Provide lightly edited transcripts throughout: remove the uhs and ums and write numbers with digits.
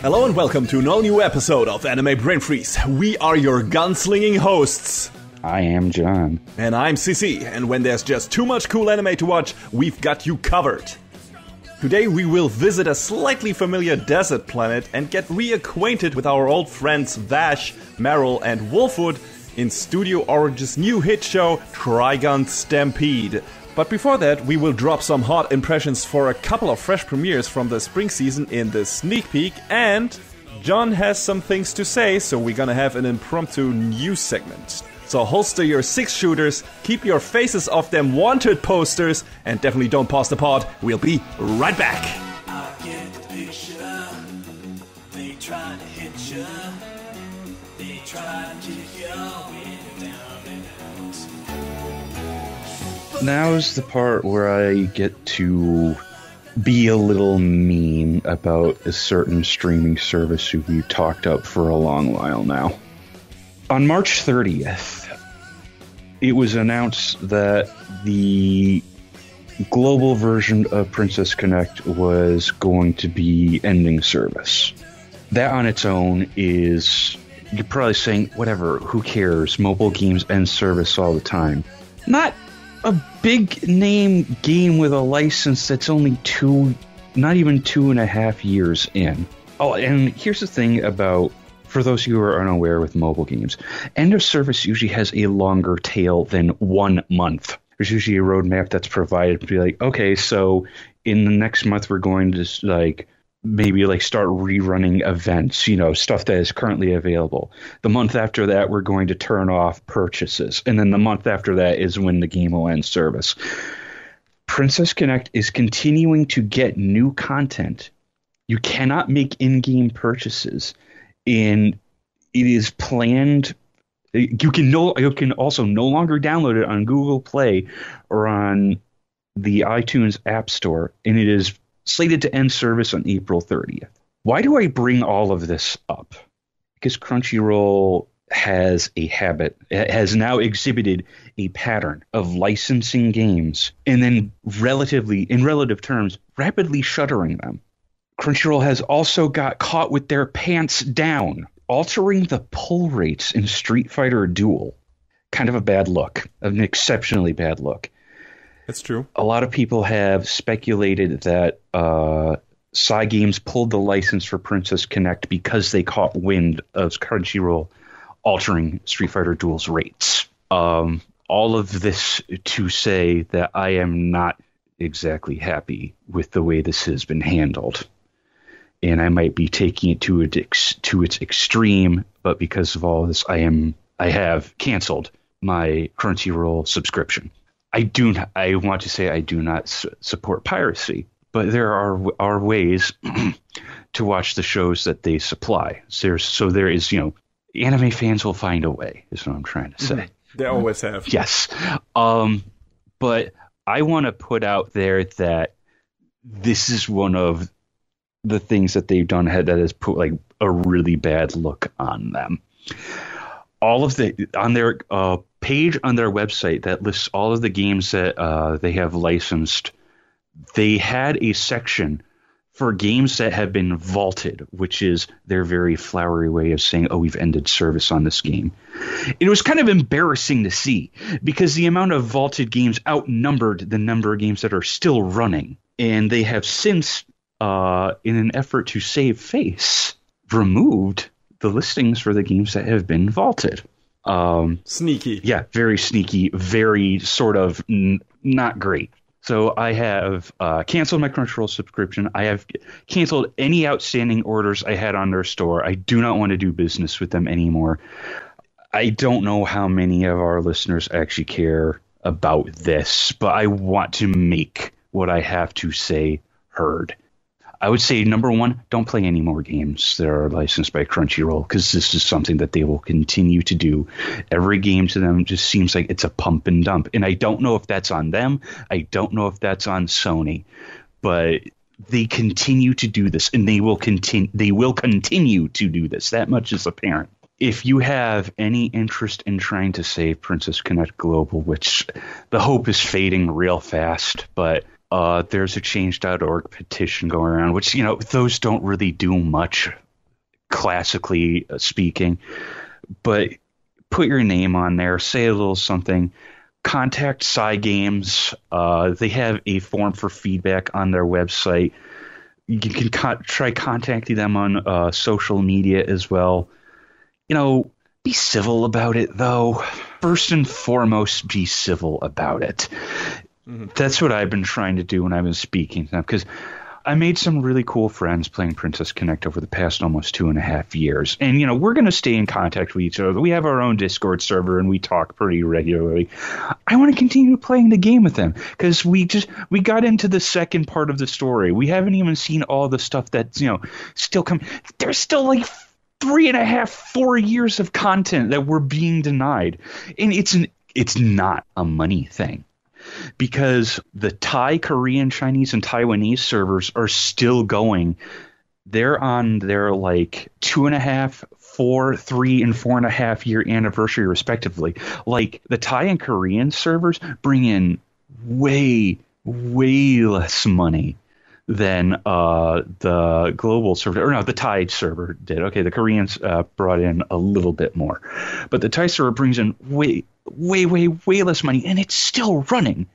Hello and welcome to an all-new episode of Anime Brain Freeze. We are your gunslinging hosts. I am John. And I'm CC, and when there's just too much cool anime to watch, we've got you covered. Today we will visit a slightly familiar desert planet and get reacquainted with our old friends Vash, Meryl, and Wolfwood in Studio Orange's new hit show, Trigun Stampede. But before that, we will drop some hot impressions for a couple of fresh premieres from the spring season in the sneak peek, and John has some things to say, so we're gonna have an impromptu news segment. So holster your 6-shooters, keep your faces off them wanted posters, and definitely don't pause the pod. We'll be right back. I get the picture. They try to hit you. They try to kick you down and out. Now's the part where I get to be a little mean about a certain streaming service who we've talked up for a long while now. On March 30th, it was announced that the global version of Princess Connect was going to be ending service. That on its own is, you're probably saying, whatever, who cares? Mobile games end service all the time. Not a big name game with a license that's only not even 2.5 years in. Oh, and here's the thing about, for those of you who are unaware with mobile games, end of service usually has a longer tail than 1 month. There's usually a roadmap that's provided to be like, okay, so in the next month we're going to maybe start rerunning events, stuff that is currently available. The month after that we're going to turn off purchases, and then the month after that is when the game will end service. Princess Connect is continuing to get new content. You cannot make in-game purchases. And it is planned. You can also no longer download it on Google Play or on the iTunes App Store, and it is slated to end service on April 30th. Why do I bring all of this up? Because Crunchyroll has a habit, has now exhibited a pattern of licensing games and then in relative terms, rapidly shuttering them. Crunchyroll has also got caught with their pants down, altering the pull rates in Street Fighter Duel. Kind of a bad look, an exceptionally bad look. That's true. A lot of people have speculated that Cygames pulled the license for Princess Connect because they caught wind of Crunchyroll altering Street Fighter Duel's rates. All of this to say that I am not exactly happy with the way this has been handled. And I might be taking it to its extreme, but because of all this, I have canceled my Crunchyroll subscription. I want to say I do not support piracy, but there are ways to watch the shows that they supply. There is, anime fans will find a way, is what I'm trying to say. Mm-hmm. They always have. Yes. But I want to put out there that this is one of the things that they've done that has put a really bad look on them. All of on their page on their website that lists all of the games that they have licensed, they had a section for games that have been vaulted, which is their very flowery way of saying, oh, we've ended service on this game. It was kind of embarrassing to see because the amount of vaulted games outnumbered the number of games that are still running. And they have since, in an effort to save face, removed the listings for the games that have been vaulted. Sneaky. Yeah, very sneaky, very sort of not great. So I have canceled my Crunchyroll subscription. I have canceled any outstanding orders I had on their store. I do not want to do business with them anymore. I don't know how many of our listeners actually care about this, but I want to make what I have to say heard. I would say, number one, don't play any more games that are licensed by Crunchyroll, because this is something that they will continue to do. Every game to them just seems like it's a pump and dump. And I don't know if that's on them. I don't know if that's on Sony. But they continue to do this, and they will continue to do this. That much is apparent. If you have any interest in trying to save Princess Connect Global, which the hope is fading real fast, but there's a change.org petition going around, which, those don't really do much classically speaking. But put your name on there, say a little something. Contact Cygames. They have a form for feedback on their website. You can try contacting them on social media as well. Be civil about it, though. First and foremost, be civil about it. Mm-hmm. That's what I've been trying to do when I've been speaking to them, because I made some really cool friends playing Princess Connect over the past almost 2.5 years. And, we're going to stay in contact with each other. We have our own Discord server, and we talk pretty regularly. I want to continue playing the game with them, because we got into the second part of the story. We haven't even seen all the stuff that's, still coming. There's still, 3.5, 4 years of content that we're being denied. And it's not a money thing. Because the Thai, Korean, Chinese, and Taiwanese servers are still going. They're on their 2.5, 4, 3, and 4.5 year anniversary, respectively. The Thai and Korean servers bring in way, way less money than the global server. Or no, the Thai server did. Okay, the Koreans brought in a little bit more. But the Thai server brings in way, way less money, and it's still running.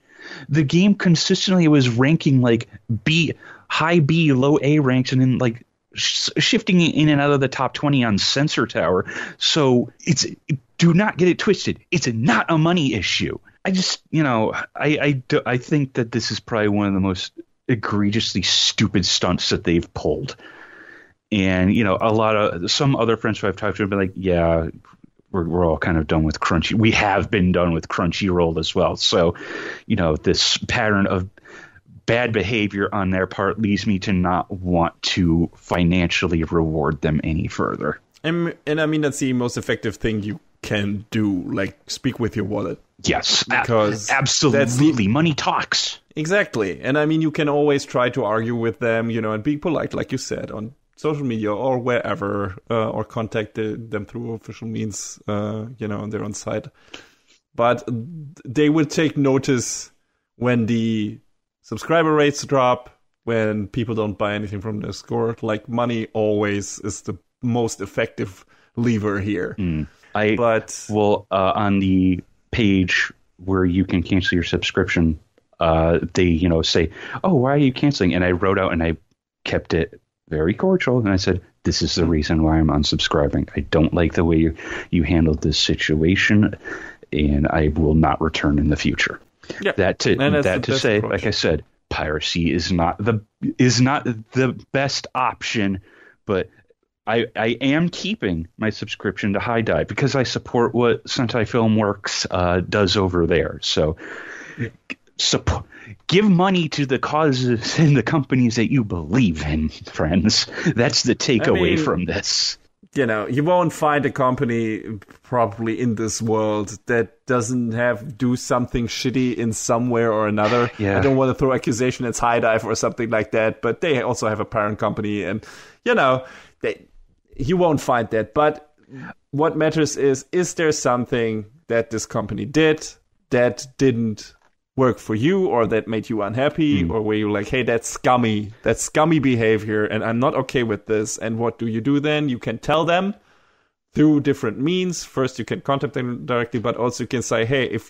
The game consistently was ranking B, high B, low A ranks, and then shifting in and out of the top 20 on Sensor Tower. So do not get it twisted. It's not a money issue. I just, I think that this is probably one of the most egregiously stupid stunts that they've pulled. And, some other friends who I've talked to have been like, yeah, we're all kind of done with Crunchy. We have been done with Crunchyroll as well. So, this pattern of bad behavior on their part leads me to not want to financially reward them any further. And I mean, that's the most effective thing you can do, speak with your wallet. Yes, because absolutely. Money talks. Exactly. And I mean, you can always try to argue with them, and be polite, like you said, on social media or wherever, or contact them through official means, on their own site. But they will take notice when the subscriber rates drop, when people don't buy anything from Discord. Money always is the most effective lever here. On the page where you can cancel your subscription, they say, oh, why are you canceling? And I wrote out and I kept it very cordial, and I said, this is the reason why I'm unsubscribing. I don't like the way you handled this situation, and I will not return in the future. Yeah. That to say, approach. Like I said, piracy is not the best option, but I am keeping my subscription to High Dive because I support what Sentai Filmworks does over there. So give money to the causes and the companies that you believe in, friends. That's the takeaway from this. You won't find a company probably in this world that doesn't do something shitty in somewhere or another. Yeah. I don't want to throw accusation it's High Dive or something like that, but they also have a parent company, and you won't find that. But what matters is there something that this company did that didn't work for you, or that made you unhappy, or where you're like, hey, that's scummy behavior, and I'm not okay with this. And what do you do then? You can tell them through different means. First, you can contact them directly, but also you can say, hey, if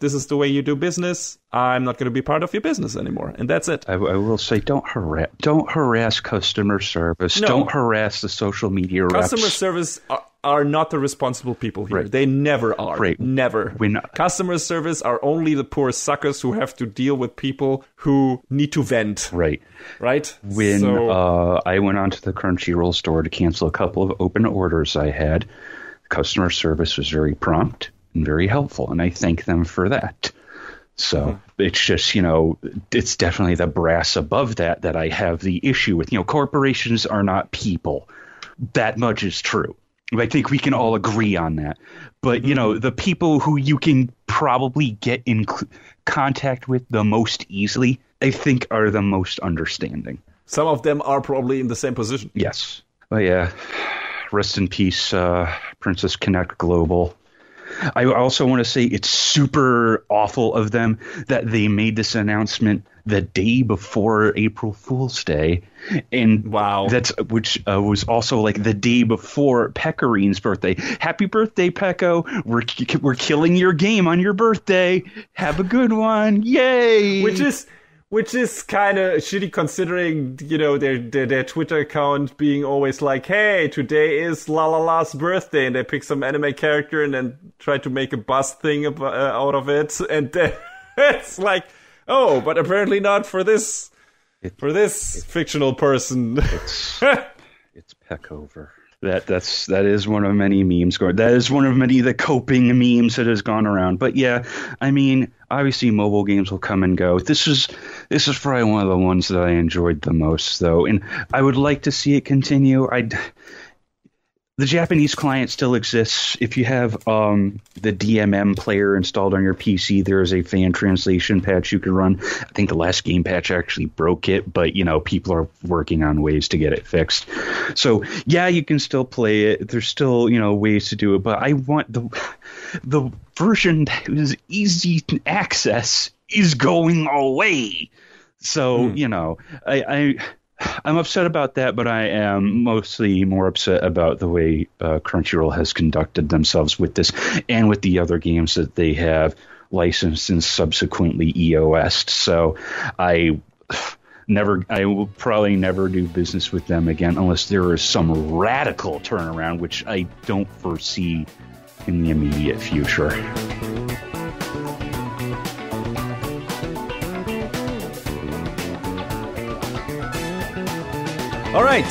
this is the way you do business, I'm not going to be part of your business anymore. And that's it. I will say, don't harass customer service. No. Don't harass the social media reps. Customer service are not the responsible people here. Right. They never are. Right. Never. Customer service are only the poor suckers who have to deal with people who need to vent. Right. Right? When I went onto the Crunchyroll store to cancel a couple of open orders I had, customer service was very prompt and very helpful, and I thank them for that. So it's just, it's definitely the brass above that I have the issue with. Corporations are not people. That much is true. I think we can all agree on that. But, the people who you can probably get in contact with the most easily, I think, are the most understanding. Some of them are probably in the same position. Yes. Well, yeah. Rest in peace, Princess Connect Global. I also want to say it's super awful of them that they made this announcement the day before April Fool's Day, and wow, which was also like the day before Pekarine's birthday. Happy birthday, Pekko! We're killing your game on your birthday. Have a good one, yay! Which is kind of shitty considering, you know, their Twitter account being always like, hey, today is La La La's birthday, and they pick some anime character and then try to make a buzz thing out of it, and then it's like, oh, but apparently not for this fictional person. It's Peckover. That is one of many memes going. That is one of many of the coping memes that has gone around. But yeah, I mean, obviously mobile games will come and go. This is probably one of the ones that I enjoyed the most, though, and I would like to see it continue. The Japanese client still exists. If you have the DMM player installed on your PC, there is a fan translation patch you can run. I think the last game patch actually broke it, but, you know, people are working on ways to get it fixed. So, yeah, you can still play it. There's still, you know, ways to do it, but I want the version that is easy to access is going away. So, you know, I'm upset about that, but I am mostly more upset about the way Crunchyroll has conducted themselves with this and with the other games that they have licensed and subsequently EOS'd. So I will probably never do business with them again unless there is some radical turnaround, which I don't foresee in the immediate future. All right,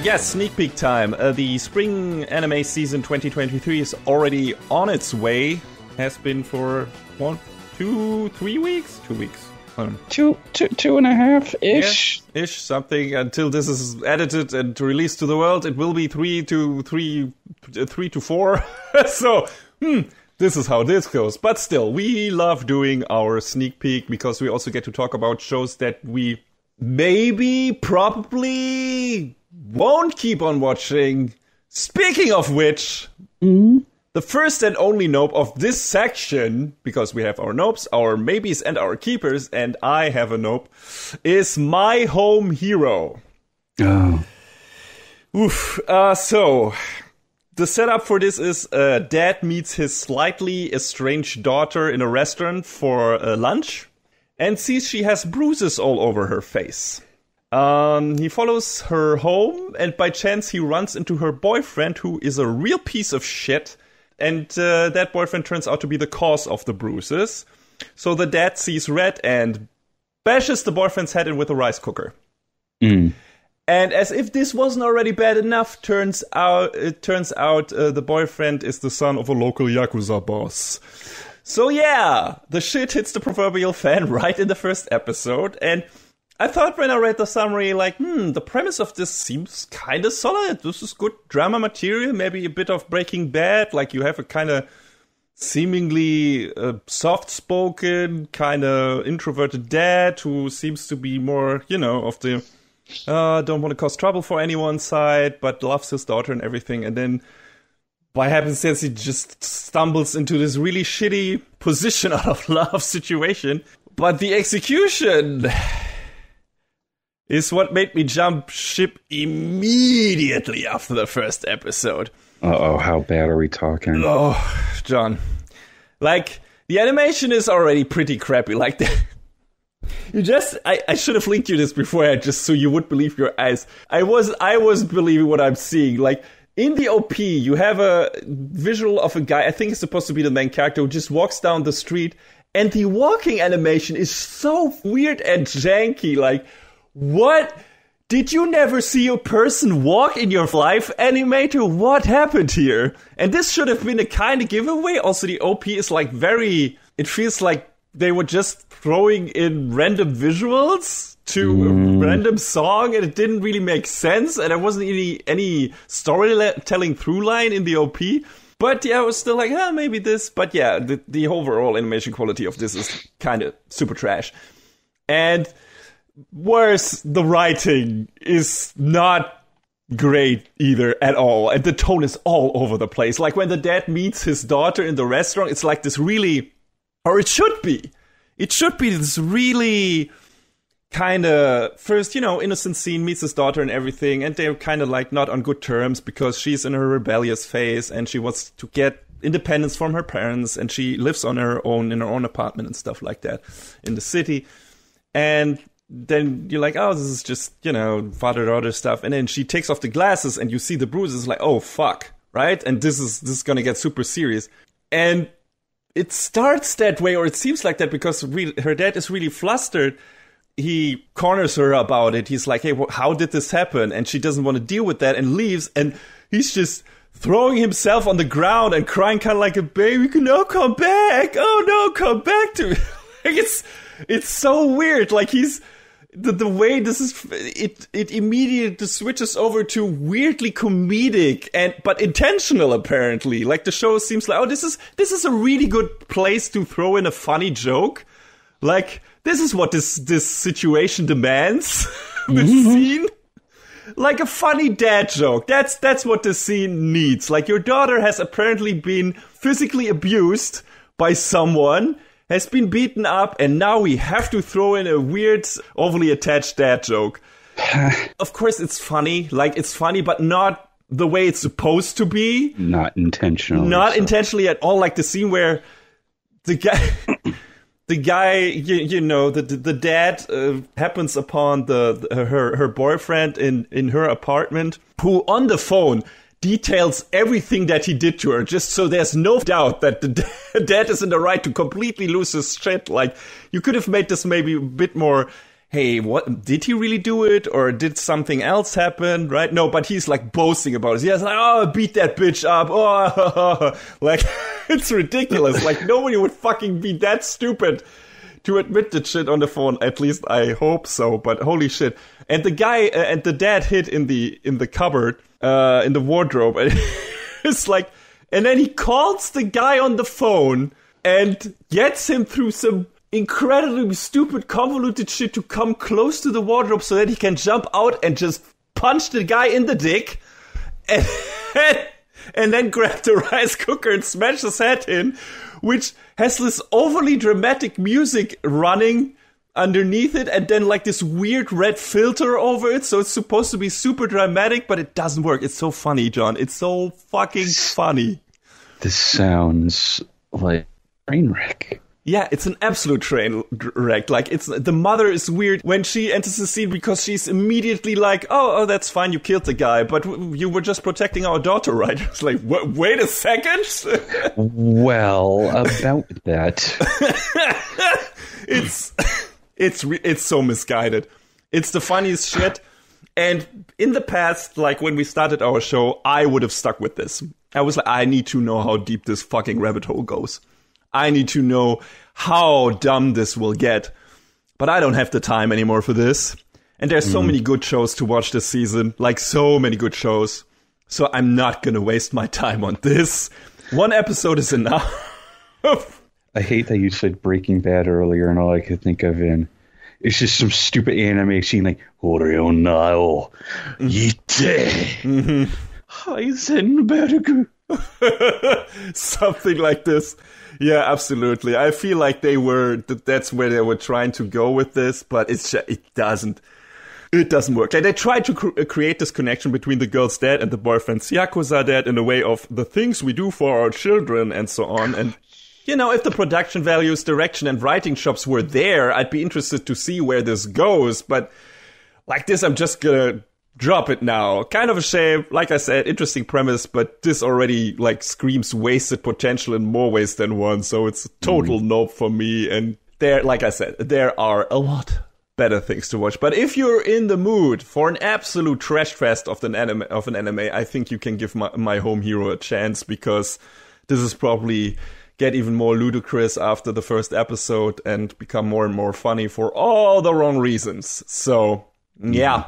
yes, sneak peek time. The spring anime season 2023 is already on its way. Has been for 3 weeks? 2 weeks. Two and a half ish. Yeah, ish, something. Until this is edited and released to the world, it will be 3 to 4. So, this is how this goes. But still, we love doing our sneak peek because we also get to talk about shows that we probably won't keep on watching. Speaking of which, the first and only nope of this section, because we have our nopes, our maybes, and our keepers, and I have a nope, is My Home Hero. Oh. Oof. So, the setup for this is dad meets his slightly estranged daughter in a restaurant for lunch and sees she has bruises all over her face. He follows her home, and by chance he runs into her boyfriend, who is a real piece of shit. And that boyfriend turns out to be the cause of the bruises. So the dad sees red and bashes the boyfriend's head in with a rice cooker. And as if this wasn't already bad enough, turns out the boyfriend is the son of a local Yakuza boss. So yeah, the shit hits the proverbial fan right in the first episode, and I thought when I read the summary, like, the premise of this seems kind of solid. This is good drama material, maybe a bit of Breaking Bad, like you have a kind of seemingly soft-spoken, kind of introverted dad who seems to be more, you know, of the don't want to cause trouble for anyone side, but loves his daughter and everything, and then by happenstance, he just stumbles into this really shitty position out of love situation. But the execution is what made me jump ship immediately after the first episode. Uh-oh, how bad are we talking? Oh, John. Like, the animation is already pretty crappy. Like, I should have linked you this before, just so you would believe your eyes. I was believing what I'm seeing. Like, in the OP, you have a visual of a guy, I think it's supposed to be the main character, who just walks down the street, and the walking animation is so weird and janky. Like, what? Did you never see a person walk in your life, animator? What happened here? And this should have been a kind of giveaway. Also, the OP is like it feels like they were just throwing in random visuals to a random song, and it didn't really make sense, and there wasn't any storytelling through line in the OP. But yeah, I was still like, maybe this. But yeah, the overall animation quality of this is kind of super trash. And worse, the writing is not great either at all. And the tone is all over the place. Like when the dad meets his daughter in the restaurant, it's like this really, or it should be this really kind of first, innocent scene, meets his daughter and everything. And they're kind of like not on good terms because she's in her rebellious phase and she wants to get independence from her parents. And she lives on her own in her own apartment and stuff like that in the city. And then you're like, oh, this is just, father-daughter stuff. And then she takes off the glasses and you see the bruises, like, oh, fuck, right? And this is going to get super serious. And it starts that way, or it seems like that, because her dad is really flustered. He corners her about it. He's like, hey, how did this happen? And she doesn't want to deal with that and leaves. And he's just throwing himself on the ground and crying kind of like a baby. No, come back. Oh, no, come back to me. It's so weird. Like he's... The way this is, it immediately switches over to weirdly comedic but intentional apparently. Like the show seems like, oh, this is a really good place to throw in a funny joke. Like this is what this situation demands. This scene, like a funny dad joke. That's what this scene needs. Like your daughter has apparently been physically abused by someone, has been beaten up, and now we have to throw in a weird, overly attached dad joke. Of course, it's funny. Like, it's funny, but not the way it's supposed to be. Not intentionally. Not intentionally at all. Like the scene where the guy... The the dad happens upon her boyfriend in her apartment, who on the phone details everything that he did to her, just so there's no doubt that the dad is in the right to completely lose his shit. Like, you could have made this maybe a bit more, hey, what, did he really do it? Or did something else happen, right? No, but he's like boasting about it. He's like, oh, beat that bitch up. Oh, like, it's ridiculous. Like, nobody would fucking be that stupid to admit that shit on the phone. At least I hope so, but holy shit. And the guy, and the dad hid in the cupboard, in the wardrobe. And it's like, and then he calls the guy on the phone and gets him through some incredibly stupid, convoluted shit to come close to the wardrobe so that he can jump out and just punch the guy in the dick. And then grab the rice cooker and smash his head in, which has this overly dramatic music running underneath it, and then like this weird red filter over it, so it's supposed to be super dramatic, but it doesn't work. It's so funny, John. It's so fucking funny. This sounds like a train wreck. Yeah, it's an absolute train wreck. Like, the mother is weird when she enters the scene because she's immediately like, oh, that's fine, you killed the guy, but you were just protecting our daughter, right? It's like, wait a second? Well, about that. It's so misguided. It's the funniest shit. And in the past, like when we started our show, I would have stuck with this. I was like, I need to know how deep this fucking rabbit hole goes. I need to know how dumb this will get. But I don't have the time anymore for this. And there's so many good shows to watch this season. Like, so many good shows. So I'm not gonna waste my time on this. One episode is enough. I hate that you said Breaking Bad earlier, and all I could think of it's just some stupid anime scene like Oreo Yite Heisenberg. Something like this. Yeah, absolutely. I feel like that's where they were trying to go with this, but it doesn't work. Like, they tried to create this connection between the girl's dad and the boyfriend's Yakuza dad in a way of the things we do for our children and so on. And, if the production values, direction, and writing shops were there, I'd be interested to see where this goes. But like this, I'm just gonna drop it now. Kind of a shame. Like I said, interesting premise, but this already like screams wasted potential in more ways than one. So it's a total nope for me. And like I said, there are a lot better things to watch. But if you're in the mood for an absolute trash fest of an anime, I think you can give my Home Hero a chance, because this is probably get even more ludicrous after the first episode and become more and more funny for all the wrong reasons. So, yeah.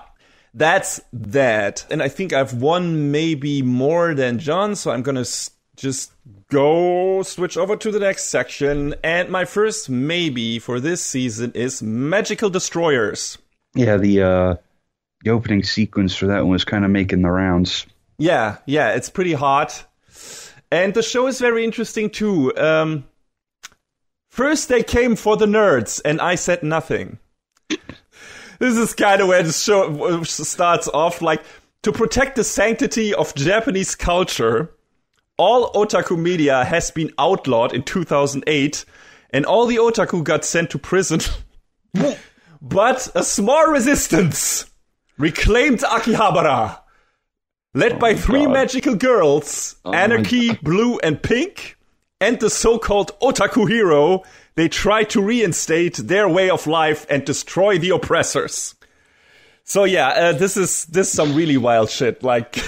That's that. And I think I've won maybe more than John, so I'm gonna just switch over to the next section. And my first maybe for this season is Magical Destroyers. Yeah, the The opening sequence for that one was kind of making the rounds. Yeah, it's pretty hot. And the show is very interesting too. First they came for the nerds, and I said nothing. This is kind of where the show starts off, like, to protect the sanctity of Japanese culture, all otaku media has been outlawed in 2008, and all the otaku got sent to prison. But a small resistance reclaimed Akihabara, led by three magical girls, Anarchy, Blue, and Pink, and the so-called otaku hero. They try to reinstate their way of life and destroy the oppressors. So yeah, this is some really wild shit. Like,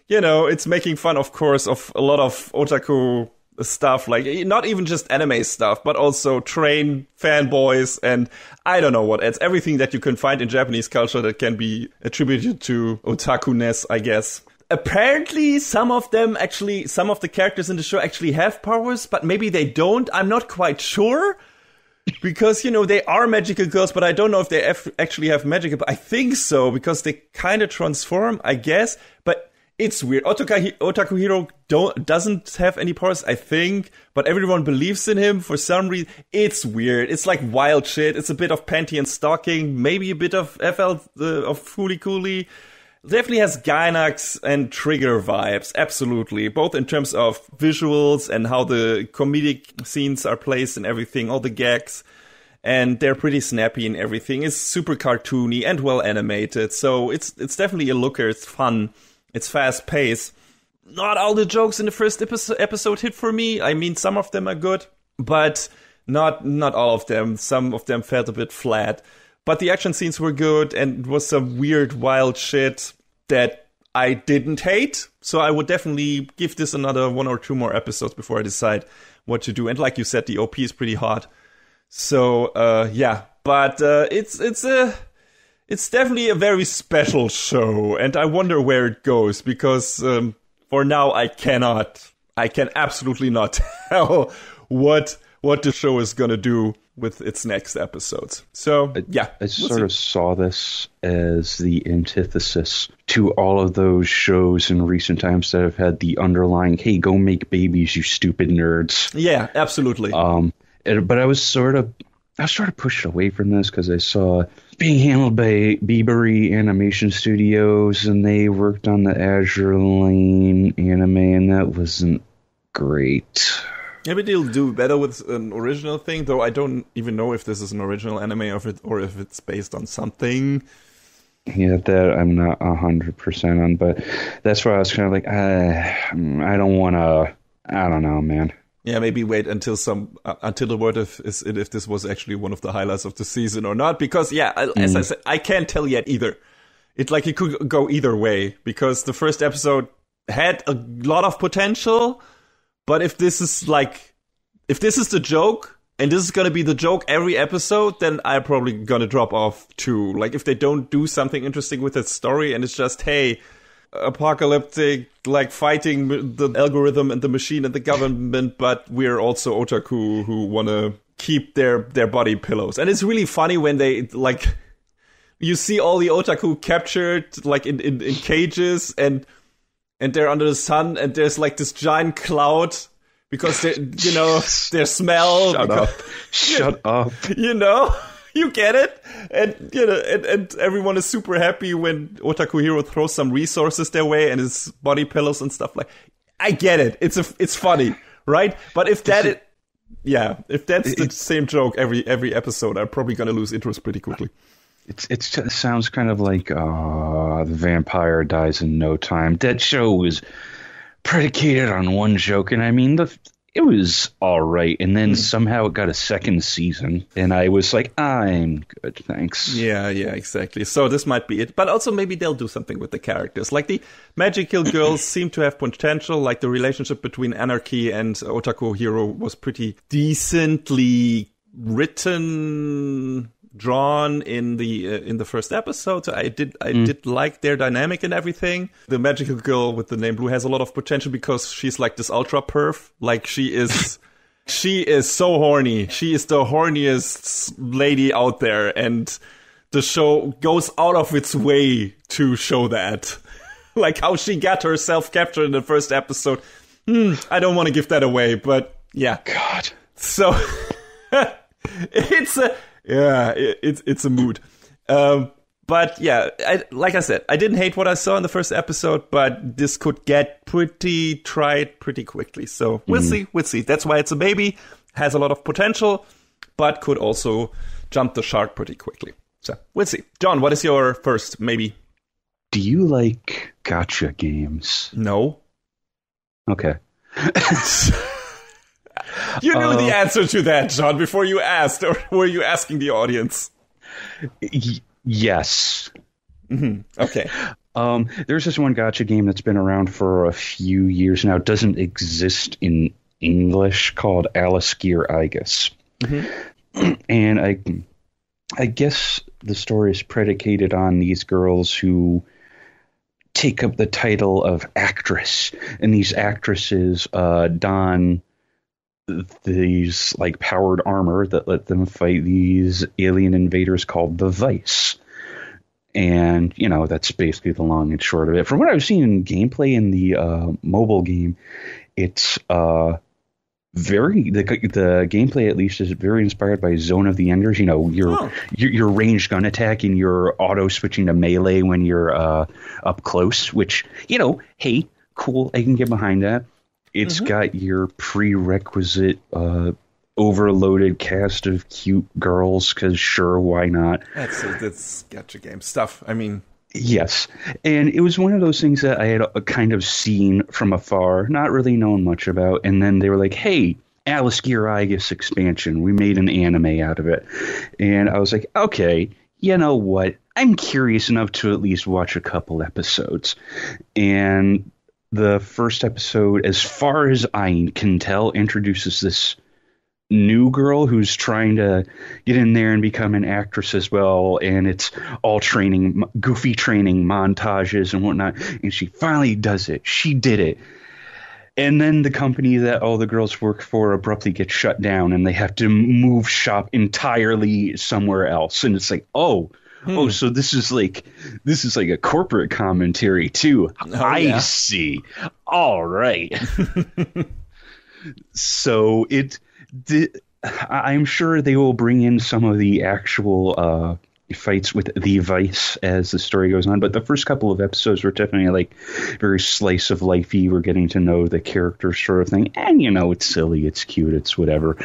you know, it's making fun, of course, of a lot of otaku stuff. Like, not even just anime stuff, but also train fanboys and I don't know what. It's everything that you can find in Japanese culture that can be attributed to otaku-ness, I guess. Apparently, some of the characters in the show actually have powers, but maybe they don't. I'm not quite sure. Because, you know, they are magical girls, but I don't know if they actually have magic. But I think so, because they kind of transform, I guess. But it's weird. Otaku Hero doesn't have any powers, I think. But everyone believes in him for some reason. It's weird. It's like wild shit. It's a bit of panty and stalking. Maybe a bit of of Fooly Cooly. Definitely has Gainax and Trigger vibes, absolutely. Both in terms of visuals and how the comedic scenes are placed and everything, all the gags. And they're pretty snappy and everything. It's super cartoony and well animated. So it's definitely a looker. It's fun. It's fast paced. Not all the jokes in the first episode hit for me. I mean, some of them are good, but not all of them. Some of them felt a bit flat. But the action scenes were good, and it was some weird, wild shit that I didn't hate. So I would definitely give this another 1 or 2 more episodes before I decide what to do. And like you said, the OP is pretty hot. So, yeah. But it's definitely a very special show, and I wonder where it goes, because for now I can absolutely not tell what the show is gonna do with its next episodes. So, yeah. I sort of saw this as the antithesis to all of those shows in recent times that have had the underlying, hey, go make babies, you stupid nerds. Yeah, absolutely. But I was sort of pushed away from this because I saw it being handled by Biebery Animation Studios, and they worked on the Azure Lane anime, and that wasn't great. Maybe they'll do better with an original thing, though I don't even know if this is an original anime or if it's based on something. Yeah, that I'm not 100% on, but that's why I was kind of like, I don't want to, I don't know, man. Yeah, maybe wait until the word if this was actually one of the highlights of the season or not, because as I said, I can't tell yet either. It could go either way, because the first episode had a lot of potential. But if this is the joke, and this is going to be the joke every episode, then I'm probably going to drop off too. Like, if they don't do something interesting with its story, and it's just, hey, apocalyptic, like, fighting the algorithm and the machine and the government, but we're also otaku who want to keep their body pillows. And it's really funny when they, like, you see all the otaku captured, like, in cages, and they're under the sun, and there's like this giant cloud because their smell. Shut up. You know, you get it, and and everyone is super happy when Otaku Hero throws some resources their way and his body pillows and stuff. Like, I get it. It's funny, right? But if that's the same joke every episode, I'm probably gonna lose interest pretty quickly. It sounds kind of like the vampire dies in no time. That show was predicated on one joke, and I mean, it was all right. And then somehow it got a second season, and I was like, I'm good, thanks. Yeah, exactly. So this might be it. But also maybe they'll do something with the characters. Like, the magical girls seem to have potential. Like, the relationship between Anarchy and Otaku Hero was pretty decently written, drawn in the first episode. So I did like their dynamic and everything. The magical girl with the name Blue has a lot of potential because she's like this ultra perf. Like, she is so horny. She is the horniest lady out there, and the show goes out of its way to show that. Like how she got herself captured in the first episode. I don't want to give that away, but yeah. God. So it's a mood. But yeah, like I said, I didn't hate what I saw in the first episode, but this could get pretty tried pretty quickly. So we'll see. That's why it's a baby, has a lot of potential, but could also jump the shark pretty quickly. So we'll see. John, what is your first maybe? Do you like gacha games? No. Okay. You knew the answer to that, John, before you asked, or were you asking the audience? Yes. Mm-hmm. Okay. There's this one gacha game that's been around for a few years now. It doesn't exist in English, called Gear Aegis. Mm-hmm. And I guess the story is predicated on these girls who take up the title of actress, and these actresses don these like powered armor that let them fight these alien invaders called the Vice. And, you know, that's basically the long and short of it. From what I've seen in gameplay in the mobile game, it's the gameplay at least is very inspired by Zone of the Enders. You know, your ranged gun attack and your auto switching to melee when you're up close, which, you know, hey, cool, I can get behind that. It's got your prerequisite overloaded cast of cute girls, because sure, why not? That's gacha game stuff. I mean, yes. And it was one of those things that I had kind of seen from afar, not really known much about. And then they were like, hey, Gear Aegis expansion. We made an anime out of it. And I was like, okay, you know what? I'm curious enough to at least watch a couple episodes. And the first episode, as far as I can tell, introduces this new girl who's trying to get in there and become an actress as well, and it's all training, goofy training montages and whatnot, and she finally does it. She did it. And then the company that all the girls work for abruptly gets shut down, and they have to move shop entirely somewhere else. And it's like, oh, so this is like a corporate commentary too. I see. All right. So I'm sure they will bring in some of the actual fights with the Vice as the story goes on. But the first couple of episodes were definitely like very slice of lifey. We're getting to know the characters sort of thing. And, you know, it's silly, it's cute, it's whatever.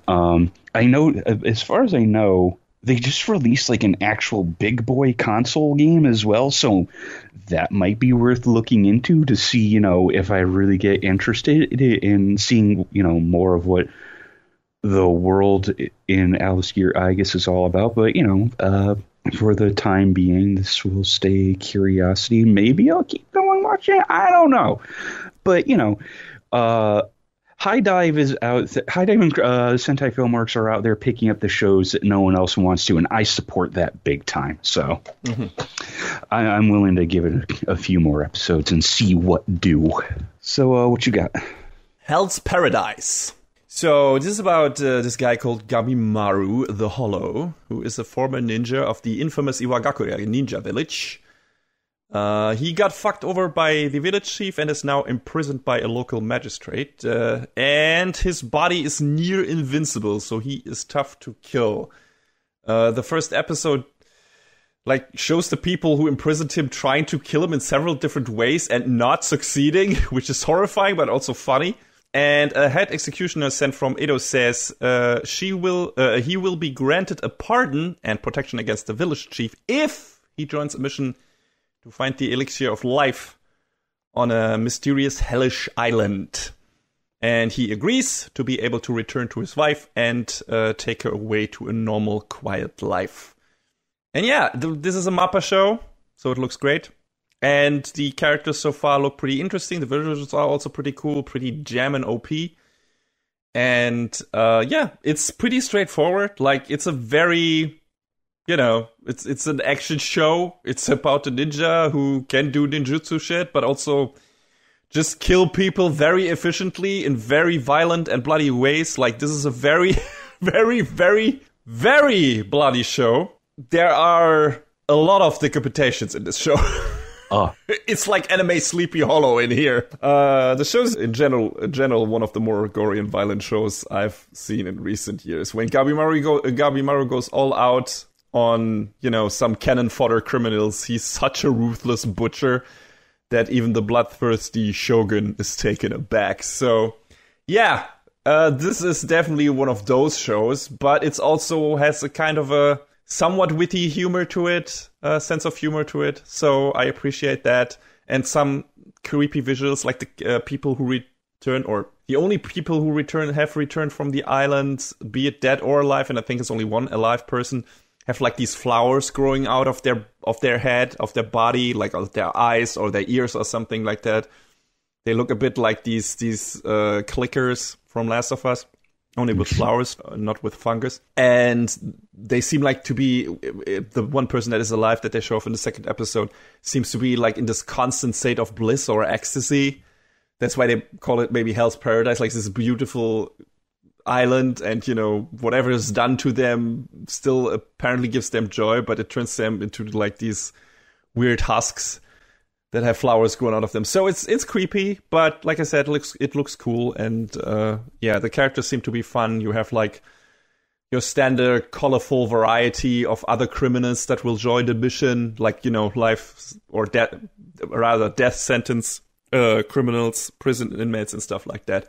I know, as far as I know, they just released like an actual big boy console game as well. So that might be worth looking into to see, you know, if I really get interested in seeing, you know, more of what the world in Gear Aegis is all about. But, you know, for the time being, this will stay a curiosity. Maybe I'll keep going watching. I don't know. But, you know, High Dive is out. High Dive and Sentai Filmworks are out there picking up the shows that no one else wants to, and I support that big time. So I'm willing to give it a few more episodes and see what do. So what you got? Hell's Paradise. So this is about this guy called Gamimaru the Hollow, who is a former ninja of the infamous Iwagakure ninja village. He got fucked over by the village chief and is now imprisoned by a local magistrate. And his body is near invincible, so he is tough to kill. The first episode shows the people who imprisoned him trying to kill him in several different ways and not succeeding, which is horrifying but also funny. And a head executioner sent from Edo says he will be granted a pardon and protection against the village chief if he joins a mission to find the elixir of life on a mysterious hellish island. And he agrees to be able to return to his wife and take her away to a normal, quiet life. And yeah, this is a MAPPA show, so it looks great. And the characters so far look pretty interesting. The visuals are also pretty cool, pretty jam and OP. And yeah, it's pretty straightforward. Like, it's a very... You know, it's an action show. It's about a ninja who can do ninjutsu shit, but also just kill people very efficiently in very violent and bloody ways. Like, this is a very, very, very, very bloody show. there are a lot of decapitations in this show. Oh. It's like anime Sleepy Hollow in here. The show's in general one of the more gory and violent shows I've seen in recent years. When Gabimaru goes all out on, some cannon fodder criminals, he's such a ruthless butcher that even the bloodthirsty shogun is taken aback. So, yeah, this is definitely one of those shows, but it also has a kind of a somewhat witty humor to it, sense of humor to it. So I appreciate that. And some creepy visuals, like the people who return, or the only people who have returned from the island, be it dead or alive, and I think it's only one alive person, have like these flowers growing out of their head, of their body, like of their eyes or their ears or something like that. They look a bit like these clickers from Last of Us, only with flowers, not with fungus. And they seem like to be, the one person that is alive that they show off in the second episode seems to be like in this constant state of bliss or ecstasy. That's why they call it maybe Hell's Paradise, like this beautiful island, and whatever is done to them still apparently gives them joy, but it turns them into like these weird husks that have flowers growing out of them. So it's creepy, but like I said, it looks cool, and the characters seem to be fun. You have like your standard colorful variety of other criminals that will join the mission, like life or death sentence criminals, prison inmates, and stuff like that,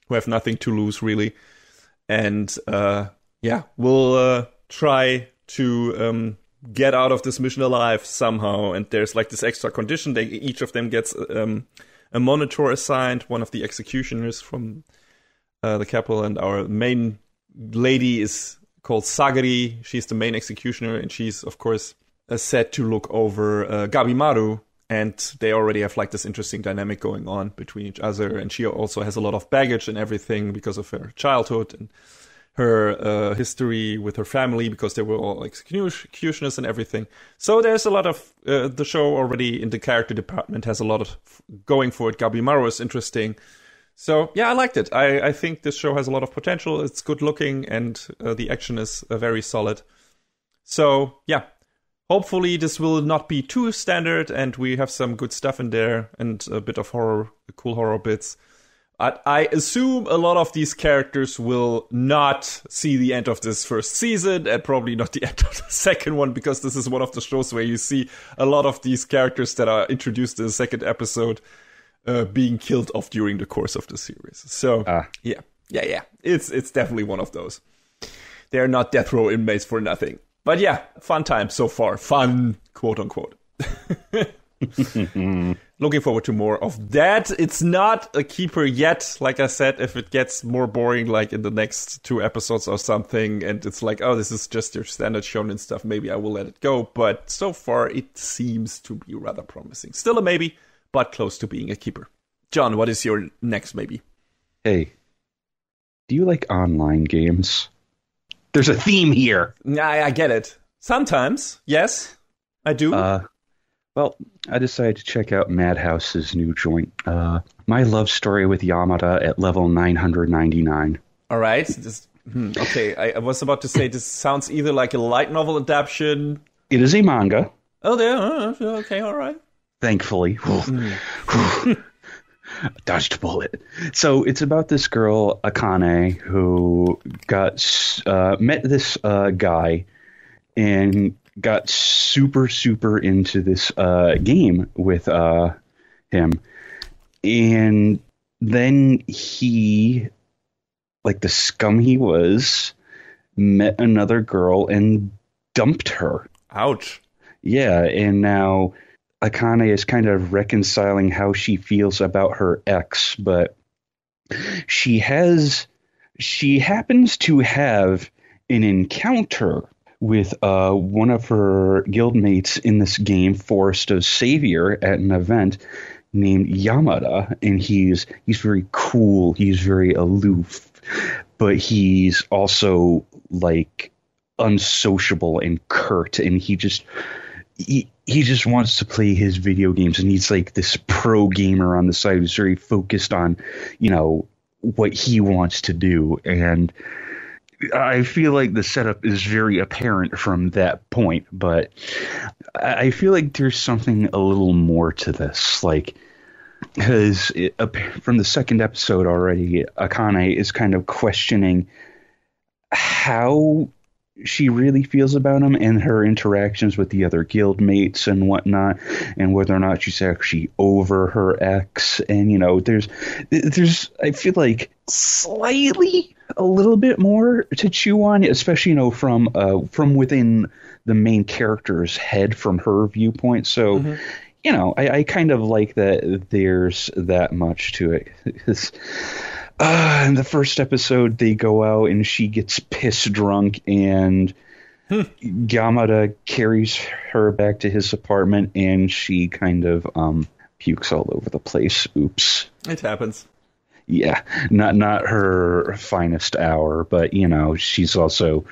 who have nothing to lose really. And we'll try to get out of this mission alive somehow. And there's like this extra condition. Each of them gets a monitor assigned, one of the executioners from the capital. And our main lady is called Sagari. She's the main executioner, and she's, of course, set to look over Gabimaru. And they already have like this interesting dynamic going on between each other. And she also has a lot of baggage and everything because of her childhood and her history with her family, because they were all executioners and everything. So there's a lot of the show already in the character department has a lot of going for it. Gabimaru is interesting. So yeah, I liked it. I think this show has a lot of potential. It's good looking, and the action is very solid. So yeah. Hopefully this will not be too standard, and we have some good stuff in there and a bit of cool horror bits. I assume a lot of these characters will not see the end of this first season, and probably not the end of the second one, because this is one of the shows where you see a lot of these characters that are introduced in the second episode being killed off during the course of the series. So, yeah. It's definitely one of those. They're not death row inmates for nothing. But yeah, fun time so far. Fun, quote unquote. Looking forward to more of that. It's not a keeper yet. Like I said, if it gets more boring, like in the next 2 episodes or something, and it's like, oh, this is just your standard shonen stuff, maybe I will let it go. But so far, it seems to be rather promising. Still a maybe, but close to being a keeper. John, what is your next maybe? Hey, do you like online games? There's a theme here. I get it. Sometimes, yes, I do. Well, I decided to check out Madhouse's new joint, My Love Story with Yamada at level 999. All right. Okay, I was about to say this sounds either like a light novel adaptation. It is a manga. Oh, there. Okay, all right. Thankfully. Dodged a bullet. So it's about this girl, Akane, who met this guy and got super into this game with him. And then he, like the scum he was, met another girl and dumped her. Ouch. Yeah, and now Akane is kind of reconciling how she feels about her ex, but she happens to have an encounter with one of her guildmates in this game, Forest of Savior, at an event named Yamada, and he's very cool, he's very aloof, but he's also like unsociable and curt, and he just wants to play his video games, and he's like this pro gamer on the side who's very focused on, what he wants to do. And I feel like the setup is very apparent from that point, but I feel like there's something a little more to this, like, because from the second episode already, Akane is kind of questioning how she really feels about him and her interactions with the other guild mates and whatnot, and whether or not she's actually over her ex. And, you know, there's I feel like slightly a little bit more to chew on, especially, you know, from within the main character's head, from her viewpoint. So, you know, I kind of like that there's that much to it. In the first episode, they go out and she gets piss drunk, and Yamada carries her back to his apartment, and she kind of pukes all over the place. Oops. It happens. Yeah, not her finest hour, but, you know, she's also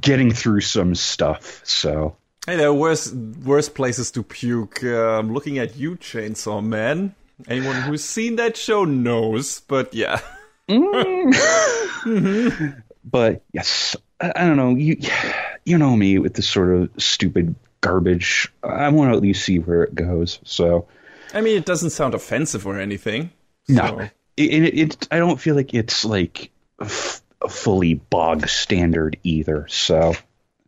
getting through some stuff, so... Hey, there are worse places to puke. I'm looking at you, Chainsaw Man. Anyone who's seen that show knows, but yeah. But yes, I don't know. You know me with this sort of stupid garbage. I want to at least see where it goes. So, I mean, it doesn't sound offensive or anything. So. No, I don't feel like it's like fully bog standard either. So.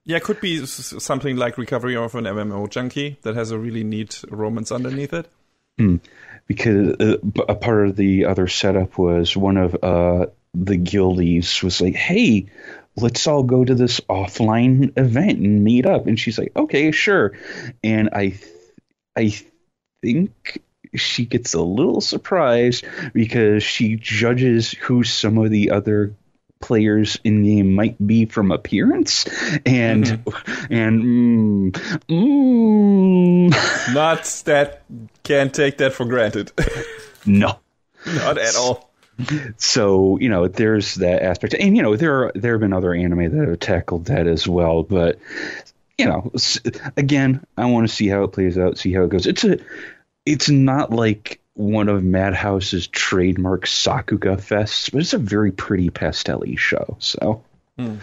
Yeah, it could be something like Recovery of an MMO Junkie that has a really neat romance underneath it. Because a part of the other setup was one of the guildies was like, hey, let's all go to this offline event and meet up. And she's like, okay, sure. And I think she gets a little surprised because she judges who some of the other players in game might be from appearance, and not that, can't take that for granted. No, not at all. So, you know, there's that aspect, and, you know, there have been other anime that have tackled that as well, but, you know, again, I want to see how it plays out, see how it goes. It's not like one of Madhouse's trademark Sakuga fests, but it's a very pretty pastel-y show. So, I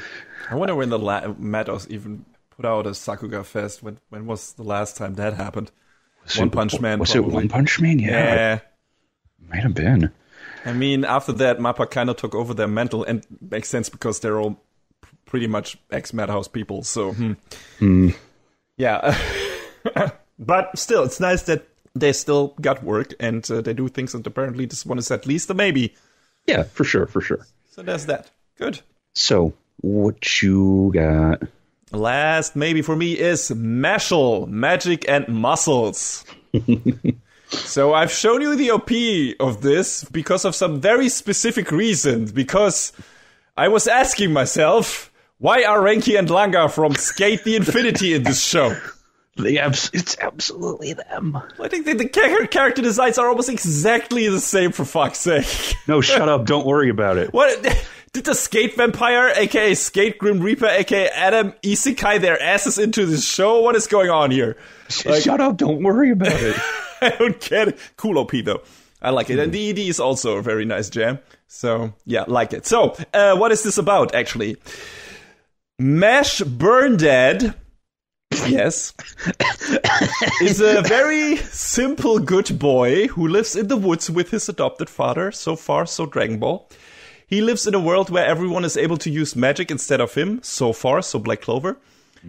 wonder when the Madhouse even put out a Sakuga fest. When was the last time that happened? One Punch Man. Was it One Punch Man? Yeah, might have been. I mean, after that, MAPPA kind of took over their mantle, and makes sense because they're all pretty much ex-Madhouse people. So, yeah. But still, it's nice that they still got work, and they do things, and apparently this one is at least a maybe. Yeah, for sure. So there's that. Good. So, what you got? Last maybe for me is Mashle, Magic and Muscles. So I've shown you the OP of this because of some very specific reasons, because I was asking myself, why are Renki and Langa from Skate the Infinity in this show? It's absolutely them. I think the character designs are almost exactly the same, for fuck's sake. No, shut up. Don't worry about it. What? Did the Skate Vampire, a.k.a. Skate Grim Reaper, a.k.a. Adam isekai their asses into this show? What is going on here? Shut up. Don't worry about it. I don't get it. Cool OP, though. I like it. And the ED is also a very nice jam. So, yeah, like it. So, what is this about, actually? Mash Burn Dead... Yes. Is a very simple good boy who lives in the woods with his adopted father. So far, so Dragon Ball. He lives in a world where everyone is able to use magic instead of him. So far, so Black Clover.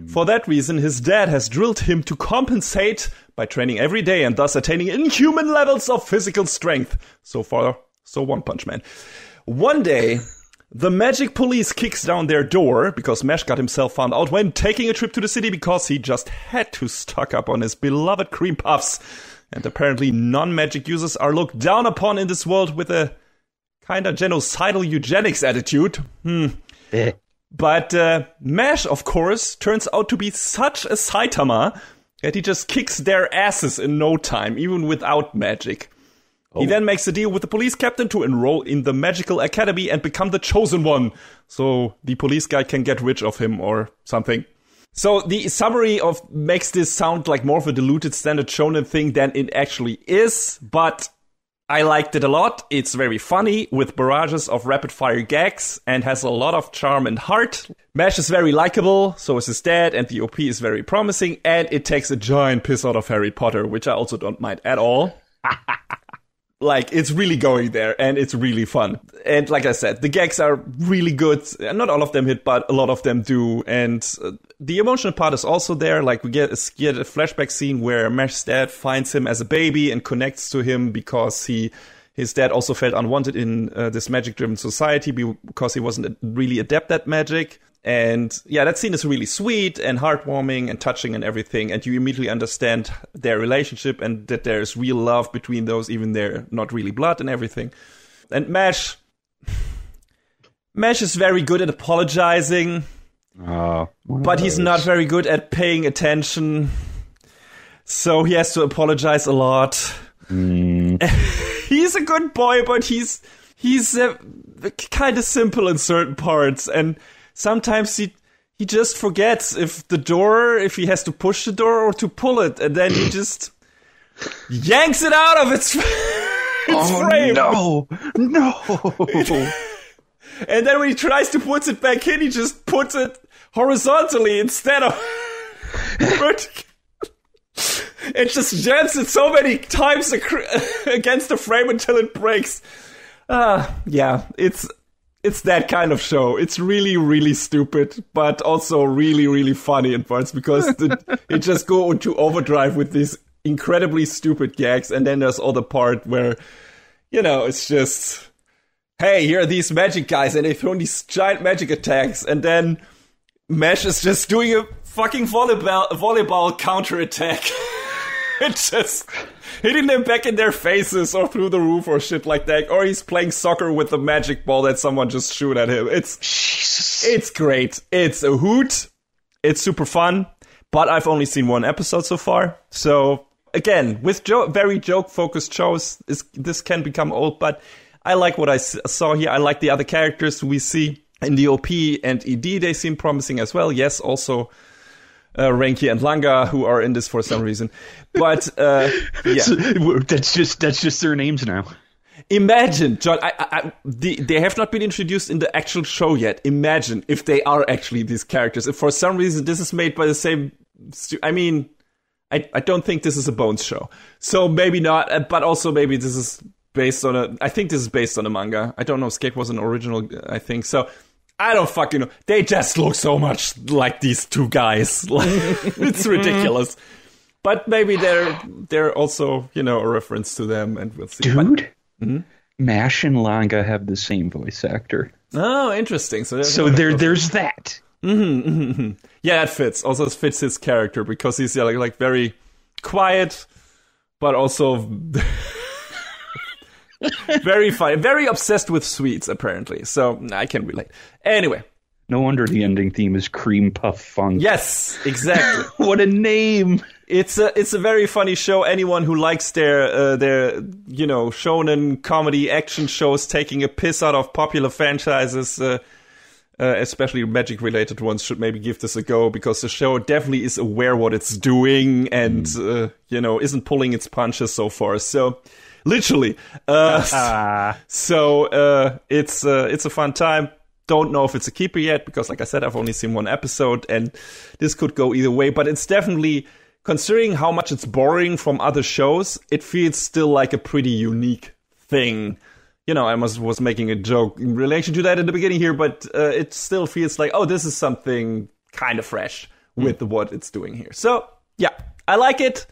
For that reason, his dad has drilled him to compensate by training every day and thus attaining inhuman levels of physical strength. So far, so One Punch Man. One day, the magic police kicks down their door because Mash got himself found out when taking a trip to the city because he just had to stock up on his beloved cream puffs. And apparently non-magic users are looked down upon in this world with a kinda genocidal eugenics attitude. But Mash, of course, turns out to be such a Saitama that he just kicks their asses in no time, even without magic. He then makes a deal with the police captain to enroll in the magical academy and become the chosen one, so the police guy can get rid of him or something. So the summary of makes this sound like more of a diluted standard shonen thing than it actually is, but I liked it a lot. It's very funny with barrages of rapid-fire gags and has a lot of charm and heart. Mash is very likable, so is his dad, and the OP is very promising, and it takes a giant piss out of Harry Potter, which I also don't mind at all. Like, it's really going there, and it's really fun. And like I said, the gags are really good. Not all of them hit, but a lot of them do. And the emotional part is also there. Like, we get a flashback scene where Mash's dad finds him as a baby and connects to him because his dad also felt unwanted in this magic-driven society because he wasn't really adept at magic. And yeah, that scene is really sweet and heartwarming and touching and everything. And you immediately understand their relationship and that there's real love between those, even they're not really blood and everything. And Mash is very good at apologizing, but he's not very good at paying attention. So he has to apologize a lot. He's a good boy, but he's kind of simple in certain parts, and sometimes he just forgets if he has to push the door or to pull it, and then he just yanks it out of its frame. No. And then when he tries to put it back in, he just puts it horizontally instead of vertically. It just jams it so many times against the frame until it breaks. Yeah, it's that kind of show. It's really, really stupid, but also really, really funny in parts because it just go into overdrive with these incredibly stupid gags. And then there's all the part where, it's just, hey, here are these magic guys and they throw these giant magic attacks. And then Mash is just doing a fucking volleyball counterattack. It's just hitting them back in their faces or through the roof or shit like that. Or he's playing soccer with a magic ball that someone just shoot at him. It's great. It's a hoot. It's super fun. But I've only seen one episode so far. So, again, with very joke-focused shows, this can become old. But I like what I saw here. I like the other characters we see in the OP and ED. They seem promising as well. Yes, also Renki and Langa, who are in this for some reason. But, yeah. That's just their names now. Imagine, John, they have not been introduced in the actual show yet. Imagine if they are actually these characters. If for some reason this is made by the same... I don't think this is a Bones show. So maybe not, but also maybe this is based on I think this is based on a manga. I don't know, Skate was an original, I think. So... I don't fucking know. They just look so much like these two guys. It's ridiculous. But maybe they're also, a reference to them, and we'll see. Dude, Mash and Langa have the same voice actor. Oh, interesting. So there's that. Yeah, it fits. Also, it fits his character because he's like very quiet, but also... very funny, very obsessed with sweets, apparently. So I can relate. Anyway, no wonder the ending theme is Cream Puff Funk. Yes, exactly. What a name! It's a very funny show. Anyone who likes their shonen comedy action shows taking a piss out of popular franchises, especially magic related ones, should maybe give this a go because the show definitely is aware what it's doing and isn't pulling its punches so far. So. Literally. It's a fun time. Don't know if it's a keeper yet, because like I said, I've only seen one episode, and this could go either way. But it's definitely, considering how much it's borrowing from other shows, it feels still like a pretty unique thing. I was making a joke in relation to that in the beginning here, but it still feels like, this is something kind of fresh with what it's doing here. So, yeah, I like it.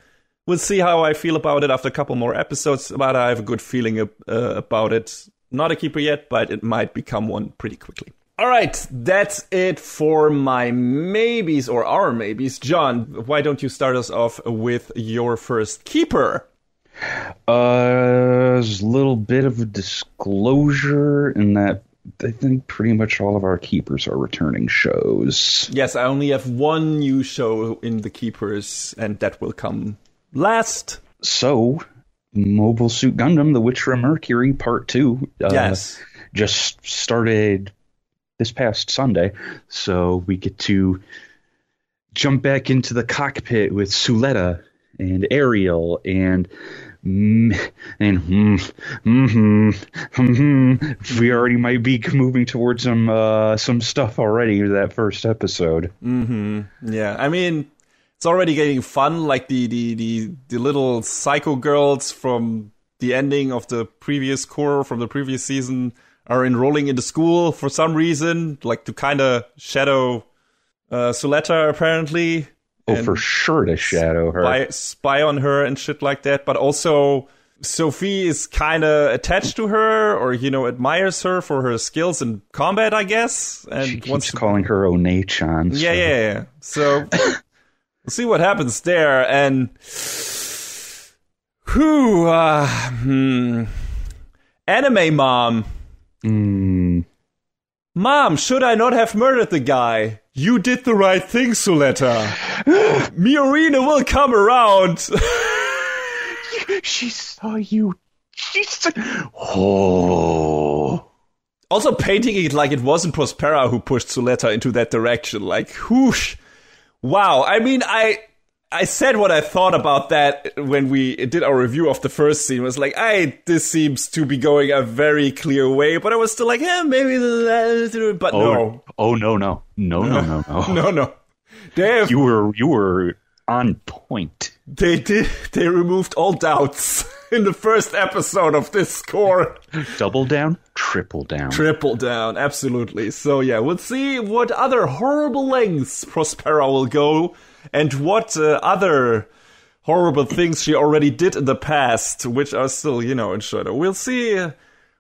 We'll see how I feel about it after a couple more episodes, but I have a good feeling about it. Not a keeper yet, but it might become one pretty quickly. All right, that's it for my maybes, or our maybes. John, why don't you start us off with your first keeper? There's a little bit of a disclosure in that I think pretty much all of our keepers are returning shows. Yes, I only have one new show in the keepers, and that will come last. So, Mobile Suit Gundam, The Witcher Mercury Part 2 just started this past Sunday. So we get to jump back into the cockpit with Suletta and Ariel and We already might be moving towards some stuff already that first episode. Yeah, I mean, it's already getting fun. Like the little psycho girls from the ending of the previous core from the previous season are enrolling into school for some reason, like to kind of shadow Suletta apparently. Oh, for sure to shadow her. Spy on her and shit like that. But also, Sophie is kind of attached to her, or, admires her for her skills in combat, I guess. And she keeps calling her One-chan. So. Yeah. So, we'll see what happens there. And, Anime mom. Mom, should I not have murdered the guy? You did the right thing, Suletta. Miorina will come around. She saw you. Oh. Also painting it like it wasn't Prospera who pushed Suletta into that direction. Like, whoosh. Wow. I mean, I said what I thought about that when we did our review of the first scene. It was like, this seems to be going a very clear way, but I was still like, maybe, but no. Oh, no. No. You were on point. They removed all doubts in the first episode of this core. Double down, triple down. Triple down, absolutely. So yeah, we'll see what other horrible lengths Prospera will go. And what other horrible things she already did in the past, which are still, in shadow. We'll see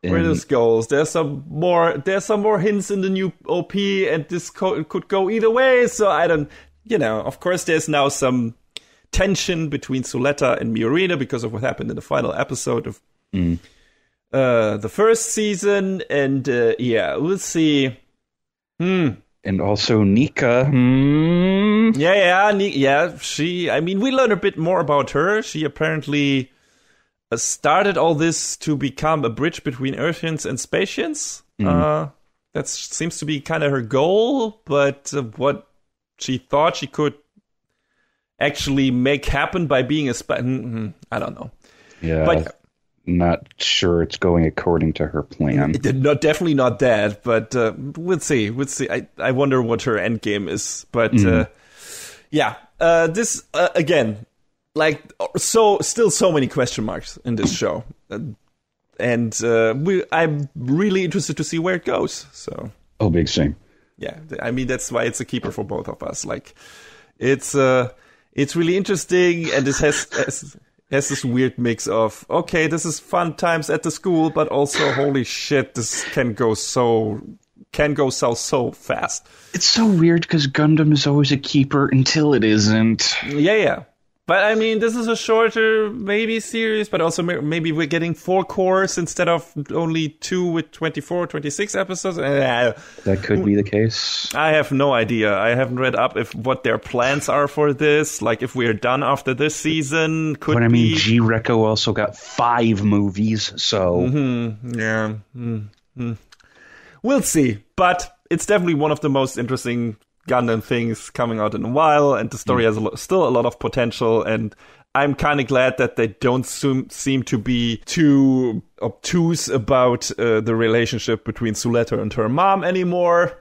where this goes. There's some more hints in the new OP, and this could go either way. So I don't, of course there's now some tension between Suletta and Miorina because of what happened in the final episode of the first season. And we'll see. And also Nika. Yeah. We learned a bit more about her. She apparently started all this to become a bridge between Earthians and Spacians. That seems to be kind of her goal, but what she thought she could actually make happen by being a I don't know. Yeah. But not sure it's going according to her plan. Definitely not that, but we'll see. I wonder what her end game is. But this again, still so many question marks in this show, and I'm really interested to see where it goes. So, big same. Yeah, I mean that's why it's a keeper for both of us. Like, it's really interesting, and this has this weird mix of, okay, this is fun times at the school, but also, holy shit, this can go south so fast. It's so weird because Gundam is always a keeper until it isn't. Yeah. But I mean, this is a shorter, maybe series, but also maybe we're getting 4 cores instead of only 2 with 24, 26 episodes. That could be the case. I have no idea. I haven't read up what their plans are for this. Like, if we're done after this season, But I mean, G-Reco also got 5 movies, so... Yeah. We'll see. But it's definitely one of the most interesting Gundam things coming out in a while, and the story has still a lot of potential, and I'm kind of glad that they don't seem to be too obtuse about the relationship between Suletta and her mom anymore.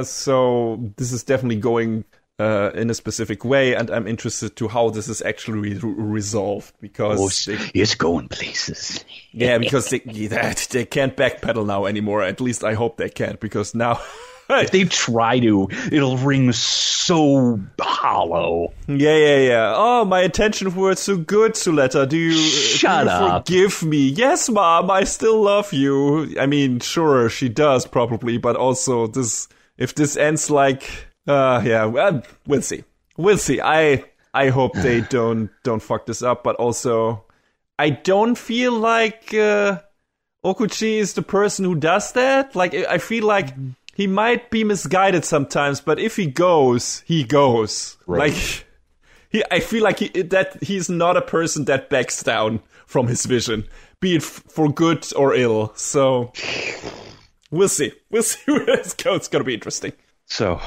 So this is definitely going in a specific way, and I'm interested to how this is actually resolved, because it's going places. Yeah, because they can't backpedal now anymore. At least I hope they can't, because now... If they try to, it'll ring so hollow. Yeah. Oh, my intentions were so good, Suletta. Do you forgive me? Yes, Mom, I still love you. I mean, sure, she does probably, but also if this ends like, well, we'll see. I hope they don't fuck this up, but also, I don't feel like Okuchi is the person who does that. Like, I feel like he might be misguided sometimes, but if he goes, he goes. Right. Like, I feel like he's not a person that backs down from his vision, be it for good or ill. So, we'll see. We'll see where this goes. It's gonna be interesting. So,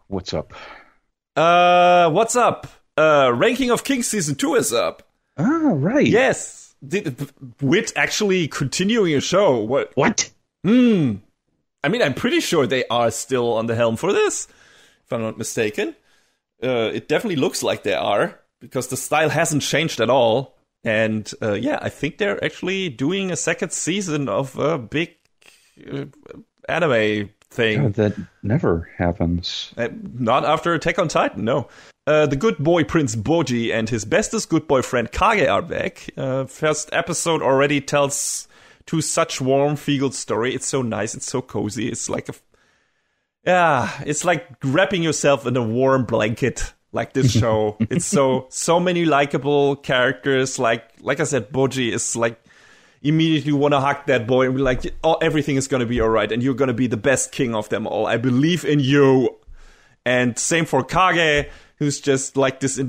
what's up? Ranking of Kings Season 2 is up. Oh, right. Yes. Wit actually continuing a show. What? I mean, I'm pretty sure they are still on the helm for this, if I'm not mistaken. It definitely looks like they are, because the style hasn't changed at all. And I think they're actually doing a second season of a big anime thing. God, that never happens. Not after Attack on Titan, no. The good boy Prince Boji and his bestest good boy friend Kage are back. First episode already tells to such warm, feel-good story. It's so nice, it's so cozy. It's like it's like wrapping yourself in a warm blanket, like this show. It's so many likable characters. Like I said, Boji is like, immediately want to hug that boy and be like, everything is going to be all right, and you're going to be the best king of them all. I believe in you. And same for Kage, who's just like this,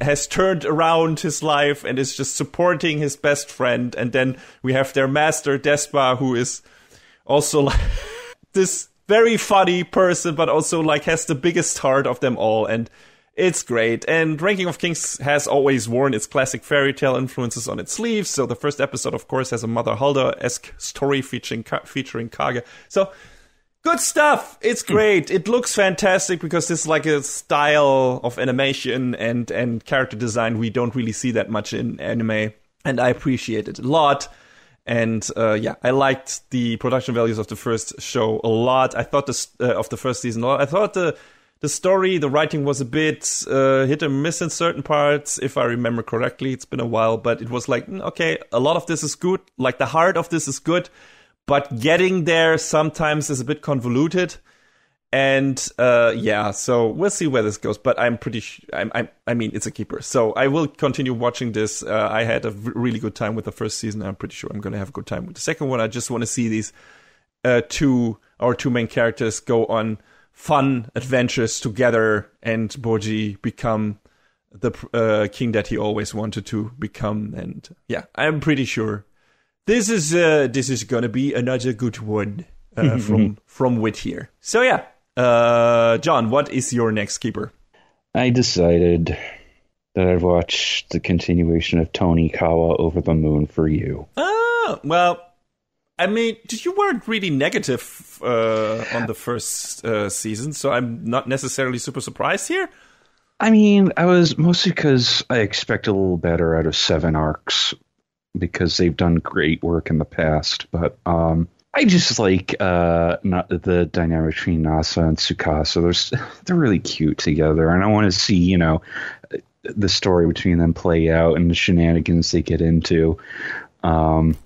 has turned around his life and is just supporting his best friend. And then we have their master, Despa, who is also like this very funny person, but also like has the biggest heart of them all. And it's great. And Ranking of Kings has always worn its classic fairy tale influences on its sleeves. So the first episode, of course, has a Mother Hulda-esque story featuring Kage. So good stuff. It's great. It looks fantastic because this is like a style of animation and character design we don't really see that much in anime. And I appreciate it a lot. And I liked the production values of the first show a lot. I thought of the first season a lot. I thought the story, the writing was a bit hit and miss in certain parts, if I remember correctly. It's been a while, but it was like, okay, a lot of this is good. Like, the heart of this is good, but getting there sometimes is a bit convoluted. And so we'll see where this goes. But I'm pretty I mean, it's a keeper. So I will continue watching this. I had a really good time with the first season. I'm pretty sure I'm going to have a good time with the second one. I just want to see these our two main characters go on fun adventures together, and Boji become the king that he always wanted to become. And I'm pretty sure this is gonna be another good one from Wit here. So John, what is your next keeper? I decided that I'd watch the continuation of TONIKAWA Over the Moon for You. Oh, well, I mean, you weren't really negative on the first season, so I'm not necessarily super surprised here. I mean, I was mostly because I expect a little better out of 7 arcs, because they've done great work in the past. But I just like not the dynamic between Nasa and Tsukasa. They're really cute together, and I want to see, the story between them play out and the shenanigans they get into. And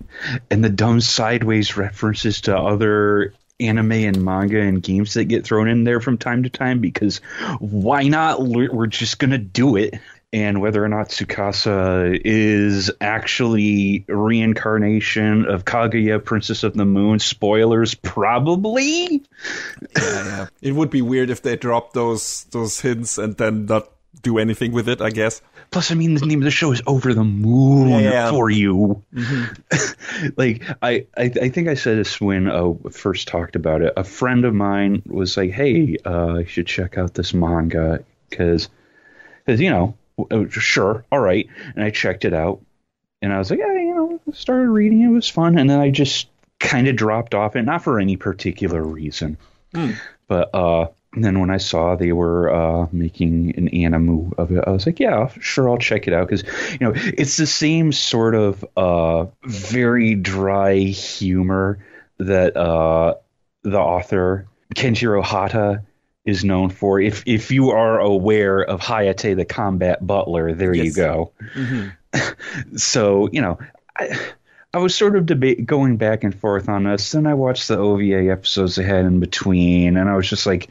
the dumb sideways references to other anime and manga and games that get thrown in there from time to time, because why not? We're just going to do it. And whether or not Tsukasa is actually a reincarnation of Kaguya, Princess of the Moon, spoilers, probably. Yeah. It would be weird if they dropped those hints and then not do anything with it, I guess. Plus, I mean, the name of the show is Over the Moon for You. Mm-hmm. Like, I think I said this when I first talked about it. A friend of mine was like, hey, you should check out this manga, because sure, all right. And I checked it out, and I was like, started reading it. It was fun. And then I just kind of dropped off it, not for any particular reason. But and then when I saw they were making an anime of it, I was like, yeah, sure, I'll check it out. Because, it's the same sort of very dry humor that the author, Kenjiro Hata, is known for. If you are aware of Hayate the Combat Butler, there you go. Mm-hmm. So, I was sort of going back and forth on this. Then I watched the OVA episodes they had in between, and I was just like,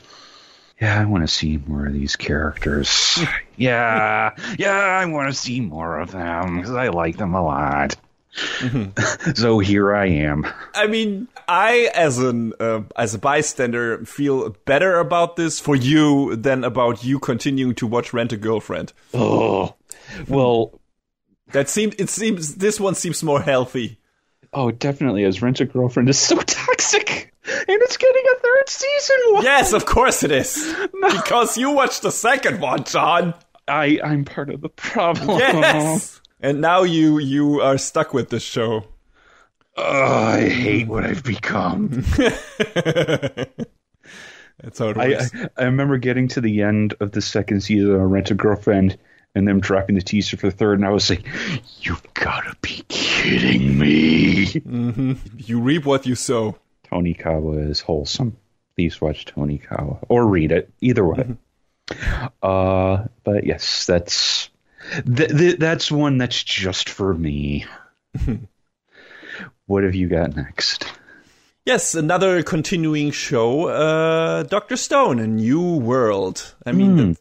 yeah, I want to see more of these characters. yeah, I want to see more of them because I like them a lot. Mm-hmm. So here I am. I mean, I, as a bystander, feel better about this for you than about you continuing to watch Rent-A-Girlfriend. Oh, well, this one seems more healthy. Oh, it definitely is. Rent-A-Girlfriend is so toxic, and it's getting a 3rd season. Yes, of course it is. No. Because you watched the second one, John. I'm part of the problem. Yes. And now you are stuck with this show. Oh, I hate what I've become. That's how it works. I remember getting to the end of the second season of Rent a Girlfriend and them dropping the teaser for the third, and I was like, you've gotta be kidding me. Mm-hmm. You reap what you sow. TONIKAWA is wholesome. Please watch TONIKAWA. Or read it. Either way. Mm-hmm. But yes, that's one that's just for me. What have you got next? Yes, another continuing show, Dr. Stone, A New World. I mean,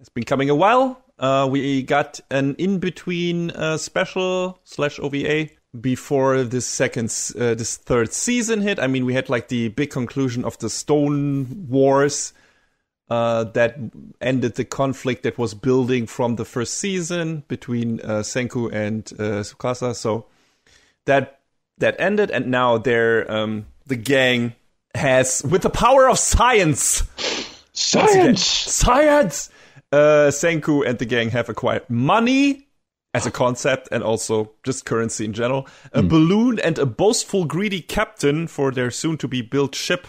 it's been coming a while. We got an in-between special / OVA before this third season hit. I mean, we had like the big conclusion of the Stone Wars that ended the conflict that was building from the first season between Senku and Tsukasa. So that ended, and now the gang has, with the power of science, Senku and the gang have acquired money as a concept, and also just currency in general, a balloon, and a boastful, greedy captain for their soon-to-be built ship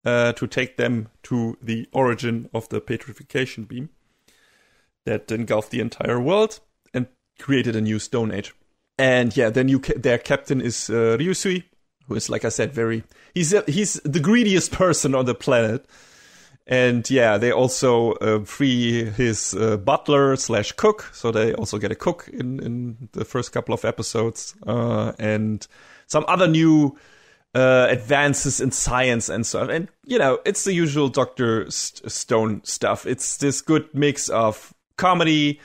to take them to the origin of the petrification beam that engulfed the entire world and created a new Stone Age. And yeah, their captain is Ryusui, who is, like I said, he's the greediest person on the planet. And yeah, they also free his butler / cook, so they also get a cook in the first couple of episodes, and some other new advances in science and so on. And it's the usual Dr. Stone stuff. It's this good mix of comedy,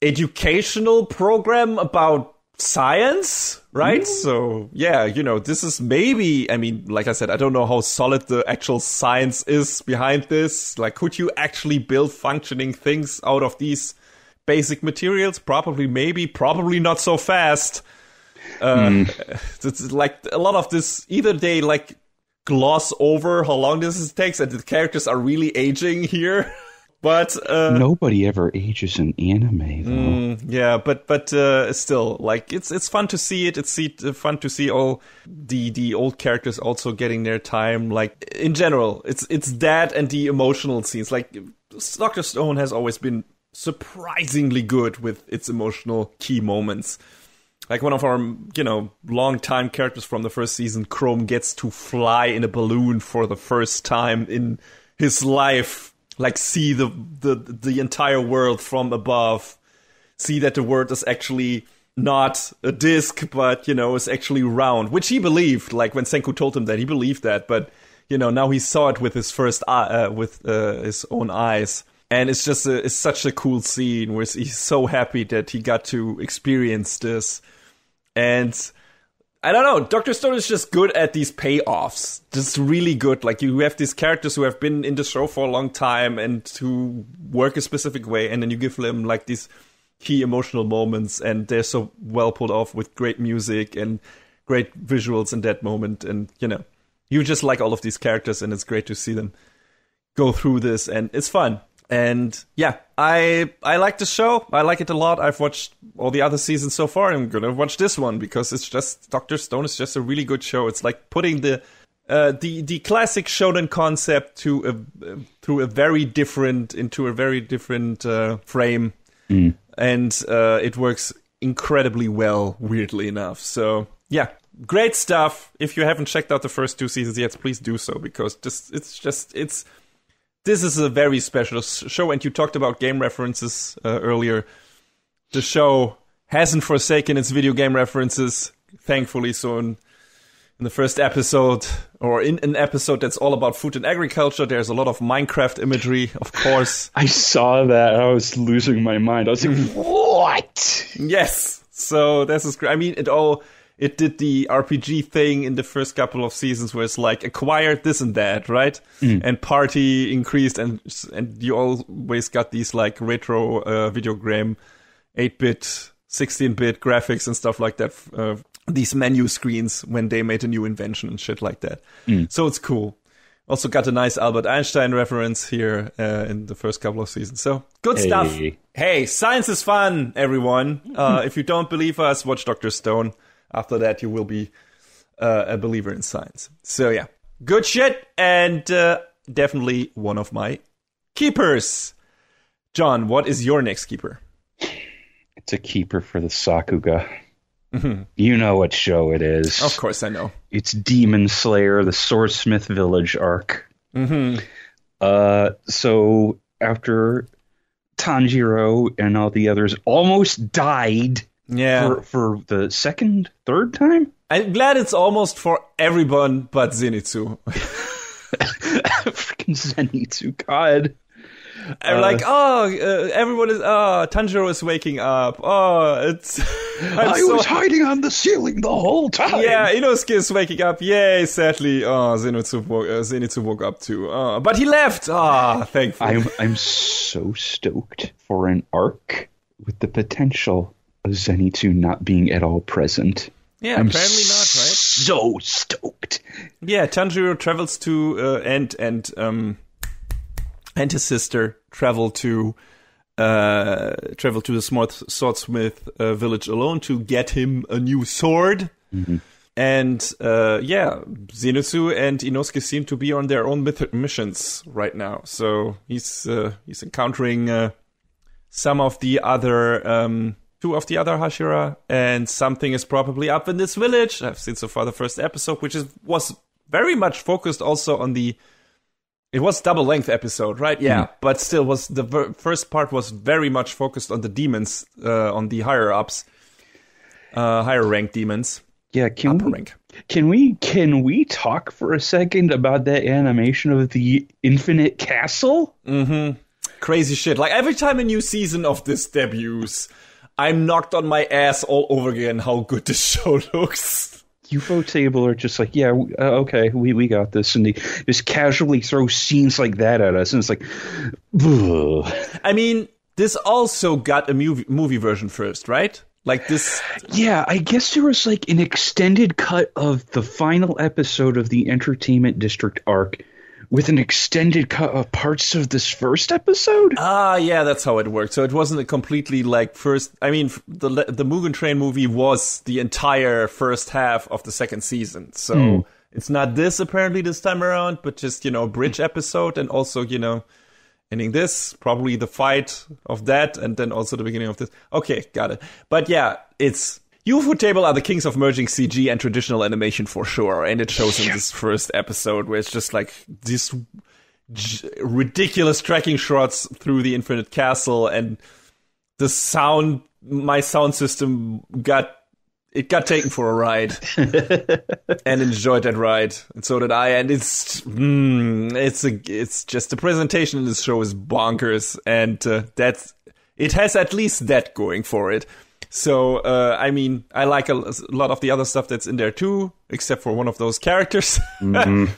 educational program about science, right? So yeah, this is maybe, I mean, like I said, I don't know how solid the actual science is behind this. Like, could you actually build functioning things out of these basic materials? Probably, maybe, probably not so fast. It's like a lot of this, either they like gloss over how long this takes, and the characters are really aging here. But nobody ever ages in anime, though. Yeah, but still, like it's fun to see it. It's fun to see all the old characters also getting their time. Like in general, it's that and the emotional scenes. Like Dr. Stone has always been surprisingly good with its emotional key moments. Like one of our long time characters from the first season, Chrome, gets to fly in a balloon for the first time in his life. Like, see the entire world from above. See that the world is actually not a disc, but, is actually round. Which he believed, like, when Senku told him that, he believed that. But, now he saw it with his his own eyes. And it's just it's such a cool scene where he's so happy that he got to experience this. And I don't know, Dr. Stone is just good at these payoffs. Just really good. Like, you have these characters who have been in the show for a long time and who work a specific way, and then you give them, like, these key emotional moments, and they're so well pulled off with great music and great visuals in that moment. And, you just like all of these characters, and it's great to see them go through this, and it's fun. And yeah, I like the show. I like it a lot. I've watched all the other seasons so far. I'm gonna watch this one because it's just Dr. Stone is just a really good show. It's like putting the classic shonen concept into a very different frame, and it works incredibly well. Weirdly enough, so yeah, great stuff. If you haven't checked out the first 2 seasons yet, please do so, because this is a very special show, and you talked about game references earlier. The show hasn't forsaken its video game references, thankfully. So in the first episode, or in an episode that's all about food and agriculture, there's a lot of Minecraft imagery, of course. I saw that. I was losing my mind. I was like, what? Yes. So this is great. I mean, it did the RPG thing in the first couple of seasons where it's like acquired this and that, right? And party increased, and you always got these like retro video game 8-bit, 16-bit graphics and stuff like that. These menu screens when they made a new invention and shit like that. So it's cool. Also got a nice Albert Einstein reference here in the first couple of seasons. So, good stuff. Hey, science is fun, everyone. If you don't believe us, watch Dr. Stone. After that, you will be a believer in science. So, yeah. Good shit, and definitely one of my keepers. John, what is your next keeper? It's a keeper for the Sakuga. Mm-hmm. You know what show it is. Of course I know. It's Demon Slayer, the Swordsmith Village arc. Mm-hmm. So after Tanjiro and all the others almost died for the third time? I'm glad it's almost for everyone but Zenitsu. Freaking Zenitsu, God. I'm like, everyone is, Tanjiro is waking up. I was hiding on the ceiling the whole time. Yeah, Inosuke is waking up. Yay, sadly. Zenitsu woke up too. But he left. Thankfully. I'm so stoked for an arc with the potential of Zenitsu not being at all present. Yeah, I'm apparently not, right? So stoked. Yeah, Tanjiro travels to, and his sister travel to the swordsmith village alone to get him a new sword. Mm-hmm. And Zenitsu and Inosuke seem to be on their own missions right now. So he's encountering some of the other two of the other Hashira, and something is probably up in this village. I've seen so far the first episode, which was very much focused also on the. It was double-length episode, right? Yeah, but still, the first part was very much focused on the demons, on the higher-ups, higher-ranked demons. Yeah, can we talk for a second about that animation of the Infinite Castle? Mm-hmm. Crazy shit. Like, every time a new season of this debuts, I'm knocked on my ass all over again how good this show looks. UFO Table are just like, yeah, okay, we got this, and they just casually throw scenes like that at us, and it's like, ugh. I mean, this also got a movie version first, right? Like this. Yeah, I guess there was like an extended cut of the final episode of the Entertainment District arc with an extended cut of parts of this first episode? Yeah, that's how it worked. So it wasn't a completely like first. I mean, the Mugen Train movie was the entire first half of the second season. So it's not this apparently this time around, but just, bridge episode, and also, ending this, probably the fight of that, and then also the beginning of this. Okay, got it. But yeah, it's UFO Table are the kings of merging CG and traditional animation for sure, and it shows in this first episode where it's just like these ridiculous tracking shots through the Infinite Castle, and the sound, my sound system got taken for a ride and enjoyed that ride, and so did I. And it's just the presentation in this show is bonkers, and it has at least that going for it. So, I mean, I like a lot of the other stuff that's in there too, except for one of those characters. Mm-hmm.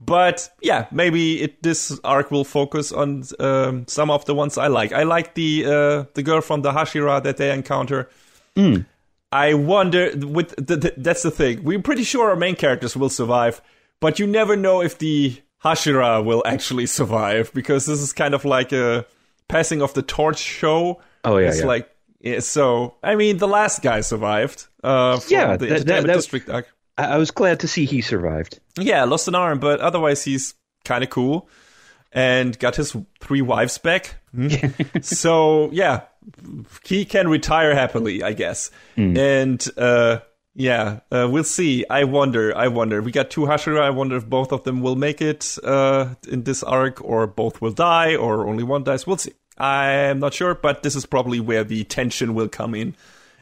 But yeah, maybe this arc will focus on some of the ones I like. I like the girl from the Hashira that they encounter. I wonder, that's the thing. We're pretty sure our main characters will survive, but you never know if the Hashira will actually survive, because this is kind of like a passing of the torch show. Oh, yeah, it's like. Yeah, so, I mean, the last guy survived. The district arc. I was glad to see he survived. Yeah, lost an arm, but otherwise he's kind of cool. And got his 3 wives back. So, yeah, he can retire happily, I guess. And, we'll see. I wonder. We got 2 Hashira. I wonder if both of them will make it in this arc, or both will die, or only one dies. We'll see. I'm not sure, but this is probably where the tension will come in,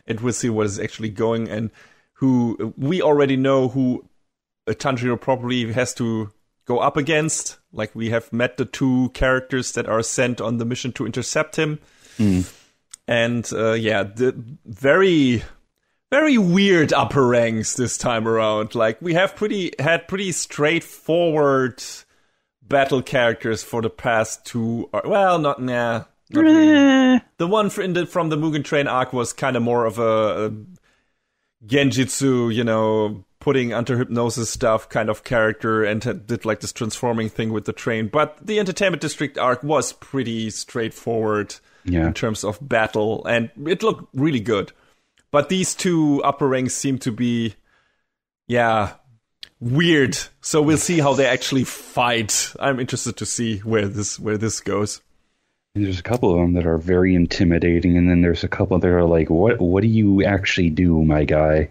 and we'll see what is actually going, and who we already know who Tanjiro probably has to go up against. Like, we have met the 2 characters that are sent on the mission to intercept him. And the very, very weird upper ranks this time around. Like, we have pretty straightforward battle characters for the past 2. Well, not really. The one from the Mugen Train arc was kind of more of a genjutsu, you know, putting under hypnosis stuff kind of character, and did like this transforming thing with the train. But the Entertainment District arc was pretty straightforward in terms of battle, and it looked really good. But these two upper ranks seem to be, weird. So we'll see how they actually fight. I'm interested to see where this goes. And there's a couple of them that are very intimidating, and then there's a couple that are like, what do you actually do, my guy?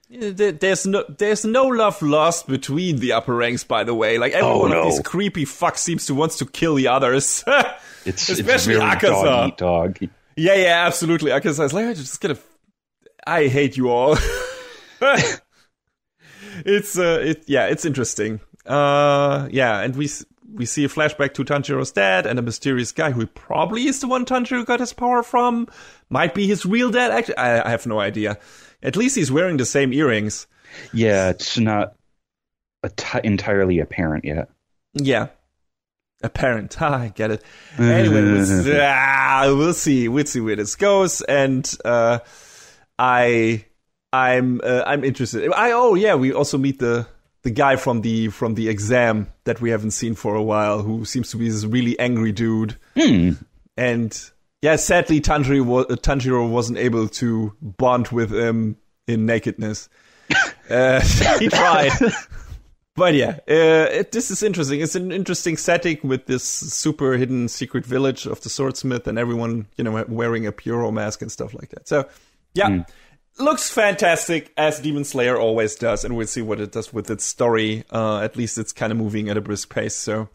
There's no love lost between the upper ranks, by the way. Like, every one of these creepy fucks seems to wants to kill the others. Especially it's very Akaza. dog eat dog. Yeah, absolutely. Akaza is like, I hate you all. It's interesting. And we see a flashback to Tanjiro's dad and a mysterious guy who probably is the one Tanjiro got his power from. Might be his real dad. Actually, I have no idea. At least he's wearing the same earrings. Yeah, it's not entirely apparent yet. Yeah. Apparent. I get it. Anyway, we'll see where this goes, and I'm interested. We also meet the guy from the exam that we haven't seen for a while, who seems to be this really angry dude. And sadly, Tanjiro wasn't able to bond with him in nakedness. He tried. But this is interesting. It's an interesting setting with this super hidden secret village of the Swordsmith and everyone, you know, wearing a Pyro mask and stuff like that. So, looks fantastic, as Demon Slayer always does, and we'll see what it does with its story. At least it's kind of moving at a brisk pace, so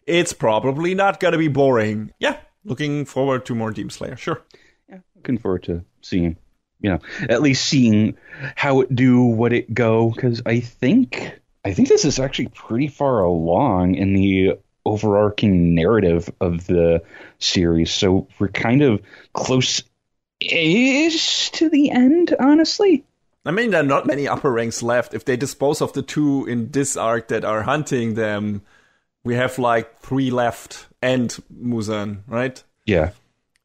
it's probably not going to be boring. Yeah, looking forward to more Demon Slayer, sure. Yeah, looking forward to seeing, at least seeing how it do, what it go, because I think this is actually pretty far along in the overarching narrative of the series, so we're kind of close-ish to the end, honestly. I mean, there are not many upper ranks left. If they dispose of the two in this arc that are hunting them, we have like 3 left, and Muzan, right? Yeah.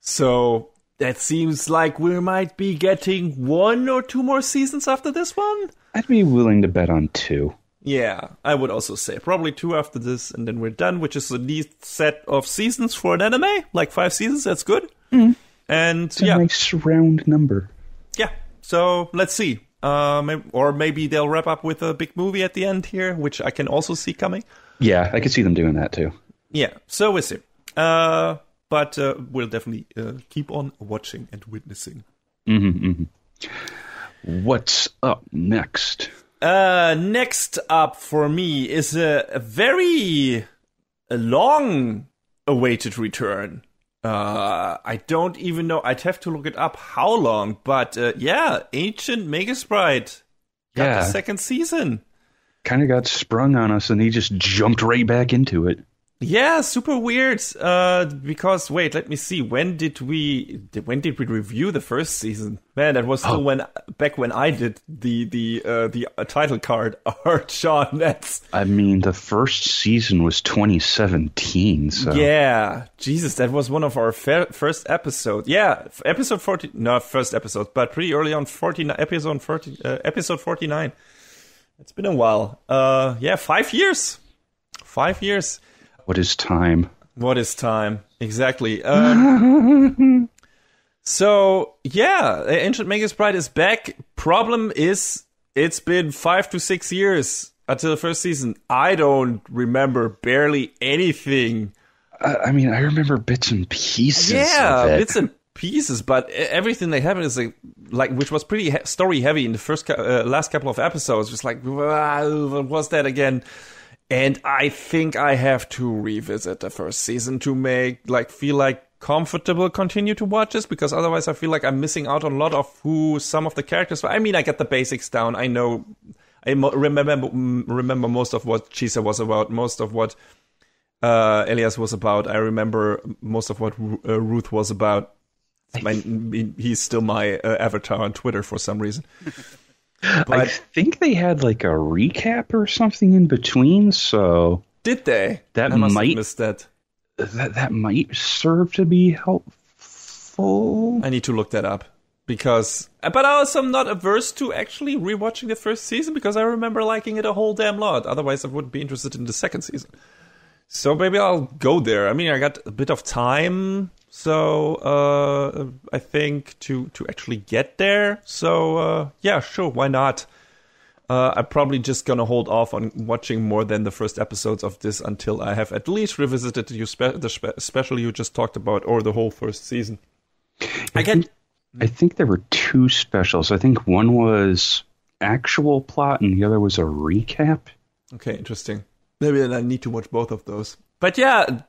So that seems like we might be getting 1 or 2 more seasons after this one. I'd be willing to bet on 2. Yeah, I would also say probably 2 after this, and then we're done, which is a neat set of seasons for an anime. Like 5 seasons, that's good. Mm. And it's a nice round number. Yeah, so let's see. Maybe they'll wrap up with a big movie at the end here, which I can also see coming. Yeah, I could see them doing that too. Yeah, so we'll see. But we'll definitely keep on watching and witnessing. What's up next? Next up for me is a very long-awaited return. I don't even know. I'd have to look it up how long. But Ancient Magus Bride got the 2nd season. Kind of got sprung on us, and he just jumped right back into it. Yeah, super weird. Because wait, let me see. When did we review the first season? Man, that was still back when I did the title card art, Sean. I mean, the first season was 2017. So yeah, Jesus, that was one of our first episodes. Yeah, episode 40. Not first episode, but pretty early on. Episode 49. It's been a while. 5 years. 5 years. What is time? Exactly. So, Ancient Magus Bride is back. Problem is, it's been 5 to 6 years until the first season. I don't remember barely anything. I mean, I remember bits and pieces. Yeah, bits and pieces, but everything that happened is like which was pretty story heavy in the first last couple of episodes. Just like, what was that again? And I think I have to revisit the first season to feel like comfortable continue to watch this, because otherwise I feel like I'm missing out on a lot of who some of the characters were. I mean, I get the basics down. I know, I remember most of what Chisa was about, most of what Elias was about. I remember most of what Ruth was about. He's still my avatar on Twitter for some reason. But I think they had like a recap or something in between, so did they? That I must might have missed that. That might serve to be helpful. I need to look that up. because, but I also am not averse to actually rewatching the first season because I remember liking it a whole damn lot. Otherwise, I wouldn't be interested in the second season. So maybe I'll go there. I mean, I got a bit of time, so I think to actually get there. So yeah, sure, why not? I'm probably just gonna hold off on watching more than the first episodes of this until I have at least revisited the special you just talked about, or the whole first season. I think there were two specials. I think one was actual plot and the other was a recap. Okay, interesting. Maybe then I need to watch both of those. But yeah,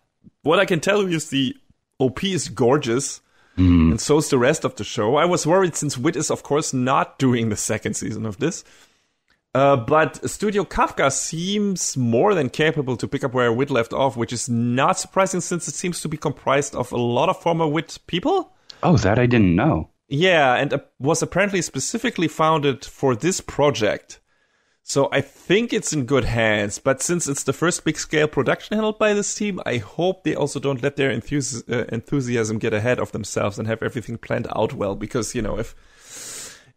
what I can tell you is the OP is gorgeous, and so is the rest of the show. I was worried since Wit is, of course, not doing the second season of this. But Studio Kafka seems more than capable to pick up where Wit left off, which is not surprising since it seems to be comprised of a lot of former Wit people. Oh, that I didn't know. Yeah, and was apparently specifically founded for this project. So I think it's in good hands. But since it's the first big-scale production handled by this team, I hope they also don't let their enthusiasm get ahead of themselves and have everything planned out well. Because, you know,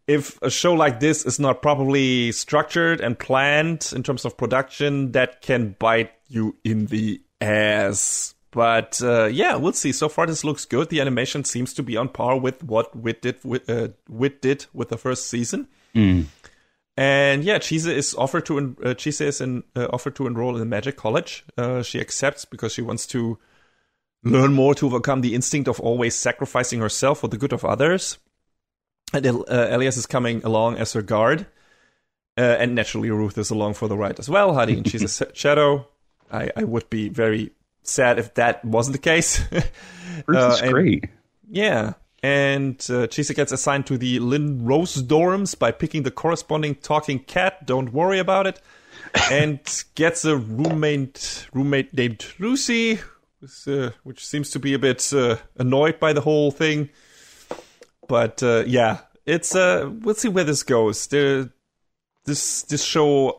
if a show like this is not properly structured and planned in terms of production, that can bite you in the ass. But yeah, we'll see. So far, this looks good. The animation seems to be on par with what Wit did with the first season. And yeah, Chise is offered to enroll in the Magic College. She accepts because she wants to learn more to overcome the instinct of always sacrificing herself for the good of others. And Elias is coming along as her guard. And naturally, Ruth is along for the ride as well, hiding in Chise's shadow. I would be very sad if that wasn't the case. Ruth is great. Yeah. And Chise gets assigned to the Lynn Rose dorms by picking the corresponding talking cat. Don't worry about it. And gets a roommate named Lucy, which seems to be a bit annoyed by the whole thing. But yeah, it's we'll see where this goes. This show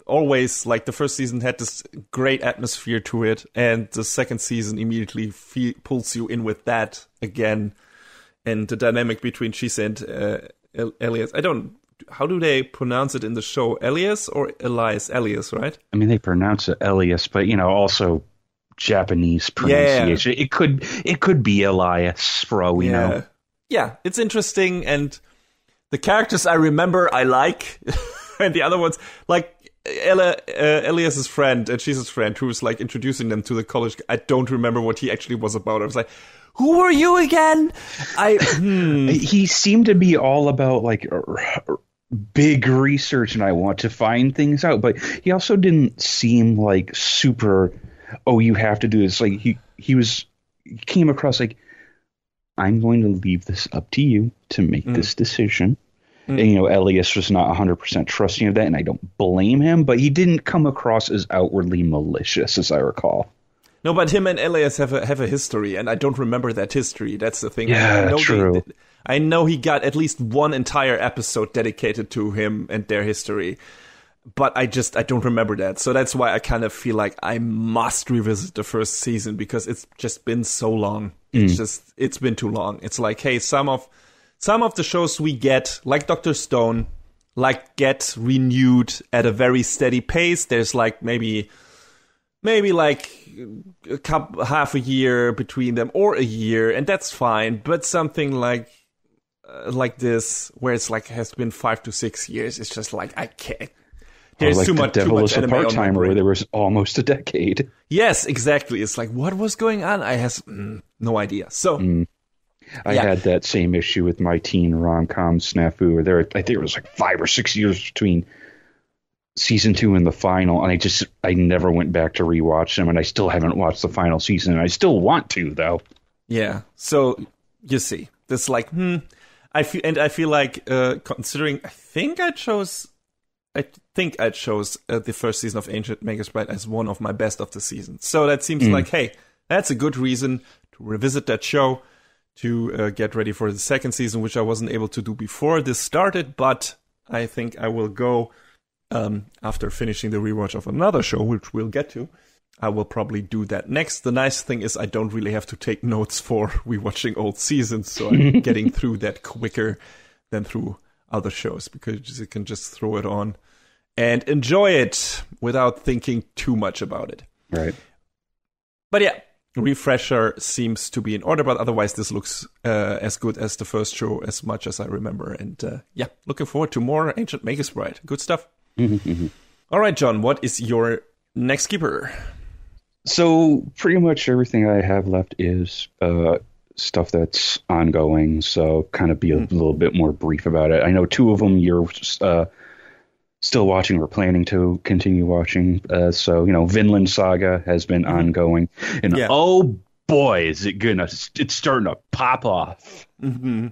always, like the first season, had this great atmosphere to it, and the second season immediately pulls you in with that again. And the dynamic between Chise and Elias. How do they pronounce it in the show? Elias or Elias? Elias, right? I mean, they pronounce it Elias, but, you know, also Japanese pronunciation. Yeah. It could be Elias, for all we know. Yeah, it's interesting, and the characters I remember I like, and the other ones, like Elias's friend and Chise's friend, who's like introducing them to the college. I don't remember what he actually was about. I was like, who are you again? He seemed to be all about like big research, and I want to find things out. But he also didn't seem like super. Oh, you have to do this. Like he came across like, I'm going to leave this up to you to make this decision. And, you know, Elias was not 100% trusting of that, and I don't blame him. But he didn't come across as outwardly malicious, as I recall. No, but him and Elias have a history, and I don't remember that history. That's the thing. Yeah, true. I know he got at least one entire episode dedicated to him and their history, but I don't remember that. So that's why I kind of feel like I must revisit the first season because it's just been so long. It's been too long. It's like, hey, some of the shows we get, like Dr. Stone, like get renewed at a very steady pace. There's like maybe like half a year between them, or a year, and that's fine. But something like this, where it's like has been 5 to 6 years, it's just like I can't. There's like too much a anime part-timer where there was almost a decade. Yes, exactly. It's like, what was going on? I have no idea. So I had that same issue with my teen rom-com snafu, where I think it was like 5 or 6 years between season 2 and the final, and I never went back to rewatch them, and I still haven't watched the final season, and I still want to, though. Yeah. So you see, this like I feel like considering I think I chose the first season of Ancient Magus Bride as one of my best of the season. So that seems like, hey, that's a good reason to revisit that show, to get ready for the second season, which I wasn't able to do before this started, but I think I will go after finishing the rewatch of another show, which we'll get to. I will probably do that next. The nice thing is I don't really have to take notes for rewatching old seasons, so I'm getting through that quicker than through other shows, because you can just throw it on and enjoy it without thinking too much about it. Right. But yeah, refresher seems to be in order, but otherwise this looks as good as the first show, as much as I remember. And yeah, looking forward to more Ancient Magus Bride. Good stuff. All right, John, what is your next keeper? So pretty much everything I have left is stuff that's ongoing, so kind of be a little bit more brief about it. I know 2 of them you're still watching or planning to continue watching. So, Vinland Saga has been ongoing. And oh boy, is it it's starting to pop off.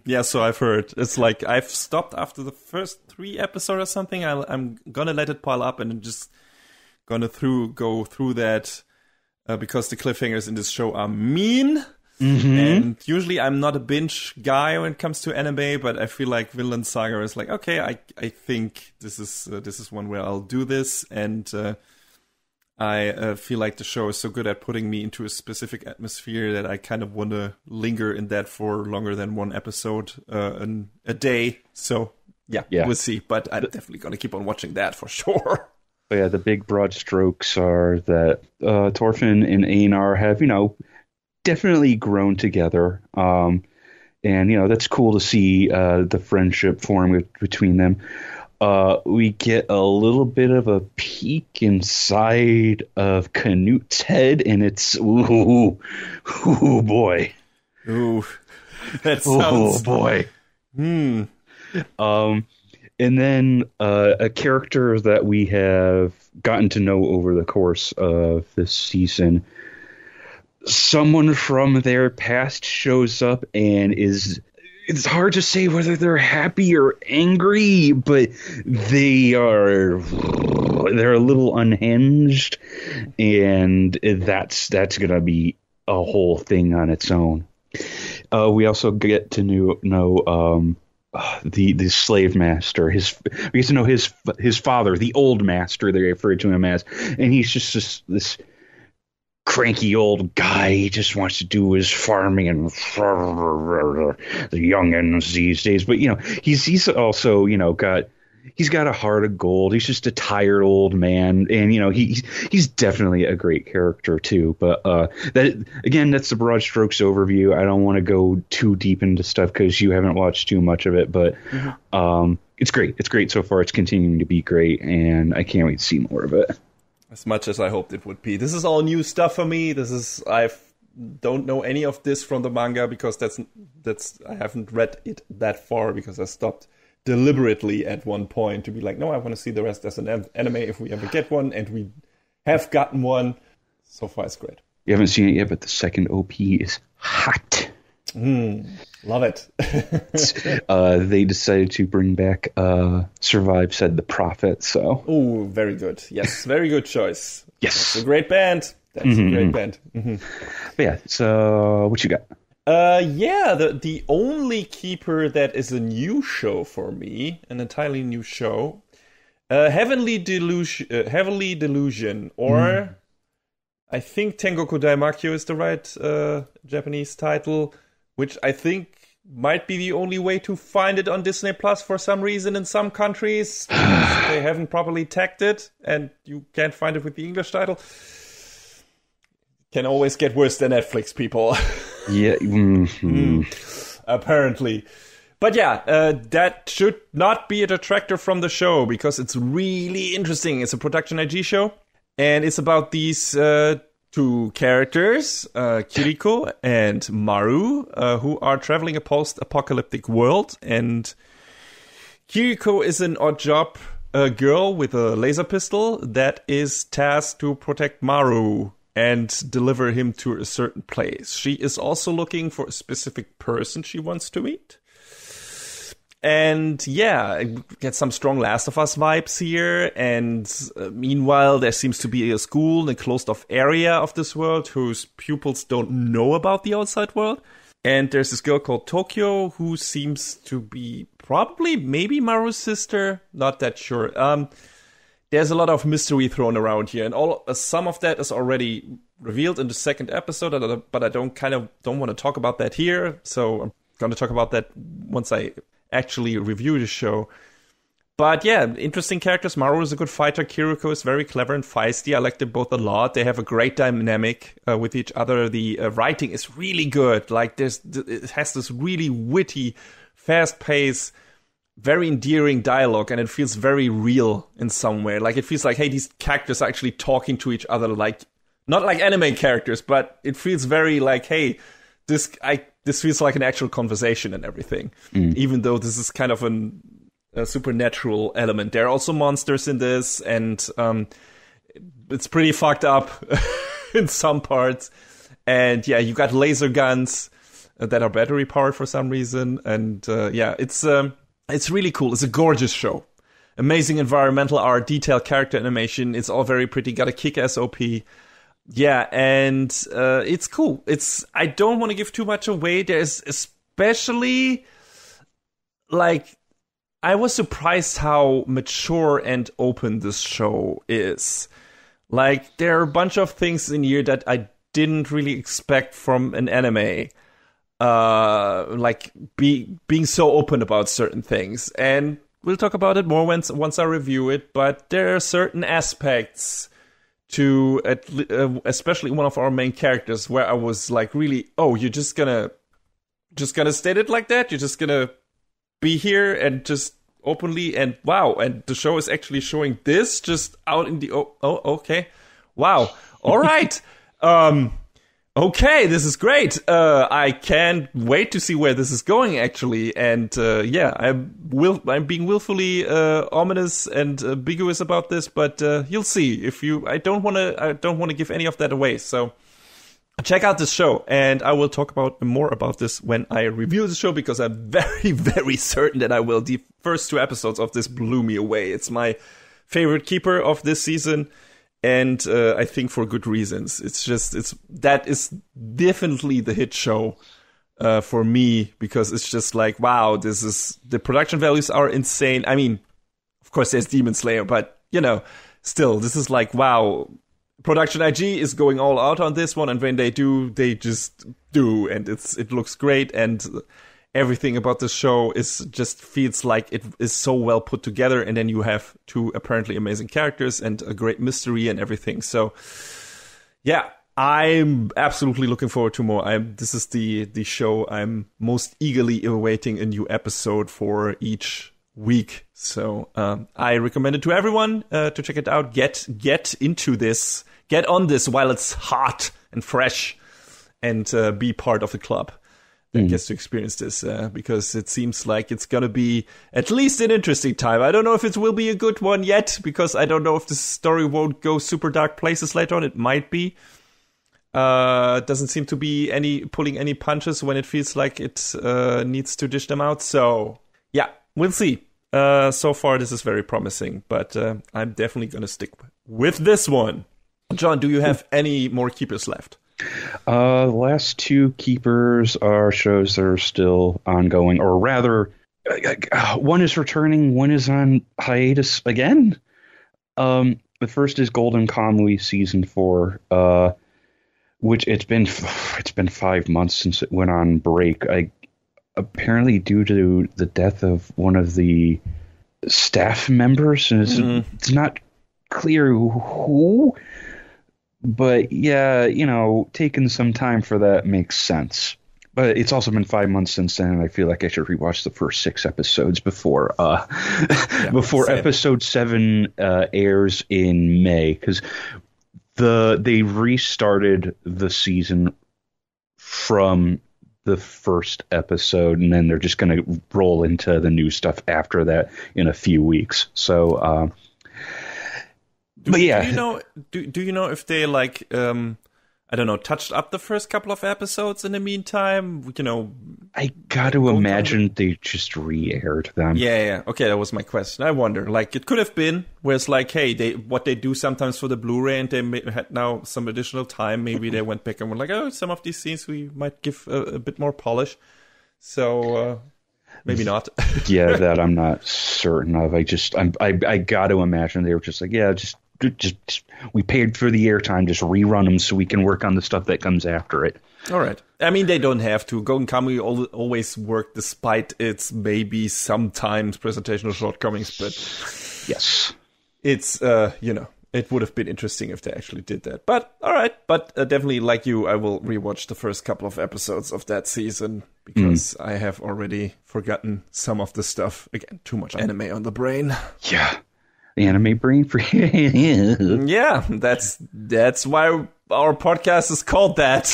Yeah, so I've heard. It's like I've stopped after the first 3 episodes or something. I'm gonna let it pile up and I'm just gonna go through that. Because the cliffhangers in this show are mean. And usually I'm not a binge guy when it comes to anime, but I feel like Vinland Saga is like, okay, I think this is one where I'll do this. And I feel like the show is so good at putting me into a specific atmosphere that I kind of want to linger in that for longer than 1 episode a day. So yeah, we'll see. But I'm definitely going to keep on watching that for sure. Yeah, the big broad strokes are that Thorfinn and Einar have, definitely grown together. And, that's cool to see the friendship form between them. We get a little bit of a peek inside of Knut's head, and it's, ooh boy. Ooh, that sounds... Oh, boy. And then a character that we have gotten to know over the course of this season, someone from their past shows up and it's hard to say whether they're happy or angry, but they're a little unhinged, and that's going to be a whole thing on its own. We also get to know the slave master. We get to know his father, the old master they refer to him as, and he's just this cranky old guy. He just wants to do his farming and the youngins these days. But he's also he's got a heart of gold. He's just a tired old man, and he's definitely a great character too. But that's the broad strokes overview. I don't want to go too deep into stuff because you haven't watched too much of it. But it's great. It's great so far. It's continuing to be great, and I can't wait to see more of it. As much as I hoped it would be. This is all new stuff for me. I don't know any of this from the manga because that's I haven't read it that far because I stopped deliberately at one point to be like, no, I want to see the rest as an anime if we ever get one, and we have gotten one. So far, it's great. You haven't seen it yet, but the second OP is hot. Love it. They decided to bring back Survive Said the Prophet. So, oh, very good. Yes, very good choice. Yes, that's a great band. That's a great band. But yeah. So, what you got? The only keeper that is a new show for me, an entirely new show, Heavenly Delusion, or I think Tengoku Daimakyo is the right Japanese title, which I think might be the only way to find it on Disney Plus for some reason in some countries. They haven't properly tagged it, and you can't find it with the English title. Can always get worse than Netflix, people. Yeah. Apparently. But yeah, that should not be a detractor from the show because it's really interesting. It's a production IG show, and it's about these 2 characters, Kiriko and Maru, who are traveling a post-apocalyptic world. And Kiriko is an odd job girl with a laser pistol that is tasked to protect Maru and deliver him to a certain place. She is also looking for a specific person she wants to meet. And yeah, get some strong Last of Us vibes here. And meanwhile, there seems to be a school in a closed-off area of this world whose pupils don't know about the outside world. And there's this girl called Tokyo who seems to be maybe Maru's sister. Not that sure. there's a lot of mystery thrown around here, and some of that is already revealed in the second episode, but I don't want to talk about that here, so I'm going to talk about that once I actually review the show. But yeah, interesting characters. Maru is a good fighter. Kiriko is very clever and feisty. I like them both a lot. They have a great dynamic with each other. The writing is really good. Like it has this really witty, fast-paced, very endearing dialogue, and it feels very real in some way. Like it feels like, hey, these characters are actually talking to each other, like not like anime characters, but it feels very like, hey, this feels like an actual conversation and everything. Even though this is kind of a supernatural element. There are also monsters in this, and it's pretty fucked up in some parts. And yeah, you got laser guns that are battery powered for some reason, and it's really cool. It's a gorgeous show. Amazing environmental art, detailed character animation. It's all very pretty. Got a kick-ass OP. Yeah, and it's cool. I don't want to give too much away. There's especially, like, I was surprised how mature and open this show is. Like, there are a bunch of things in here that I didn't really expect from an anime. Like being so open about certain things, and we'll talk about it more once I review it. But there are certain aspects to especially one of our main characters where I was like, really, oh, you're just gonna state it like that? You're just gonna be here and just openly, and wow, and the show is actually showing this just out in the okay, wow, all right. Okay, this is great. I can't wait to see where this is going, actually. And I'm being willfully ominous and ambiguous about this, but you'll see. I don't want to give any of that away. So check out this show, and I will talk more about this when I review the show, because I'm very, very certain that I will. The first 2 episodes of this blew me away. It's my favorite keeper of this season. And I think for good reasons. That is definitely the hit show for me, because it's just like, wow, the production values are insane. I mean, of course there's Demon Slayer, but still, this is like, wow, Production IG is going all out on this one, and when they do, they just do, and it looks great, and everything about the show just feels like it is so well put together, and then you have 2 apparently amazing characters and a great mystery and everything. So, yeah, I'm absolutely looking forward to more. This is the show I'm most eagerly awaiting a new episode for each week. So I recommend it to everyone to check it out. Get into this. Get on this while it's hot and fresh, and be part of the club that gets to experience this, because it seems like it's going to be at least an interesting time. I don't know if it will be a good one yet, because I don't know if the story won't go super dark places later on. It might be. It doesn't seem to be pulling any punches when it feels like it needs to dish them out. So, yeah, we'll see. So far, this is very promising, but I'm definitely going to stick with this one. John, do you have any more keepers left? The last 2 keepers are shows that are still ongoing, or rather, one is returning, one is on hiatus again. The first is Golden Kamuy Season 4, which it's been 5 months since it went on break. Apparently due to the death of one of the staff members, and it's not clear who. But yeah, taking some time for that makes sense. But it's also been 5 months since then, and I feel like I should rewatch the first 6 episodes before episode 7 airs in May, because they restarted the season from the first episode, and then they're just going to roll into the new stuff after that in a few weeks. So. But yeah, do you know if they I don't know, touched up the first couple of episodes in the meantime? I got to imagine they just re-aired them. Yeah. Okay, that was my question. I wonder, it could have been where it's like, hey, what they do sometimes for the Blu-ray, and they had now some additional time. Maybe they went back and were like, oh, some of these scenes we might give a bit more polish. So. Maybe not. Yeah, that I'm not certain of. I got to imagine they were just like, yeah, just we paid for the airtime, just rerun them so we can work on the stuff that comes after it. All right. I mean, they don't have to. Gogen Kamuy always worked despite its maybe sometimes presentational shortcomings, but yes, it's, it would have been interesting if they actually did that. But, all right. But definitely, like you, I will rewatch the first couple of episodes of that season because I have already forgotten some of the stuff. Again, too much anime on the brain. Yeah. Anime brain for you. Yeah, that's why our podcast is called that.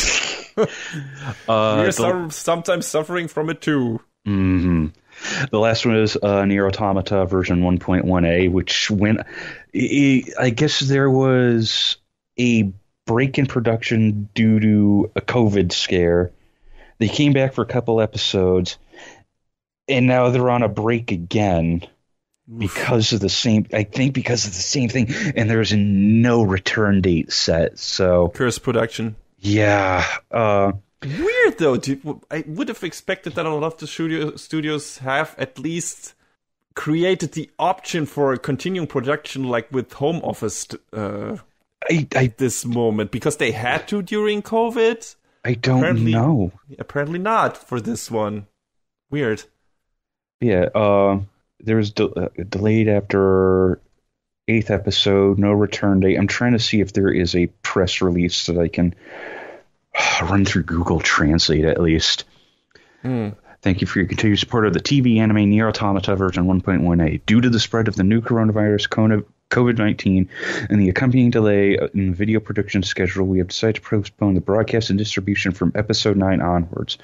We're sometimes suffering from it too. Mm-hmm. The last one is NieR Automata version 1.1a, which I guess there was a break in production due to a COVID scare. They came back for a couple episodes, and now they're on a break again. Because of the same thing, and there's no return date set. So Curse production. Yeah. Weird though. I would have expected that a lot of the studios have at least created the option for continuing production, like with Home Office. At this moment, because they had to during COVID. I don't know. Apparently not for this one. Weird. Yeah. There was delayed after 8th episode, no return date. I'm trying to see if there is a press release that I can run through Google Translate at least. Thank you for your continued support of the TV anime NieR Automata version 1.1a. Due to the spread of the new coronavirus COVID-19 and the accompanying delay in the video production schedule, we have decided to postpone the broadcast and distribution from episode 9 onwards.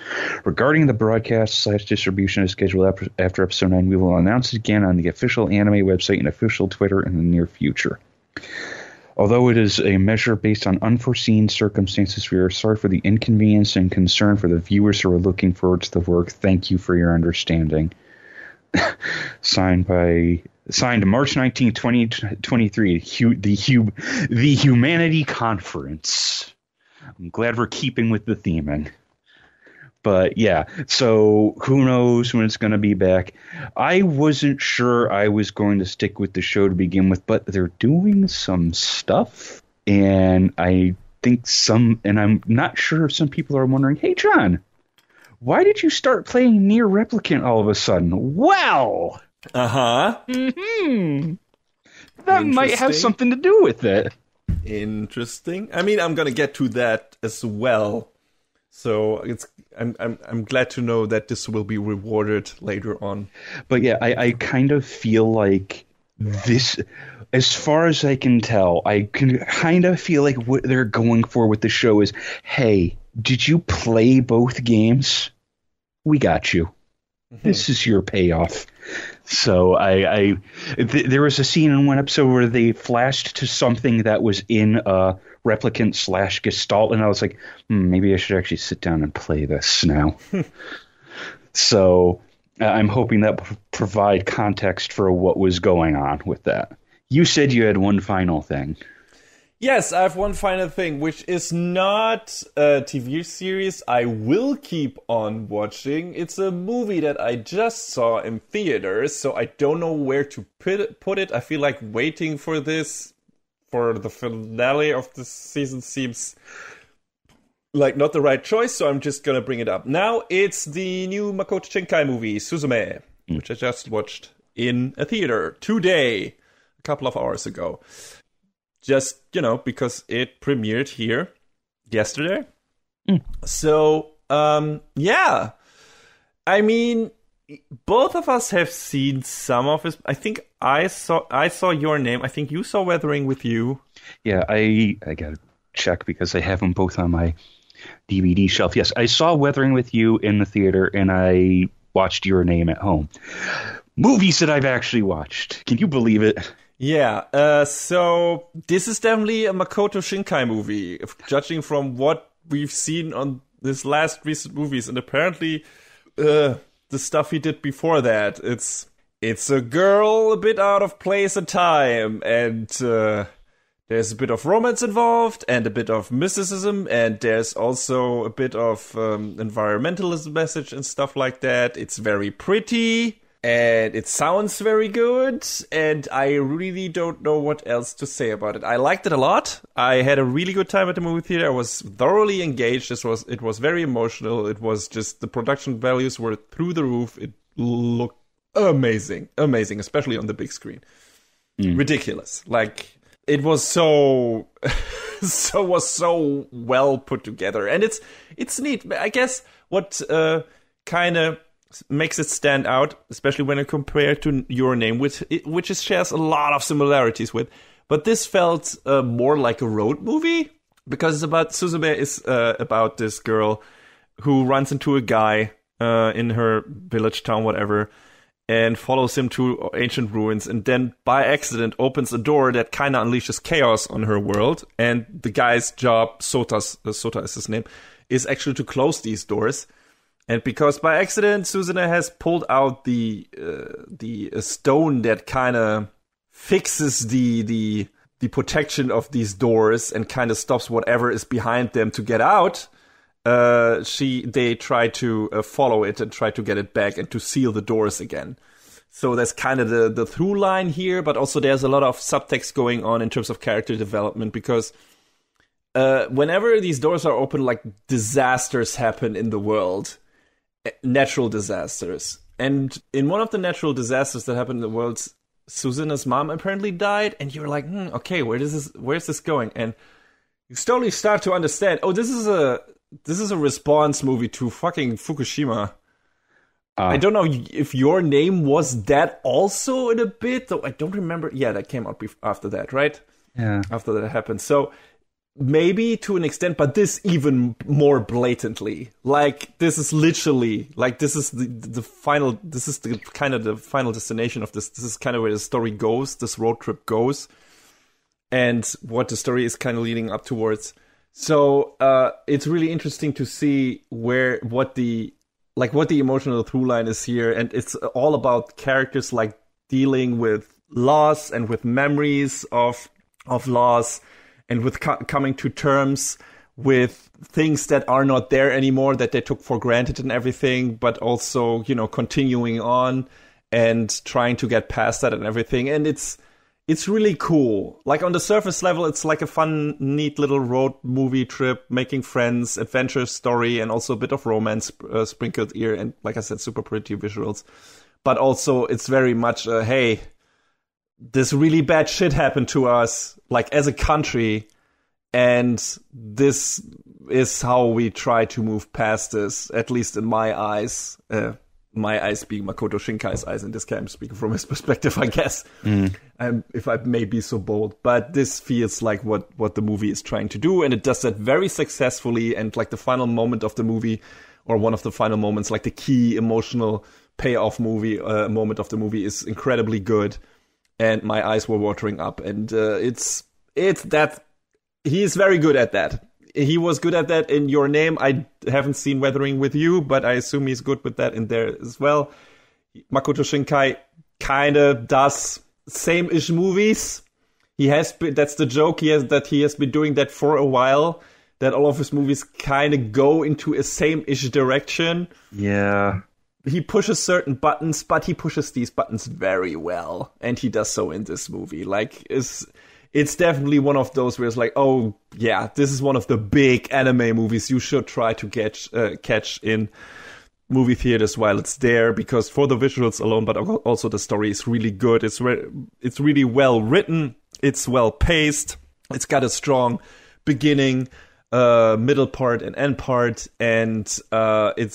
Regarding the broadcast/distribution schedule after episode 9, we will announce it again on the official anime website and official Twitter in the near future. Although it is a measure based on unforeseen circumstances, we are sorry for the inconvenience and concern for the viewers who are looking forward to the work. Thank you for your understanding. Signed March 19, 2023, the Humanity Conference. I'm glad we're keeping with the theming. But yeah, so who knows when it's going to be back. I wasn't sure I was going to stick with the show to begin with, but they're doing some stuff. And I think and I'm not sure if some people are wondering, hey, John, why did you start playing NieR Replicant all of a sudden? Well... Mm-hmm. That might have something to do with it. Interesting. I mean, I'm gonna get to that as well. So I'm glad to know that this will be rewarded later on. But yeah, I kind of feel like this, as far as I can tell, I can kind of feel like what they're going for with the show is, hey, did you play both games? We got you. This is your payoff. So there was a scene in one episode where they flashed to something that was in Replicant / Gestalt, and I was like, maybe I should actually sit down and play this now. So I'm hoping that will provide context for what was going on with that. You said you had one final thing. Yes, I have one final thing, which is not a TV series I will keep on watching. It's a movie that I just saw in theaters, so I don't know where to put it. I feel like waiting for this, for the finale of the season seems like not the right choice, so I'm just gonna bring it up. Now, it's the new Makoto Shinkai movie, Suzume, which I just watched in a theater today, a couple of hours ago. Just, because it premiered here yesterday. So, yeah. I mean, both of us have seen some of it. I think I saw Your Name. I think you saw Weathering with You. Yeah, I got to check because I have them both on my DVD shelf. Yes, I saw Weathering with You in the theater, and I watched Your Name at home. Movies that I've actually watched. Can you believe it? Yeah, so this is definitely a Makoto Shinkai movie, judging from what we've seen on his last recent movies, and apparently the stuff he did before that. It's a girl a bit out of place and time, and There's a bit of romance involved and a bit of mysticism, and there's also a bit of environmentalism message and stuff like that. It's very pretty, and it sounds very good, and I really don't know what else to say about it. I liked it a lot. I had a really good time at the movie theater. I was thoroughly engaged. It was very emotional. It was just, the production values were through the roof. It looked amazing, especially on the big screen. Ridiculous. Like, it was so well put together, and it's neat. I guess what kind of makes it stand out, especially when I compare to Your Name, which it shares a lot of similarities with, but this felt more like a road movie, because it's about Suzume is about this girl who runs into a guy in her village, town, whatever, and follows him to ancient ruins, and then by accident opens a door that kind of unleashes chaos on her world. And the guy's job, Sota is his name, is actually to close these doors. And because by accident Suzume has pulled out the stone that kind of fixes the protection of these doors and kind of stops whatever is behind them to get out, they try to follow it and try to get it back and to seal the doors again. So that's kind of the through line here, but also there's a lot of subtext going on in terms of character development, because whenever these doors are open, like, disasters happen in the world, natural disasters. And in one of the natural disasters that happened in the world, Suzuna's mom apparently died, and you're like, okay, where's this going? And you slowly start to understand, this is a response movie to fucking Fukushima. I don't know if Your Name was that also in a bit, though I don't remember. Yeah, that came out after that, right? Yeah. After that happened. So maybe to an extent, but this even more blatantly. Like, this is literally, like, this is the final, this is the kind of the final destination of this. This is kind of where the story goes, this road trip goes, and what the story is kind of leading up towards. So it's really interesting to see what the emotional through line is here, and it's all about characters like dealing with loss and with memories of loss, and with coming to terms with things that are not there anymore, that they took for granted and everything, but also, continuing on and trying to get past that and everything. And it's really cool. Like, on the surface level, it's like a fun, neat little road movie trip, making friends, adventure story, and also a bit of romance sprinkled here. And like I said, super pretty visuals. But also, it's very much, hey, this really bad shit happened to us, like, as a country, and this is how we try to move past this, at least in my eyes. My eyes being Makoto Shinkai's eyes, in this case I'm speaking from his perspective, I guess. If I may be so bold. But this feels like what the movie is trying to do, and it does that very successfully. And like the final moment of the movie, or one of the final moments, like the key emotional payoff moment of the movie, is incredibly good. And my eyes were watering up. And it's that he is very good at that. He was good at that in Your Name. I haven't seen Weathering with You, but I assume he's good with that in there as well. Makoto Shinkai kind of does same-ish movies. That's the joke. He has been doing that for a while, that all of his movies kind of go into a same-ish direction. Yeah. He pushes certain buttons, but he pushes these buttons very well. And he does so in this movie. Like, it's definitely one of those where it's like, oh, yeah, this is one of the big anime movies you should try to catch in movie theaters while it's there, because for the visuals alone, but also the story is really good. It's really well written. It's well paced. It's got a strong beginning, middle part, and end part, and it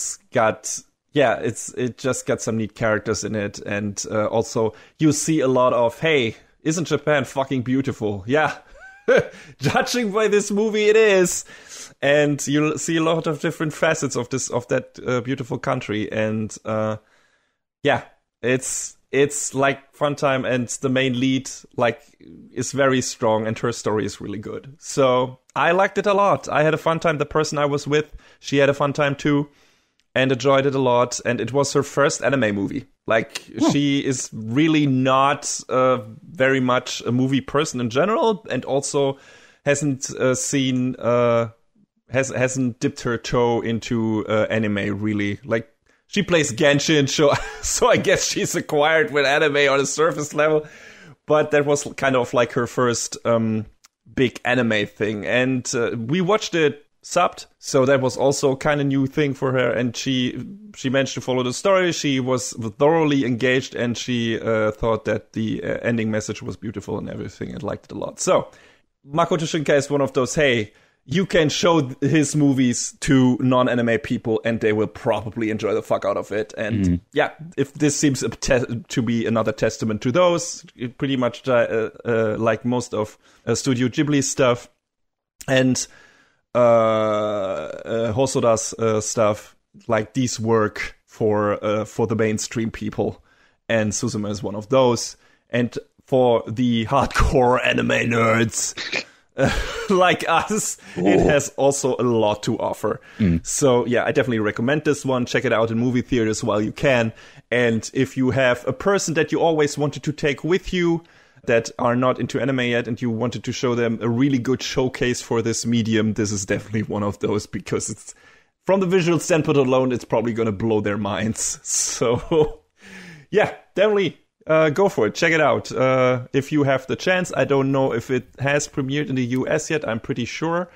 just got some neat characters in it, and also you see a lot of, hey, isn't Japan fucking beautiful? Yeah. Judging by this movie, it is. And you'll see a lot of different facets of that beautiful country. And it's like fun time, and the main lead is very strong, and her story is really good. So I liked it a lot. I had a fun time. The person I was with, she had a fun time too. and enjoyed it a lot. And it was her first anime movie. Like, she is really not very much a movie person in general, and also hasn't hasn't dipped her toe into anime really. Like, she plays Genshin, so I guess she's acquired with anime on a surface level. But that was kind of like her first big anime thing. And we watched it subbed, so that was also kind of new thing for her. And she managed to follow the story. She was thoroughly engaged, and she thought that the ending message was beautiful and everything, and liked it a lot. So Makoto Shinkai is one of those, hey, you can show his movies to non-anime people and they will probably enjoy the fuck out of it. And yeah, if this seems to be another testament to those, pretty much like most of Studio Ghibli stuff and Hosoda's stuff, like these work for the mainstream people. And Suzume is one of those. And for the hardcore anime nerds like us, it has also a lot to offer. So yeah, I definitely recommend this one. Check it out in movie theaters while you can. And if you have a person that you always wanted to take with you that are not into anime yet, and you wanted to show them a really good showcase for this medium, this is definitely one of those, because it's, from the visual standpoint alone, it's probably going to blow their minds. So yeah, definitely go for it. Check it out. If you have the chance. I don't know if it has premiered in the US yet. I'm pretty sure.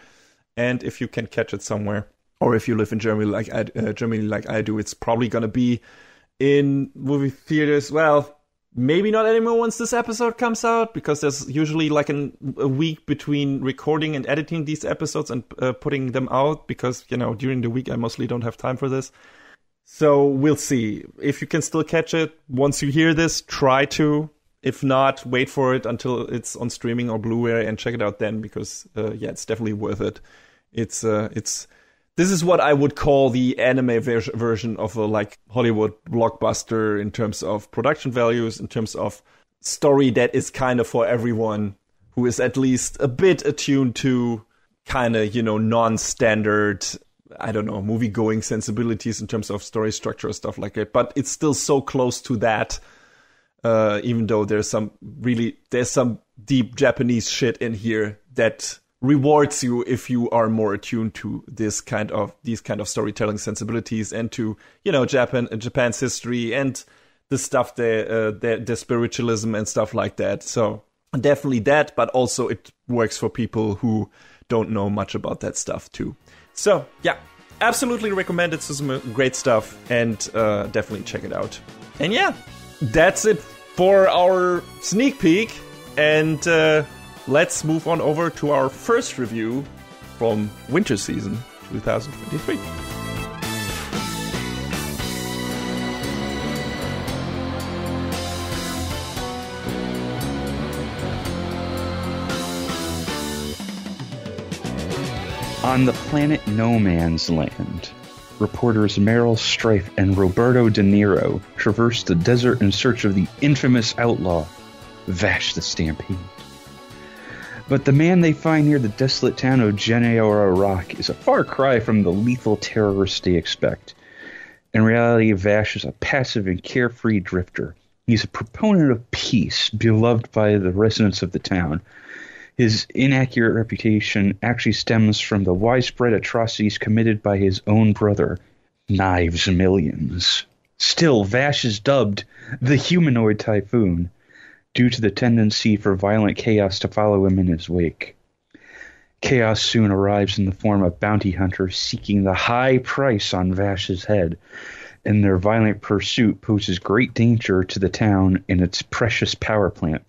And if you can catch it somewhere, or if you live in Germany like I do, it's probably going to be in movie theaters. Well, maybe not anymore once this episode comes out, because there's usually like a week between recording and editing these episodes and putting them out, because, you know, during the week I mostly don't have time for this. So we'll see. If you can still catch it once you hear this, try to. If not, wait for it until it's on streaming or Blu-ray and check it out then, because yeah, it's definitely worth it. This is what I would call the anime version of a like Hollywood blockbuster in terms of production values, in terms of story that is kind of for everyone who is at least a bit attuned to kind of, you know, non-standard, I don't know, movie-going sensibilities in terms of story structure or stuff like that. But it's still so close to that, even though there's some deep Japanese shit in here that rewards you if you are more attuned to these kind of storytelling sensibilities, and to, you know, Japan's history and the stuff, the spiritualism and stuff like that. So definitely that, but also it works for people who don't know much about that stuff too. So yeah, absolutely recommend it. Suzume, great stuff, and definitely check it out. And yeah, that's it for our sneak peek, and let's move on over to our first review from winter season 2023. On the planet No Man's Land, reporters Meryl Streep and Roberto De Niro traverse the desert in search of the infamous outlaw, Vash the Stampede. But the man they find near the desolate town of Geneora Rock is a far cry from the lethal terrorist they expect. In reality, Vash is a passive and carefree drifter. He's a proponent of peace, beloved by the residents of the town. His inaccurate reputation actually stems from the widespread atrocities committed by his own brother, Knives Millions. Still, Vash is dubbed the humanoid Typhoon, due to the tendency for violent chaos to follow him in his wake. Chaos soon arrives in the form of bounty hunters seeking the high price on Vash's head, and their violent pursuit poses great danger to the town and its precious power plant.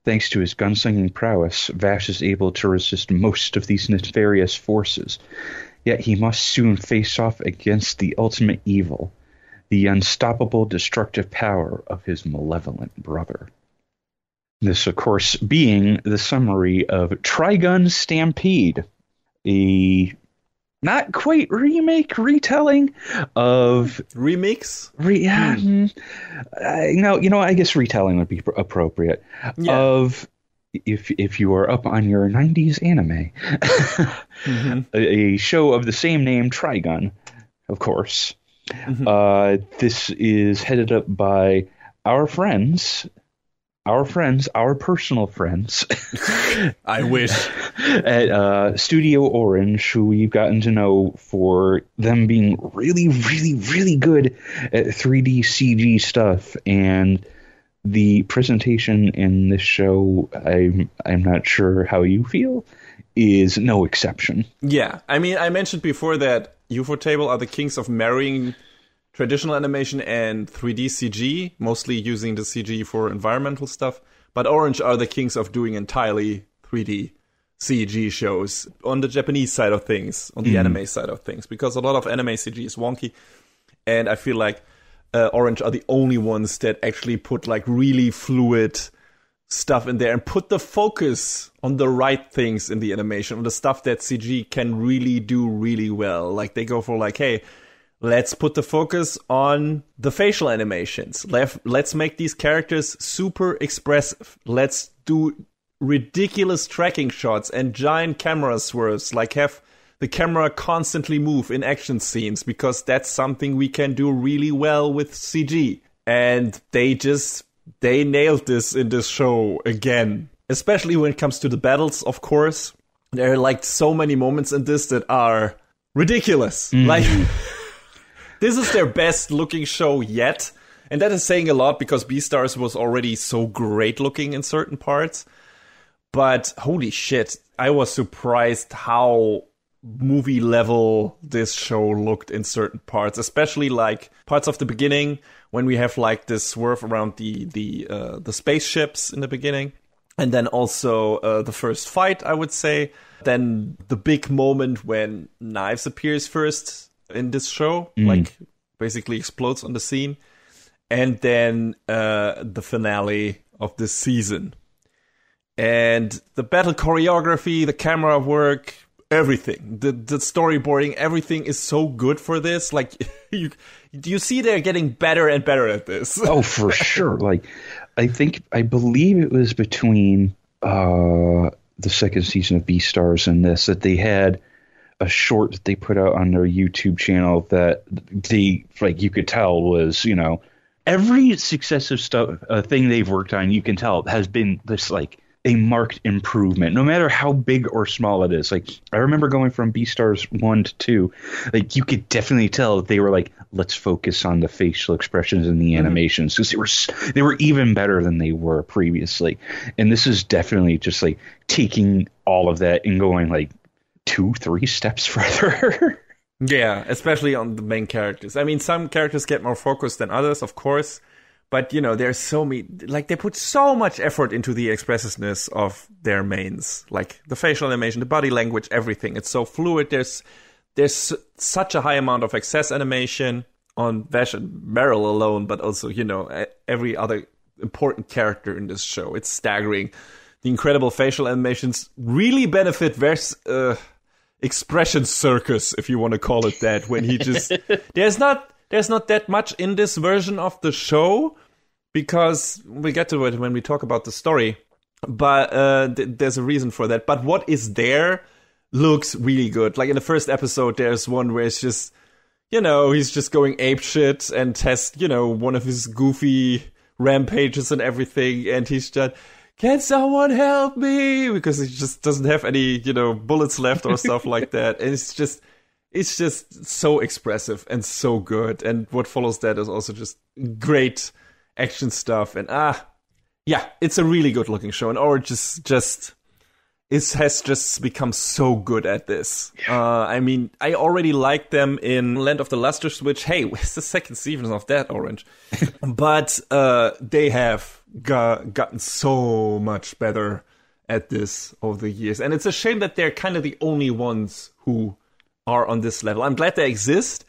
Thanks to his gunslinging prowess, Vash is able to resist most of these nefarious forces, yet he must soon face off against the ultimate evil, the unstoppable destructive power of his malevolent brother. This, of course, being the summary of Trigun Stampede, a not quite retelling of remix. I guess retelling would be appropriate. Yeah. Of if you are up on your 90s anime, a show of the same name, Trigun, of course. This is headed up by our friends, our personal friends. I wish. At Studio Orange, who we've gotten to know for them being really, really, really good at 3D CG stuff. And the presentation in this show, I'm not sure how you feel, is no exception. Yeah, I mean, I mentioned before that Ufotable are the kings of marrying traditional animation and 3D CG, mostly using the CG for environmental stuff. But Orange are the kings of doing entirely 3D CG shows on the Japanese side of things, on the anime side of things, because a lot of anime CG is wonky. And I feel like Orange are the only ones that actually put like really fluid stuff in there and put the focus on the right things in the animation, on the stuff that CG can really do really well. Like they go for like, hey, let's put the focus on the facial animations. Let's make these characters super expressive. Let's do ridiculous tracking shots and giant camera swerves, like have the camera constantly move in action scenes, because that's something we can do really well with CG. And they nailed this in this show again, especially when it comes to the battles, of course. There are like so many moments in this that are ridiculous. Like, this is their best looking show yet. And that is saying a lot, because Beastars was already so great looking in certain parts. But holy shit, I was surprised how movie level this show looked in certain parts, especially like parts of the beginning when we have like this swerve around the spaceships in the beginning, and then also the first fight, I would say. Then the big moment when Knives appears first in this show, like basically explodes on the scene, and then the finale of this season. And the battle choreography, the camera work, everything, the storyboarding, everything is so good for this. Like, you see they're getting better and better at this. Oh, for sure. Like, I believe it was between the second season of Beastars and this, that they had a short that they put out on their YouTube channel that they, like, you could tell was, you know, every successive thing they've worked on, you can tell has been this, like, a marked improvement, no matter how big or small it is. Like, I remember going from Beastars 1 to 2, like, you could definitely tell they were like, let's focus on the facial expressions and the animations, because they were even better than they were previously. And this is definitely just like taking all of that and going like 2-3 steps further. Yeah, especially on the main characters. I mean, some characters get more focused than others, of course. But, you know, there's so many, like, they put so much effort into the expressiveness of their mains. Like, the facial animation, the body language, everything. It's so fluid. There's such a high amount of excess animation on Vash and Meryl alone, but also, you know, every other important character in this show. It's staggering. The incredible facial animations really benefit Vash's expression circus, if you want to call it that, when he just... There's not that much in this version of the show, because we'll get to it when we talk about the story, but there's a reason for that. But what is there looks really good. Like in the first episode, there's one where it's just, you know, he's just going apeshit and has, you know, one of his goofy rampages and everything, and he's just, can someone help me? Because he just doesn't have any, you know, bullets left or stuff like that. And it's just so expressive and so good. And what follows that is also just great action stuff. And yeah, it's a really good looking show. And Orange has just become so good at this. I mean, I already liked them in Land of the Luster Switch. Hey, where's the second season of that, Orange? But they have gotten so much better at this over the years. And it's a shame that they're kind of the only ones who are on this level. I'm glad they exist,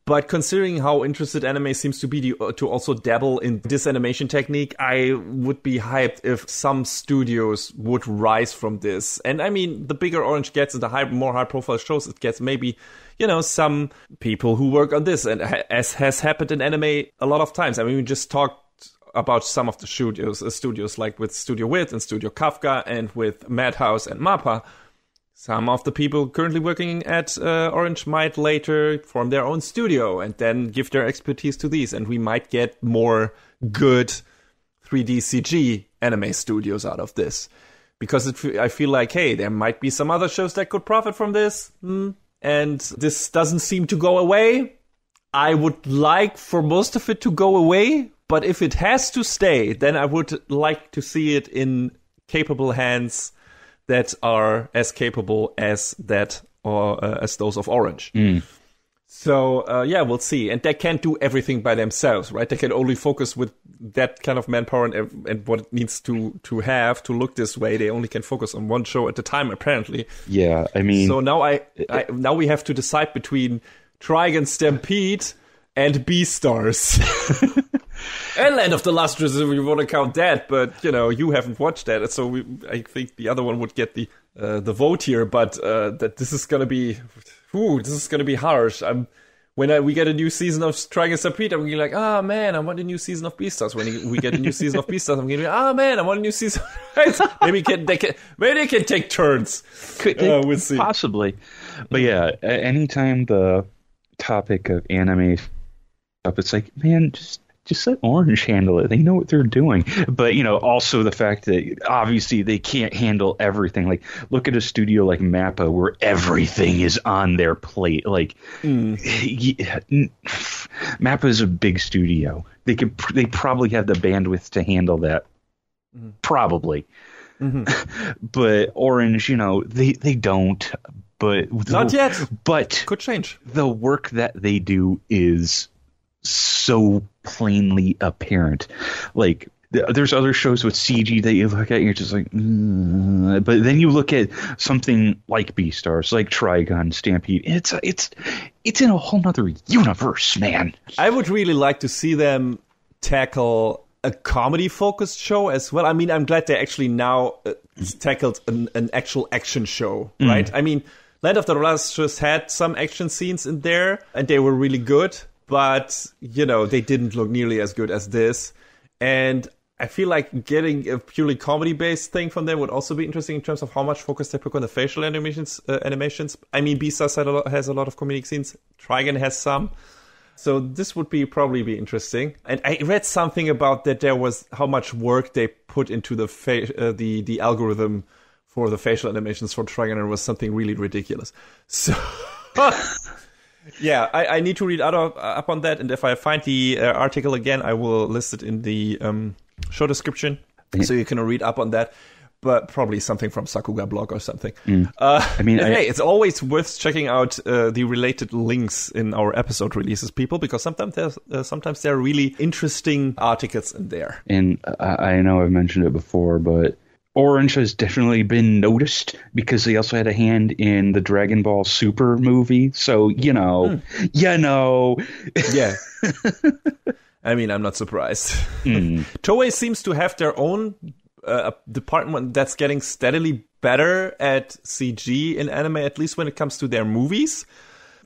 but considering how interested anime seems to be to also dabble in this animation technique, I would be hyped if some studios would rise from this. And I mean, the bigger Orange gets and the more high-profile shows it gets, maybe, you know, some people who work on this, and as has happened in anime a lot of times. I mean, we just talked about some of the studios like with Studio Wit and Studio Kafka and with Madhouse and MAPPA. some of the people currently working at Orange might later form their own studio and then give their expertise to these. And we might get more good 3D CG anime studios out of this. Because I feel like, hey, there might be some other shows that could profit from this. And this doesn't seem to go away. I would like for most of it to go away. But if it has to stay, then I would like to see it in capable hands that are as capable as that or as those of Orange. So, yeah, we'll see. And they can't do everything by themselves, right? They can only focus with that kind of manpower and what it needs to have to look this way. They only can focus on one show at a time, apparently. Yeah, I mean... So now now we have to decide between Trigun Stampede and Beastars. And Land of the Lustrous, if we want to count that, but you haven't watched that, so I think the other one would get the vote here. But that this is gonna be, harsh. When we get a new season of Trigun Stampede, I'm gonna be like, oh man, I want a new season of Beastars. When we get a new season of Beastars, I'm gonna be, oh man, I want a new season. Maybe they can take turns. We'll see. Possibly, but yeah, anytime the topic of anime up, it's like, man, just let Orange handle it. They know what they're doing. But, also the fact that obviously they can't handle everything. Like, look at a studio like Mappa where everything is on their plate. Like, Mappa is a big studio. They probably have the bandwidth to handle that. Probably. But Orange, they don't. But not yet. But could change. The work that they do is so plainly apparent. Like, there's other shows with CG that you look at and you're just like, but then you look at something like Beastars, like Trigun Stampede. It's in a whole nother universe, man. I would really like to see them tackle a comedy-focused show as well. I mean, I'm glad they actually now tackled an actual action show, right? I mean, Land of the Lustrous had some action scenes in there, and they were really good. But, they didn't look nearly as good as this. And I feel like getting a purely comedy-based thing from them would also be interesting in terms of how much focus they put on the facial animations. I mean, Beastars has a lot of comedic scenes. Trigun has some. So this would probably be interesting. And I read something about that there was how much work they put into the algorithm for the facial animations for Trigun, and it was something really ridiculous. So... Yeah, I need to read up on that, and if I find the article again, I will list it in the show description, so you can read up on that. But probably something from Sakuga blog or something. Hey, it's always worth checking out the related links in our episode releases, people, because sometimes there are really interesting articles in there. And I know I've mentioned it before, but Orange has definitely been noticed because they also had a hand in the Dragon Ball Super movie. So, Yeah. I mean, I'm not surprised. Toei seems to have their own department that's getting steadily better at CG in anime, at least when it comes to their movies.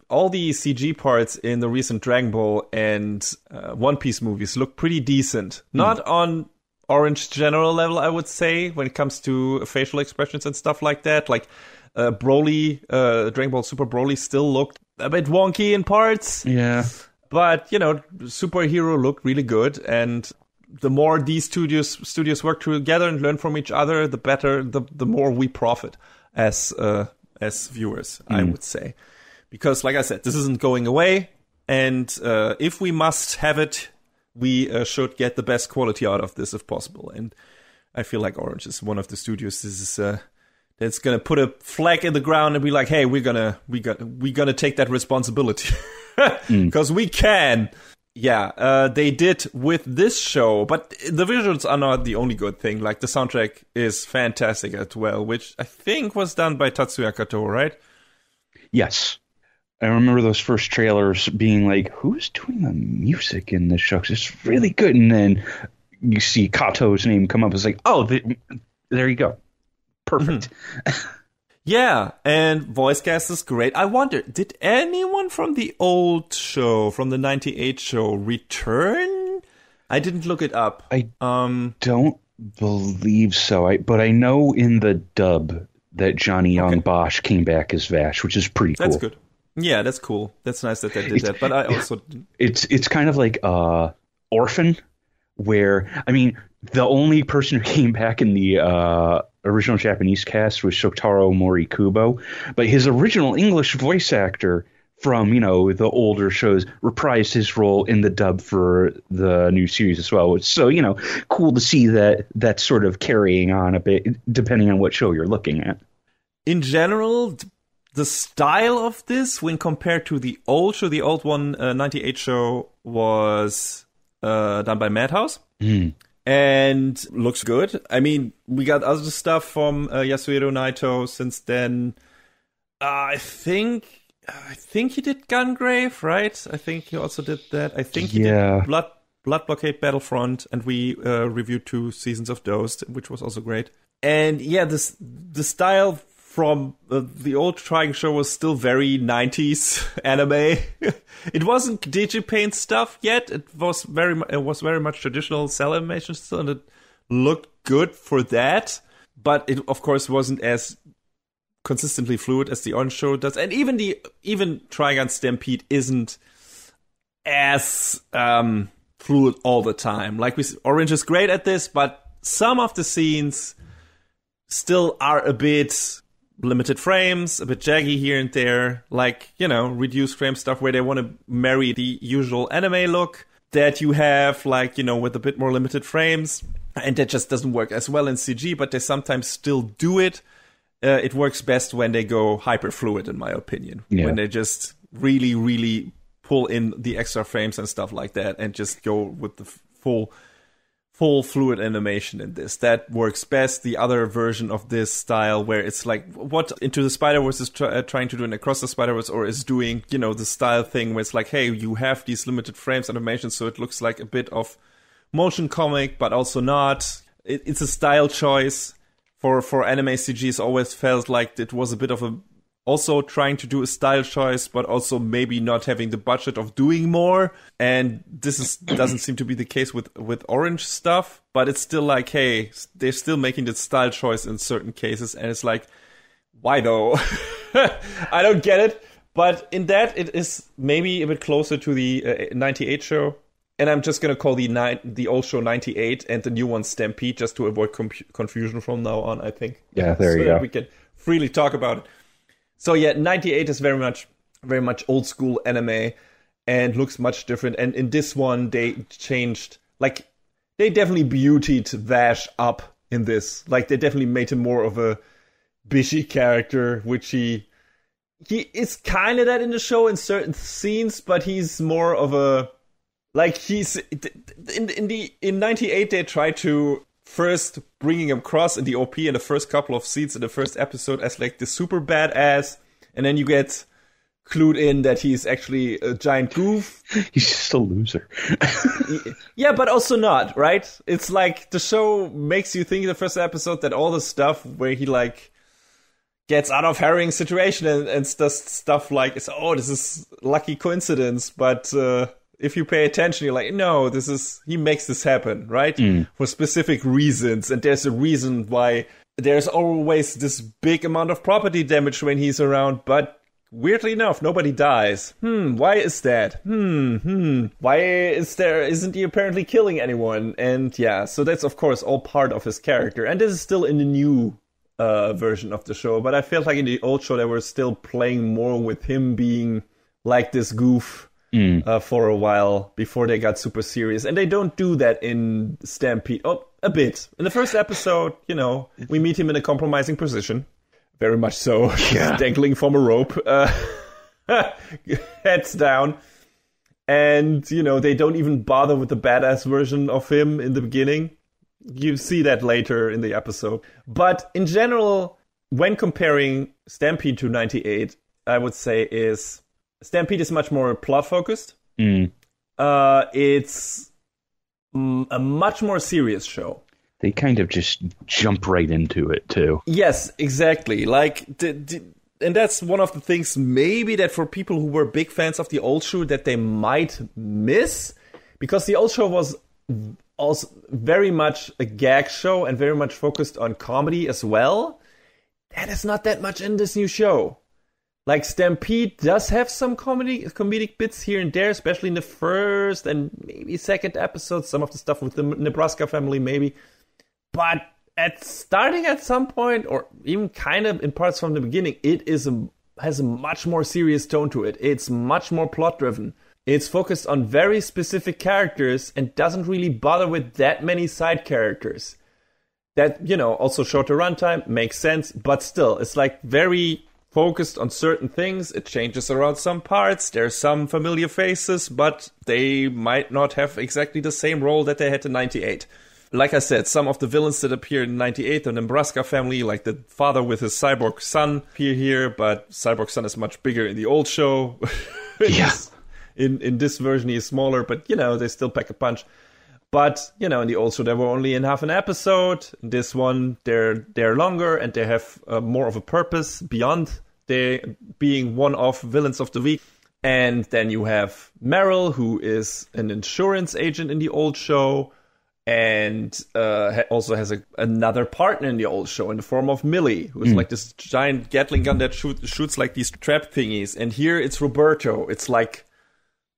All the CG parts in the recent Dragon Ball and One Piece movies look pretty decent. Not on Orange general level, I would say, when it comes to facial expressions and stuff like that. Like Broly, Dragon Ball Super Broly still looked a bit wonky in parts. Yeah. But, Superhero looked really good. And the more these studios work together and learn from each other, the better, the more we profit as viewers, I would say. Because, like I said, this isn't going away. And if we must have it, we should get the best quality out of this if possible. And I feel like Orange is one of the studios that's gonna put a flag in the ground and be like, hey, we're gonna take that responsibility because we can. Yeah, they did with this show, but the visuals are not the only good thing. Like, the soundtrack is fantastic as well, which I think was done by Tatsuya Kato, right? Yes. I remember those first trailers being like, who's doing the music in this show? 'Cause it's really good. And then you see Kato's name come up. It's like, oh, there you go. Perfect. Yeah, and voice cast is great. I wonder, did anyone from the old show, from the 98 show, return? I didn't look it up. I don't believe so. But I know in the dub, that Johnny Young Bosch came back as Vash, which is pretty cool. That's good. Yeah, that's cool. That's nice that they did that. But I also... It's kind of like Orphan, where, I mean, the only person who came back in the original Japanese cast was Shotaro Morikubo, but his original English voice actor from, the older shows reprised his role in the dub for the new series as well. So, cool to see that that's sort of carrying on a bit, depending on what show you're looking at. In general, the style of this, when compared to the old show, the old one, 98 show, was done by Madhouse. And looks good. I mean, we got other stuff from Yasuhiro Naito since then. I think he did Gungrave, right? I think he also did that. I think he did Blood Blockade Battlefront, and we reviewed 2 seasons of those, which was also great. And yeah, the style from the old Trigun show was still very 90s anime. It wasn't Digipaint stuff yet. It was very much traditional cell animation still, and it looked good for that. But it, of course, wasn't as consistently fluid as the Orange show does, and even Trigun Stampede isn't as fluid all the time. Like Orange is great at this, but some of the scenes still are a bit limited frames, a bit jaggy here and there, like, reduced frame stuff where they want to marry the usual anime look that you have, like, with a bit more limited frames, and that just doesn't work as well in CG, but they sometimes still do it. It works best when they go hyper fluid, in my opinion, when they just really, really pull in the extra frames and stuff like that and just go with the full fluid animation in this. That works best. The other version of this style, where it's like what Into the Spider-Verse is trying to do in Across the Spider-Verse, or is doing, the style thing where it's like, hey, you have these limited frames animation, so it looks like a bit of motion comic, but also not. It's a style choice. For anime CGs, always felt like it was a bit of also trying to do a style choice, but also maybe not having the budget of doing more. And this doesn't seem to be the case with Orange stuff, but it's still like, hey, they're still making the style choice in certain cases, and it's like, why though? I don't get it. But in that, it is maybe a bit closer to the 98 show. And I'm just going to call the old show 98 and the new one Stampede, just to avoid confusion from now on, I think. Yeah, there you go. We can freely talk about it. So yeah, 98 is very much old school anime and looks much different. And in this one, they changed, like, they definitely beautied Vash up in this. Like, they definitely made him more of a bishy character, which he is kind of that in the show in certain scenes, but he's more of a... Like, he's in 98, they tried to first bringing him across in the OP in the first couple of scenes in the first episode as like the super badass, and then you get clued in that he's actually a giant goof. He's just a loser. Yeah, but also not, right? It's like the show makes you think in the first episode that all the stuff where he like gets out of harrowing situation and does stuff like, this is lucky coincidence, but if you pay attention, you're like, no, he makes this happen, right? For specific reasons. And there's a reason why there's always this big amount of property damage when he's around, but weirdly enough, nobody dies. Why is that? Why isn't he apparently killing anyone? And yeah, so that's of course all part of his character. And this is still in the new version of the show, but I felt like in the old show they were still playing more with him being like this goof for a while before they got super serious. And they don't do that in Stampede. Oh, a bit. In the first episode, we meet him in a compromising position. Very much so. Yeah. Dangling from a rope. Heads down. And, they don't even bother with the badass version of him in the beginning. You see that later in the episode. But in general, when comparing Stampede to 98, I would say Stampede is much more plot-focused. It's a much more serious show. They kind of just jump right into it, too. Yes, exactly. Like, and that's one of the things maybe that for people who were big fans of the old show that they might miss. Because the old show was also very much a gag show and very much focused on comedy as well. that is not that much in this new show. Like, Stampede does have some comedic bits here and there, especially in the first and maybe second episode. Some of the stuff with the Nebraska family, maybe. But starting at some point, or even kind of in parts from the beginning, it has a much more serious tone to it. It's much more plot-driven. It's focused on very specific characters and doesn't really bother with that many side characters. That, also shorter runtime, makes sense, but still, it's like very focused on certain things. It changes around some parts. There's some familiar faces, but they might not have exactly the same role that they had in 98. Like I said, some of the villains that appear in 98, the Nebraska family, like the father with his cyborg son, appear here, but cyborg son is much bigger in the old show. Yeah. In this version, he is smaller, but, they still pack a punch. But, in the old show, they were only in half an episode. In this one, they're longer, and they have more of a purpose beyond they being one-off villains of the week. And then you have Meryl, who is an insurance agent in the old show, and also has another partner in the old show in the form of Millie, who's like this giant Gatling gun that shoots like these trap thingies. And here it's Roberto. It's like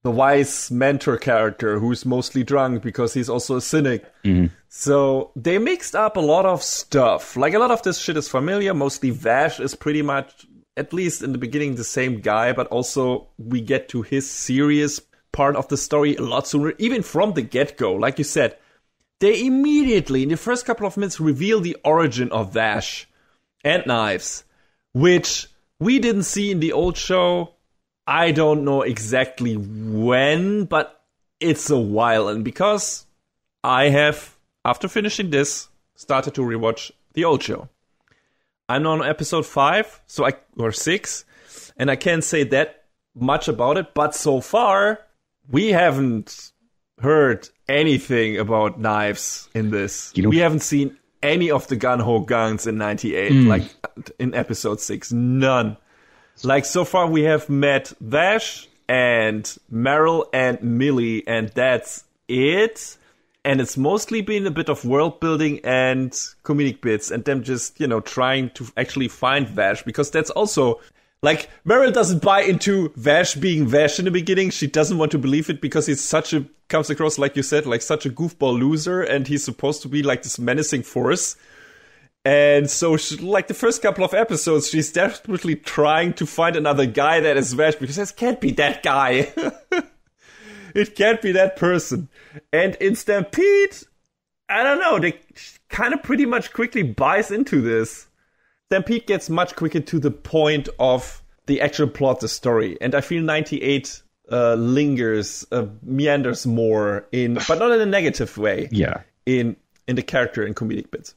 the wise mentor character who's mostly drunk because he's also a cynic. So they mixed up a lot of stuff. Like, a lot of this shit is familiar. Mostly Vash is pretty much, at least in the beginning, the same guy, but also we get to his serious part of the story a lot sooner, even from the get-go. Like you said, they immediately, in the first couple of minutes, reveal the origin of Vash and Knives, which we didn't see in the old show. I don't know exactly when, but it's a while. And because I have, after finishing this, started to rewatch the old show. I'm on episode 5, or 6, and I can't say that much about it, but so far, we haven't heard anything about Knives in this. We haven't seen any of the gun-ho guns in 98, like in episode 6. None. Like, so far we have met Vash and Meryl and Millie, and that's it. And it's mostly been a bit of world building and comedic bits, and them just, trying to actually find Vash, because that's also, like, Meryl doesn't buy into Vash being Vash in the beginning. She doesn't want to believe it because he's comes across, like you said, like such a goofball loser, and he's supposed to be like this menacing force. And so, like, the first couple of episodes, she's desperately trying to find another guy that is Vash, because it can't be that guy. It can't be that person. And in Stampede, I don't know, they kind of pretty much quickly buys into this. Stampede gets much quicker to the point of the actual plot, the story. And I feel 98 lingers, meanders more but not in a negative way. Yeah. In the character and comedic bits.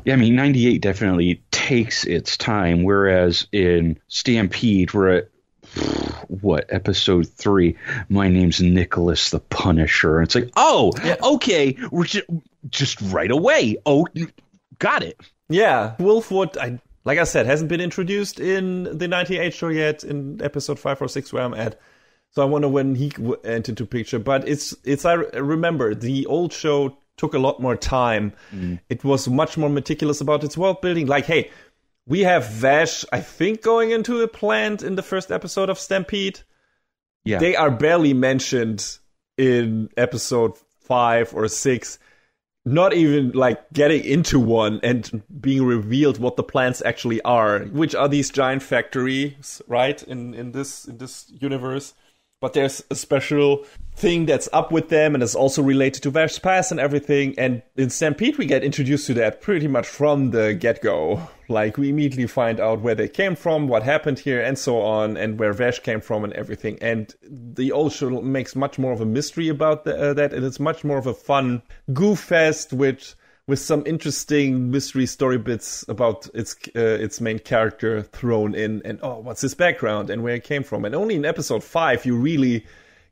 Yeah, I mean, 98 definitely takes its time, whereas in Stampede, we're at, episode 3, my name's Nicholas the Punisher. And it's like, okay, we're just right away. Oh, got it. Yeah, Wolfwood, like I said, hasn't been introduced in the 98 show yet, in episode 5 or 6 where I'm at. So I wonder when he entered into picture. But I remember, the old show took a lot more time. It was much more meticulous about its world building. Like, hey, we have Vash, I think, going into a plant in the first episode of Stampede. Yeah. They are barely mentioned in episode 5 or 6. Not even, like, getting into one and being revealed what the plants actually are, which are these giant factories, right, in this universe. But there's a special thing that's up with them, and it's also related to Vash's past and everything. And in Stampede, we get introduced to that pretty much from the get-go. Like, we immediately find out where they came from, what happened here, and so on, and where Vash came from and everything. And the old show makes much more of a mystery about that, and it's much more of a fun goof fest with some interesting mystery story bits about its main character thrown in, and what's his background and where he came from. And only in episode 5 you really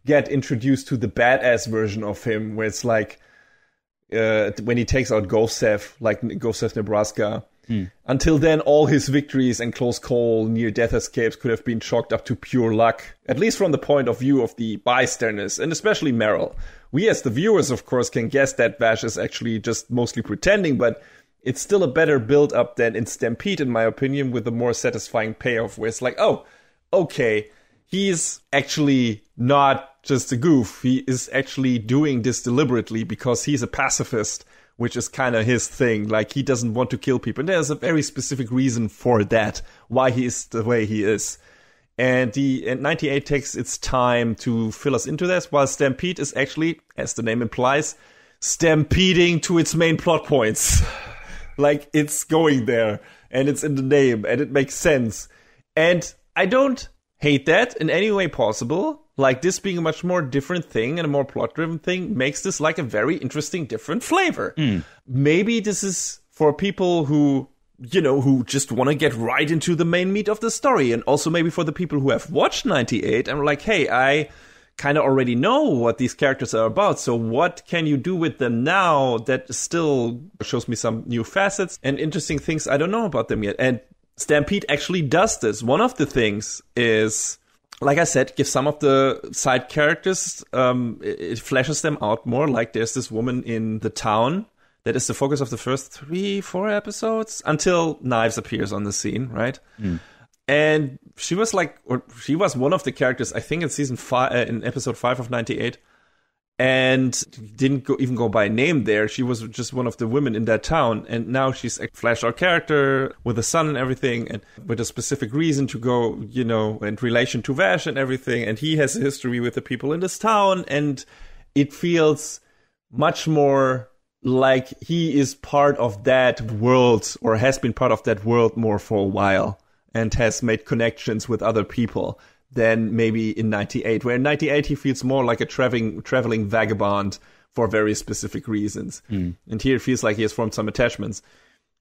get introduced to the badass version of him, where it's like when he takes out Gosef, Nebraska. Until then, all his victories and close call, near-death escapes could have been chalked up to pure luck, at least from the point of view of the bystanders, and especially Meryl. We as the viewers, of course, can guess that Vash is actually just mostly pretending, but it's still a better build-up than in Stampede, in my opinion, with a more satisfying payoff, where it's like, oh, okay, he's actually not just a goof. He is actually doing this deliberately because he's a pacifist, which is kind of his thing. Like, he doesn't want to kill people. And there's a very specific reason for that, why he is the way he is. And 98 takes its time to fill us into this, while Stampede is actually, as the name implies, stampeding to its main plot points. Like, it's going there, and it's in the name, and it makes sense. And I don't hate that in any way possible. Like, this being a much more different thing and a more plot-driven thing makes this like a very interesting, different flavor. Maybe this is for people who, you know, who just want to get right into the main meat of the story. And also maybe for the people who have watched 98 and are like, hey, I kind of already know what these characters are about. So what can you do with them now that still shows me some new facets and interesting things I don't know about them yet? And Stampede actually does this. One of the things is, like I said, give some of the side characters, it fleshes them out more. Like, there's this woman in the town that is the focus of the first 3-4 episodes until Knives appears on the scene, right? And she was she was one of the characters, I think, in season 5, in episode 5 of 98, and didn't even go by name there. She was just one of the women in that town, and now she's a flashed out character with a son and everything, and with a specific reason to go, you know, in relation to Vash and everything, and he has a history with the people in this town, and it feels much more like he is part of that world, or has been part of that world more for a while, and has made connections with other people than maybe in 98, where in 98 he feels more like a traveling vagabond for very specific reasons. And here it feels like he has formed some attachments,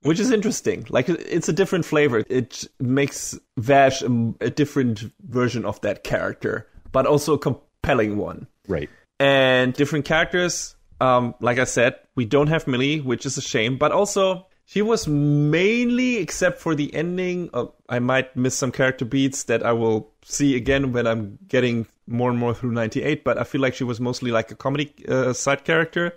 which is interesting. Like, it's a different flavor. It makes Vash a different version of that character, but also a compelling one. Right. And different characters, like I said, we don't have Millie, which is a shame, but also she was mainly, except for the ending, I might miss some character beats that I will see again when I'm getting more and more through 98, but I feel like she was mostly like a comedy side character,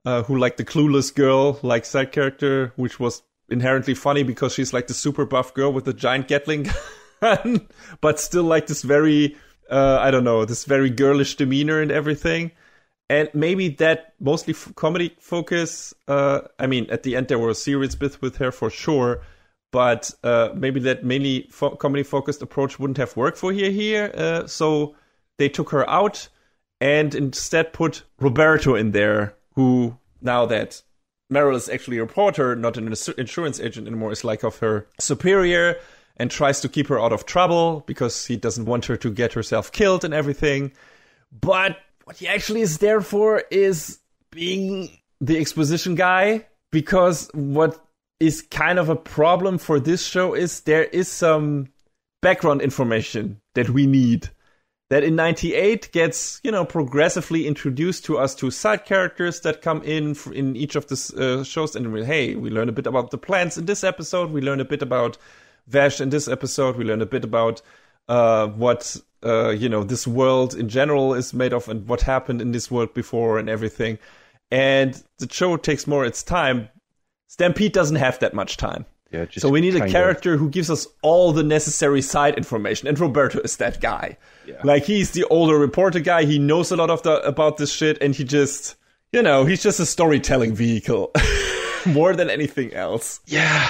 who like the clueless girl, like side character, which was inherently funny because she's like the super buff girl with the giant Gatling gun, but still like this very, I don't know, this very girlish demeanor and everything. And maybe that mostly comedy focus, I mean, at the end there were serious bits with her for sure, but maybe that mainly comedy-focused approach wouldn't have worked for here. So they took her out and instead put Roberto in there, who, now that Meryl is actually a reporter, not an insurance agent anymore, is like of her superior and tries to keep her out of trouble because he doesn't want her to get herself killed and everything. But what he actually is there for is being the exposition guy, because what is kind of a problem for this show is there is some background information that we need that in 98 gets, you know, progressively introduced to us, to side characters that come in each of the shows. And hey, we learn a bit about the plants in this episode. We learn a bit about Vash in this episode. We learn a bit about what this world in general is made of and what happened in this world before and everything. And the show takes more its time. Stampede doesn't have that much time. Yeah, just so we need a character who gives us all the necessary side information. And Roberto is that guy. Yeah. Like, he's the older reporter guy. He knows a lot of about this shit. And he just, he's just a storytelling vehicle more than anything else. Yeah.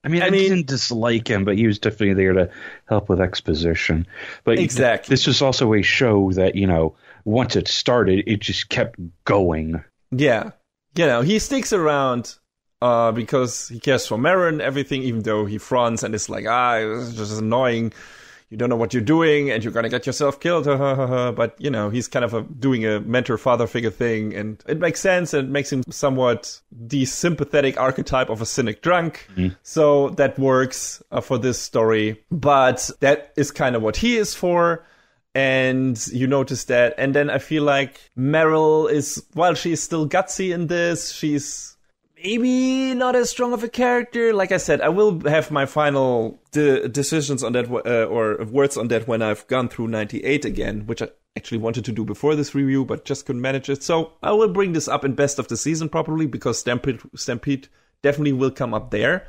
I mean, I didn't dislike him, but he was definitely there to help with exposition. But exactly. This was also a show that, once it started, it just kept going. Yeah. He sticks around because he cares for Mara and everything, even though he fronts and is like, it's just annoying. You don't know what you're doing and you're going to get yourself killed. But, he's kind of doing a mentor-father figure thing. And it makes sense, and it makes him somewhat the sympathetic archetype of a cynic drunk. Mm-hmm. So that works for this story. But that is kind of what he is for. And you notice that. And then I feel like Meryl is, while she is still gutsy in this, she's maybe not as strong of a character. Like I said, I will have my final decisions on that, or words on that, when I've gone through 98 again, which I actually wanted to do before this review, but just couldn't manage it. So I will bring this up in Best of the Season probably, because Stampede definitely will come up there.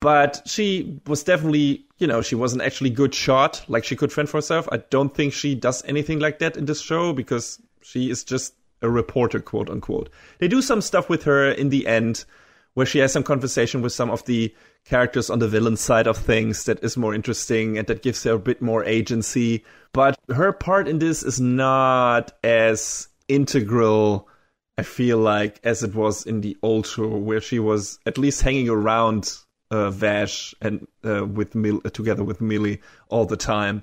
But she was definitely, she was an actually good shot. Like, she could fend for herself. I don't think she does anything like that in this show because she is just a reporter, quote unquote. They do some stuff with her in the end where she has some conversation with some of the characters on the villain side of things that is more interesting and that gives her a bit more agency. But her part in this is not as integral, I feel like, as it was in the old show, where she was at least hanging around Vash and together with Millie all the time.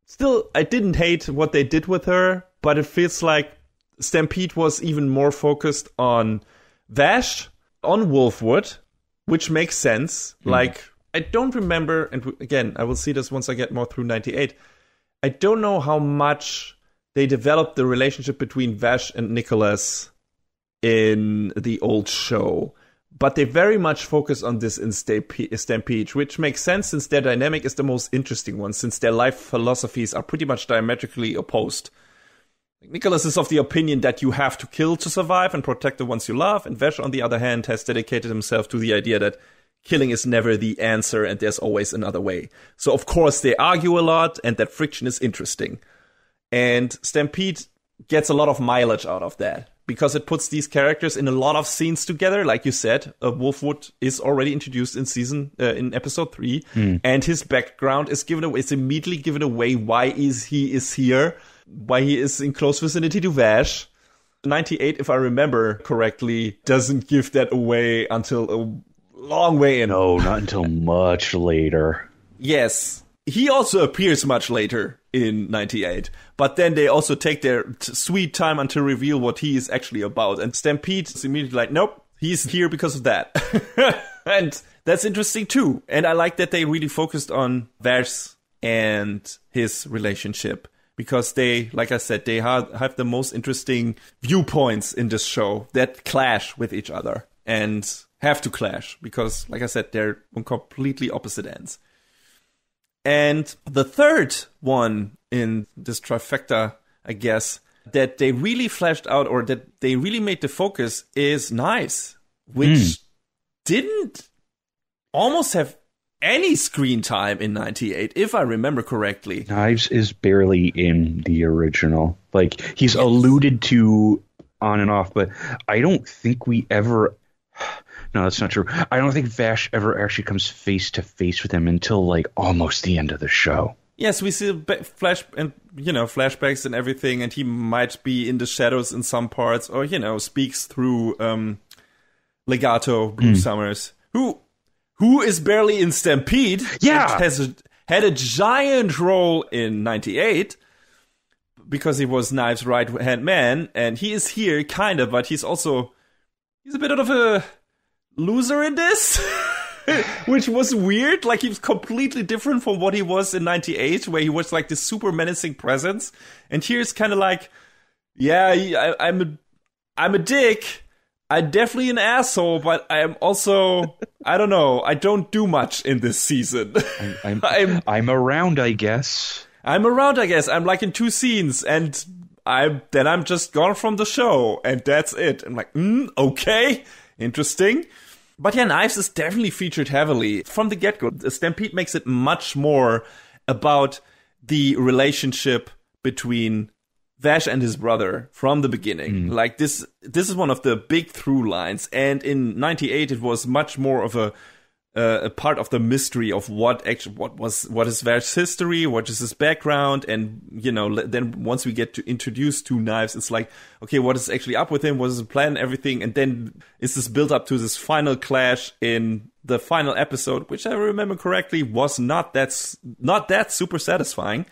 Still, I didn't hate what they did with her, but it feels like Stampede was even more focused on Vash, on Wolfwood, which makes sense. Like, I don't remember, and again, I will see this once I get more through 98. I don't know how much they developed the relationship between Vash and Nicholas in the old show. But they very much focus on this in Stampede, which makes sense since their dynamic is the most interesting one, since their life philosophies are pretty much diametrically opposed. Nicholas is of the opinion that you have to kill to survive and protect the ones you love, and Vash, on the other hand, has dedicated himself to the idea that killing is never the answer and there's always another way. So, of course, they argue a lot, and that friction is interesting. And Stampede gets a lot of mileage out of that, because it puts these characters in a lot of scenes together. Like you said, Wolfwood is already introduced in episode 3, and his background is immediately given away why he is here, why he is in close vicinity to Vash. 98, if I remember correctly, doesn't give that away until a long way in. No, not until much later. Yes. He also appears much later in 98, but then they also take their sweet time until reveal what he is actually about. And Stampede is immediately like, nope, he's here because of that. And that's interesting too. And I like that they really focused on Vash and his relationship, because they, like I said, they have the most interesting viewpoints in this show that clash with each other and have to clash because, like I said, they're on completely opposite ends. And the third one in this trifecta, I guess, that they really fleshed out or that they really made the focus is Knives, which didn't almost have any screen time in 98, if I remember correctly. Knives is barely in the original. Like, he's alluded to on and off, but I don't think we ever... No, that's not true. I don't think Vash ever actually comes face to face with him until like almost the end of the show. Yes, we see flashbacks and everything, and he might be in the shadows in some parts, or speaks through Legato Blue Summers, who is barely in Stampede. Yeah, had a giant role in 98 because he was Knives' right hand man, and he is here kind of, but he's a bit of a loser in this, which was weird. Like, he was completely different from what he was in 98, where he was like this super menacing presence, and here's kind of like, I'm a dick, I'm definitely an asshole, but I am also, I don't know, I don't do much in this season. I'm around, I guess. I'm like in 2 scenes, and I'm just gone from the show, and that's it. I'm like, okay, interesting. But yeah, Knives is definitely featured heavily from the get-go. Stampede makes it much more about the relationship between Vash and his brother from the beginning. Like, this is one of the big through lines. And in 98, it was much more of a part of the mystery of what is Vash's history, what is his background, and then once we get to introduced to Knives, it's like, okay, what is actually up with him, what is the plan, everything, and then is this build up to this final clash in the final episode, which I remember correctly was not that super satisfying.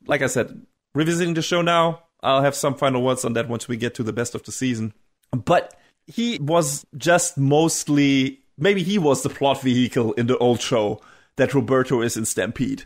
Like I said, revisiting the show now, I'll have some final words on that once we get to the best of the season. But he was just mostly... Maybe he was the plot vehicle in the old show that Roberto is in Stampede.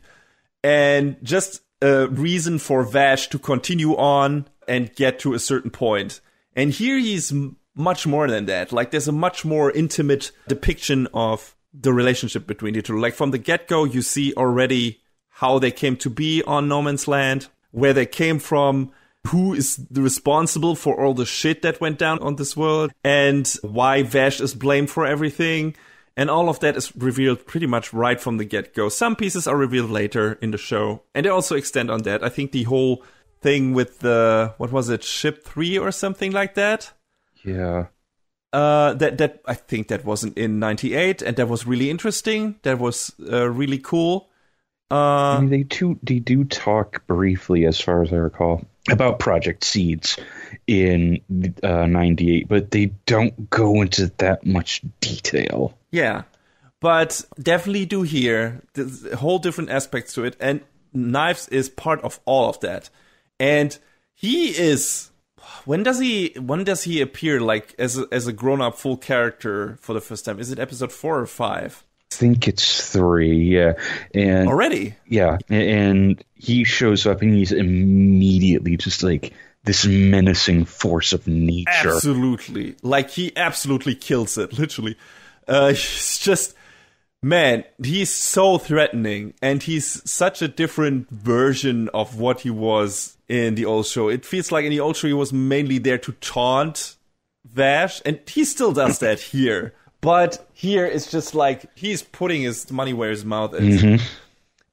And just a reason for Vash to continue on and get to a certain point. And here he's much more than that. Like, there's a much more intimate depiction of the relationship between the two. Like, from the get-go, you see already how they came to be on No Man's Land, where they came from, who is responsible for all the shit that went down on this world, and why Vash is blamed for everything. And all of that is revealed pretty much right from the get-go. Some pieces are revealed later in the show, and they also extend on that. I think the whole thing with the, what was it, Ship 3 or something like that? Yeah. That I think that wasn't in 98, and that was really interesting. That was really cool. I mean, they do talk briefly, as far as I recall, about Project Seeds in 98, but they don't go into that much detail. Yeah, but definitely do here. There's whole different aspects to it, and Knives is part of all of that. And he is... When does he appear, like, as a grown-up full character for the first time? Is it episode 4 or 5? I think it's 3, yeah. And already? Yeah, and he shows up and he's immediately just like this menacing force of nature. Absolutely. Like, he absolutely kills it, literally. He's just... Man, he's so threatening, and he's such a different version of what he was in the old show. It feels like in the old show he was mainly there to taunt Vash, and he still does that here. But here it's just like he's putting his money where his mouth is. Mm-hmm.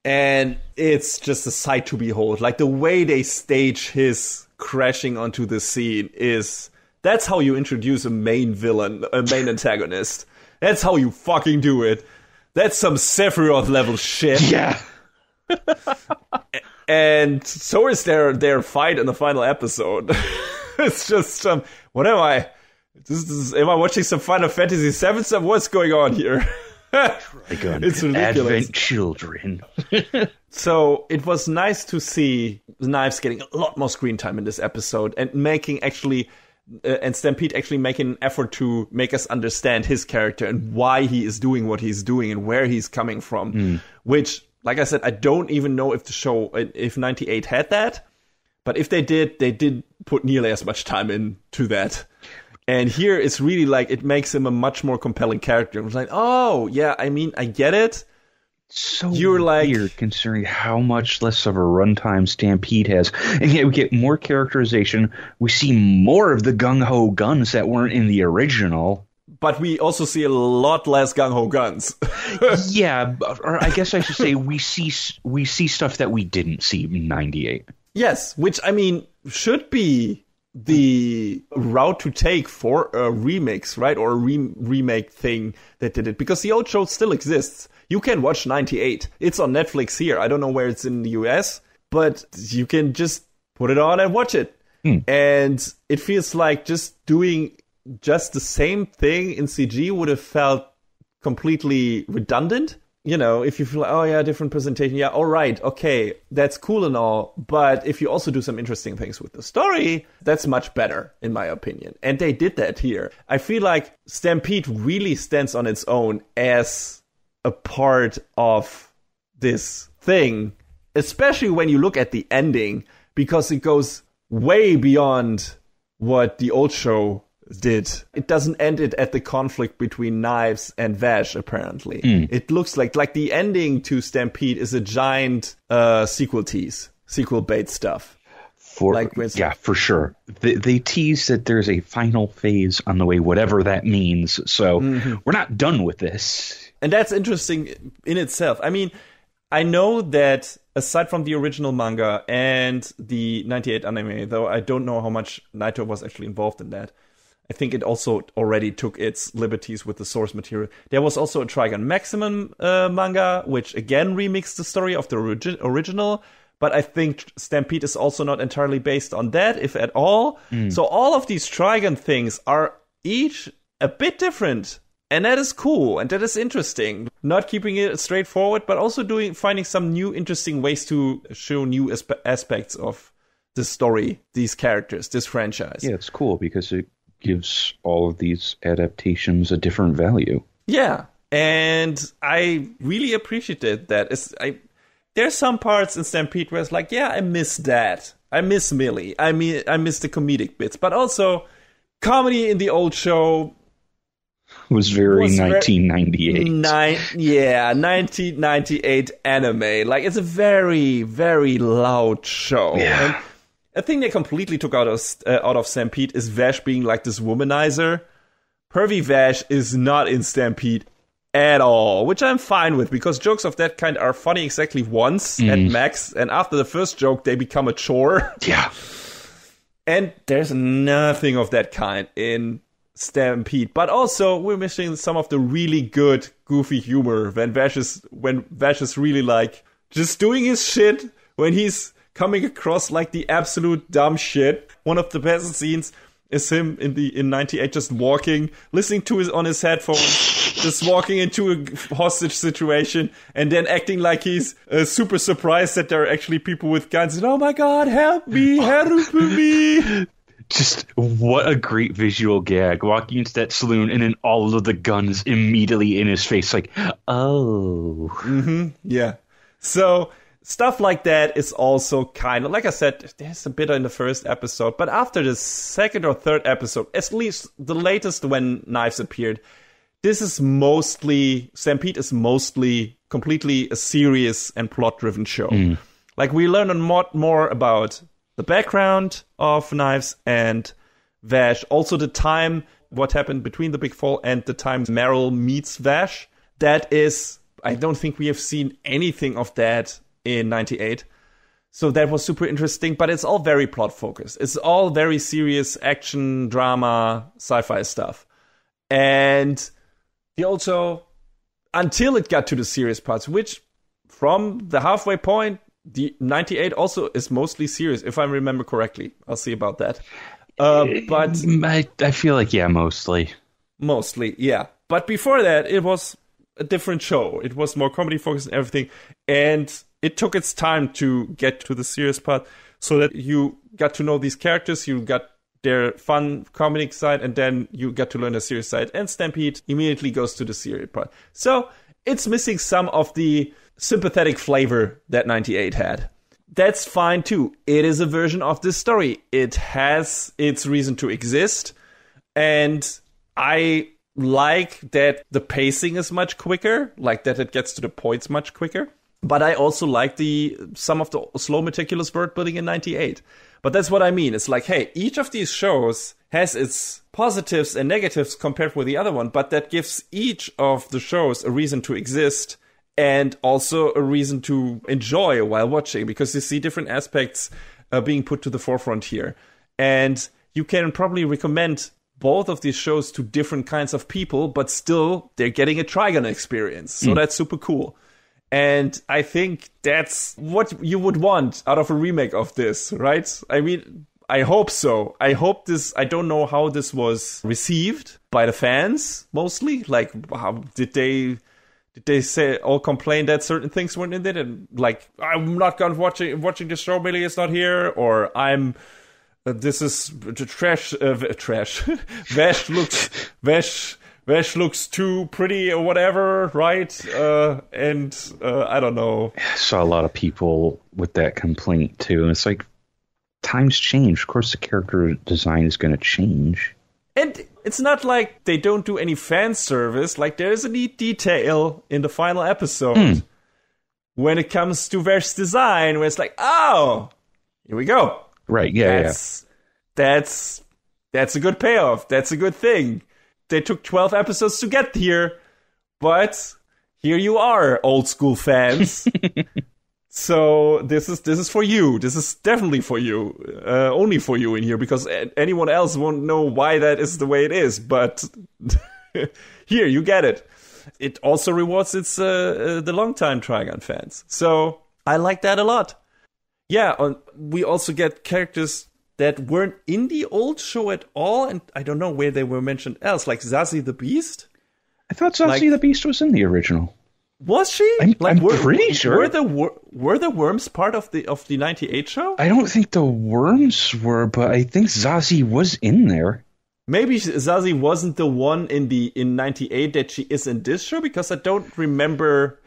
And it's just a sight to behold. Like, the way they stage his crashing onto the scene is... That's how you introduce a main villain, a main antagonist. That's how you fucking do it. That's some Sephiroth level shit. Yeah. And so is their fight in the final episode. It's just what am I? Am I watching some Final Fantasy VII stuff? What's going on here? Trigun, it's ridiculous. Advent Children. So it was nice to see Knives getting a lot more screen time in this episode and making actually. And Stampede actually making an effort to make us understand his character and why he is doing what he's doing and where he's coming from. Which, like I said, I don't even know if the show, if 98 had that. But if they did put nearly as much time into that. And here it's really like, it makes him a much more compelling character. It's like, oh, yeah, I mean, I get it. So weird considering how much less of a runtime Stampede has. And yet we get more characterization. We see more of the gung-ho guns that weren't in the original. But we also see a lot less gung-ho guns. Yeah, or I guess I should say we see stuff that we didn't see in 98. Yes, which, I mean, should be the route to take for a remix, right? Or a remake thing that did it. Because the old show still exists. You can watch 98. It's on Netflix here. I don't know where it's in the US, but you can just put it on and watch it. And it feels like just doing just the same thing in CG would have felt completely redundant. You know, if you feel like, oh yeah, different presentation. Yeah, all right, okay, that's cool and all. But if you also do some interesting things with the story, that's much better, in my opinion. And they did that here. I feel like Stampede really stands on its own as a part of this thing, especially when you look at the ending, because it goes way beyond what the old show did. It doesn't end it at the conflict between Knives and Vash, apparently. It looks like the ending to Stampede is a giant sequel tease, sequel bait stuff. Yeah, for sure. They tease that there's a final phase on the way, whatever that means. So we're not done with this. And that's interesting in itself. I mean, I know that aside from the original manga and the 98 anime, though I don't know how much Naito was actually involved in that. I think it also already took its liberties with the source material. There was also a Trigun Maximum manga, which again remixed the story of the original. But I think Stampede is also not entirely based on that, if at all. So all of these Trigun things are each a bit different. And that is cool, and that is interesting. Not keeping it straightforward, but also finding some new interesting ways to show new aspects of the story, these characters, this franchise. Yeah, it's cool because it gives all of these adaptations a different value. Yeah, and I really appreciated that. There's some parts in Stampede where it's like, yeah, I miss that. I miss Millie. I miss the comedic bits, but also comedy in the old show was very 1998. 1998 anime. Like, it's a very, very loud show. Yeah. And A thing they completely took out of Stampede is Vash being like this womanizer. Pervy Vash is not in Stampede at all, which I'm fine with, because jokes of that kind are funny exactly once at max, and after the first joke, they become a chore. Yeah. And there's nothing of that kind in Stampede. But also, we're missing some of the really good, goofy humor when Vash is really like just doing his shit, when he's coming across like the absolute dumb shit. One of the best scenes is him in 98 just walking, listening to on his headphones, just walking into a hostage situation, and then acting like he's super surprised that there are actually people with guns. And, oh my god, help me! Just what a great visual gag. Walking into that saloon and then all of the guns immediately in his face. Like, oh. Mm-hmm. Yeah. So stuff like that is also kind of, like I said, there's a bit in the first episode, but after the second or third episode, at least the latest when Knives appeared, Stampede is mostly completely a serious and plot-driven show. Like, we learn a lot more about the background of Knives and Vash, also the time, what happened between the Big Fall and the time Meryl meets Vash. That is, I don't think we have seen anything of that in 98. So that was super interesting, but it's all very plot focused. It's all very serious action, drama, sci-fi stuff. And he also, until it got to the serious parts, which from the halfway point, the 98 also is mostly serious, if I remember correctly. I'll see about that. But I feel like, yeah, mostly. Mostly, yeah. But before that, it was a different show. It was more comedy focused and everything. And it took its time to get to the serious part so that you got to know these characters, you got their fun comedic side, and then you got to learn the serious side. And Stampede immediately goes to the serious part. So it's missing some of the sympathetic flavor that 98 had. That's fine too. It is a version of this story. It has its reason to exist. And I like that the pacing is much quicker, like that it gets to the points much quicker. But I also like some of the slow, meticulous word building in 98. But that's what I mean. It's like, hey, each of these shows has its positives and negatives compared with the other one, but that gives each of the shows a reason to exist and also a reason to enjoy while watching, because you see different aspects being put to the forefront here. And you can probably recommend both of these shows to different kinds of people, but still they're getting a Trigun experience. So that's super cool. And I think that's what you would want out of a remake of this, right? I mean, I hope so. I don't know how this was received by the fans, mostly. Like, how did they say or complain that certain things weren't in it? And like, I'm not gonna watching the show, Billy is not here, or this is trash. Vash looks too pretty or whatever, right? And I don't know. I saw a lot of people with that complaint too. And it's like, times change. Of course, the character design is going to change. And it's not like they don't do any fan service. Like, there's a neat detail in the final episode when it comes to Vash's design, where it's like, oh, here we go. Right, yeah, That's a good payoff. That's a good thing. They took 12 episodes to get here, but here you are, old school fans. So this is for you. This is definitely for you. Only for you in here, because anyone else won't know why that is the way it is. But here, you get it. It also rewards the longtime Trigun fans. So I like that a lot. Yeah, we also get characters that weren't in the old show at all, and I don't know where they were mentioned else, like Zazie the Beast. I thought Zazie the Beast was in the original. Was she? I'm pretty sure. Were the worms part of the 98 show? I don't think the worms were, but I think Zazie was in there. Maybe Zazie wasn't the one in 98 that she is in this show, because I don't remember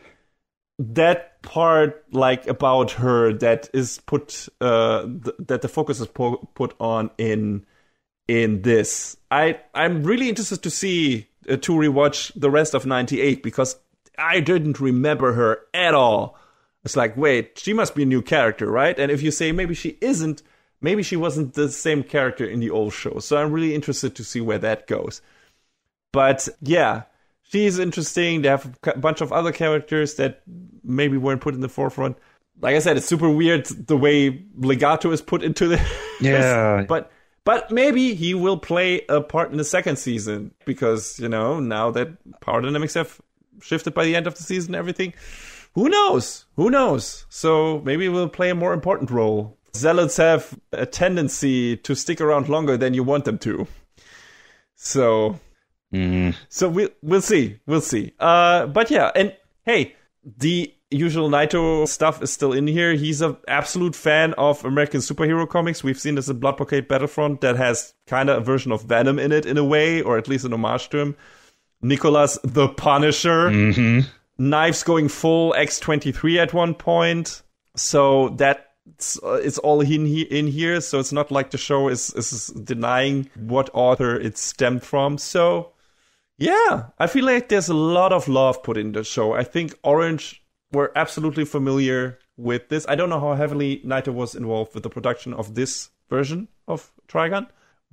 that part, like, about her that is put that the focus is put on in this. I'm really interested to see to rewatch the rest of 98, because I didn't remember her at all. It's like, wait, she must be a new character, right? And if you say maybe she isn't, maybe she wasn't the same character in the old show. So I'm really interested to see where that goes. But yeah, she's interesting. They have a bunch of other characters that maybe weren't put in the forefront. Like I said, it's super weird the way Legato is put into this. Yeah. But maybe he will play a part in the second season because, now that power dynamics have shifted by the end of the season and everything, who knows? So maybe we'll play a more important role. Zealots have a tendency to stick around longer than you want them to. So we'll see. But yeah, and hey, the usual Naito stuff is still in here. He's an absolute fan of American superhero comics. We've seen this in Blood Blockade Battlefront that has kind of a version of Venom in it in a way, or at least an homage to him. Nicholas the Punisher. Mm-hmm. Knives going full X-23 at one point. So it's all in here. So it's not like the show is denying what author it stemmed from. So yeah, I feel like there's a lot of love put in the show. I think Orange were absolutely familiar with this. I don't know how heavily Naito was involved with the production of this version of Trigun,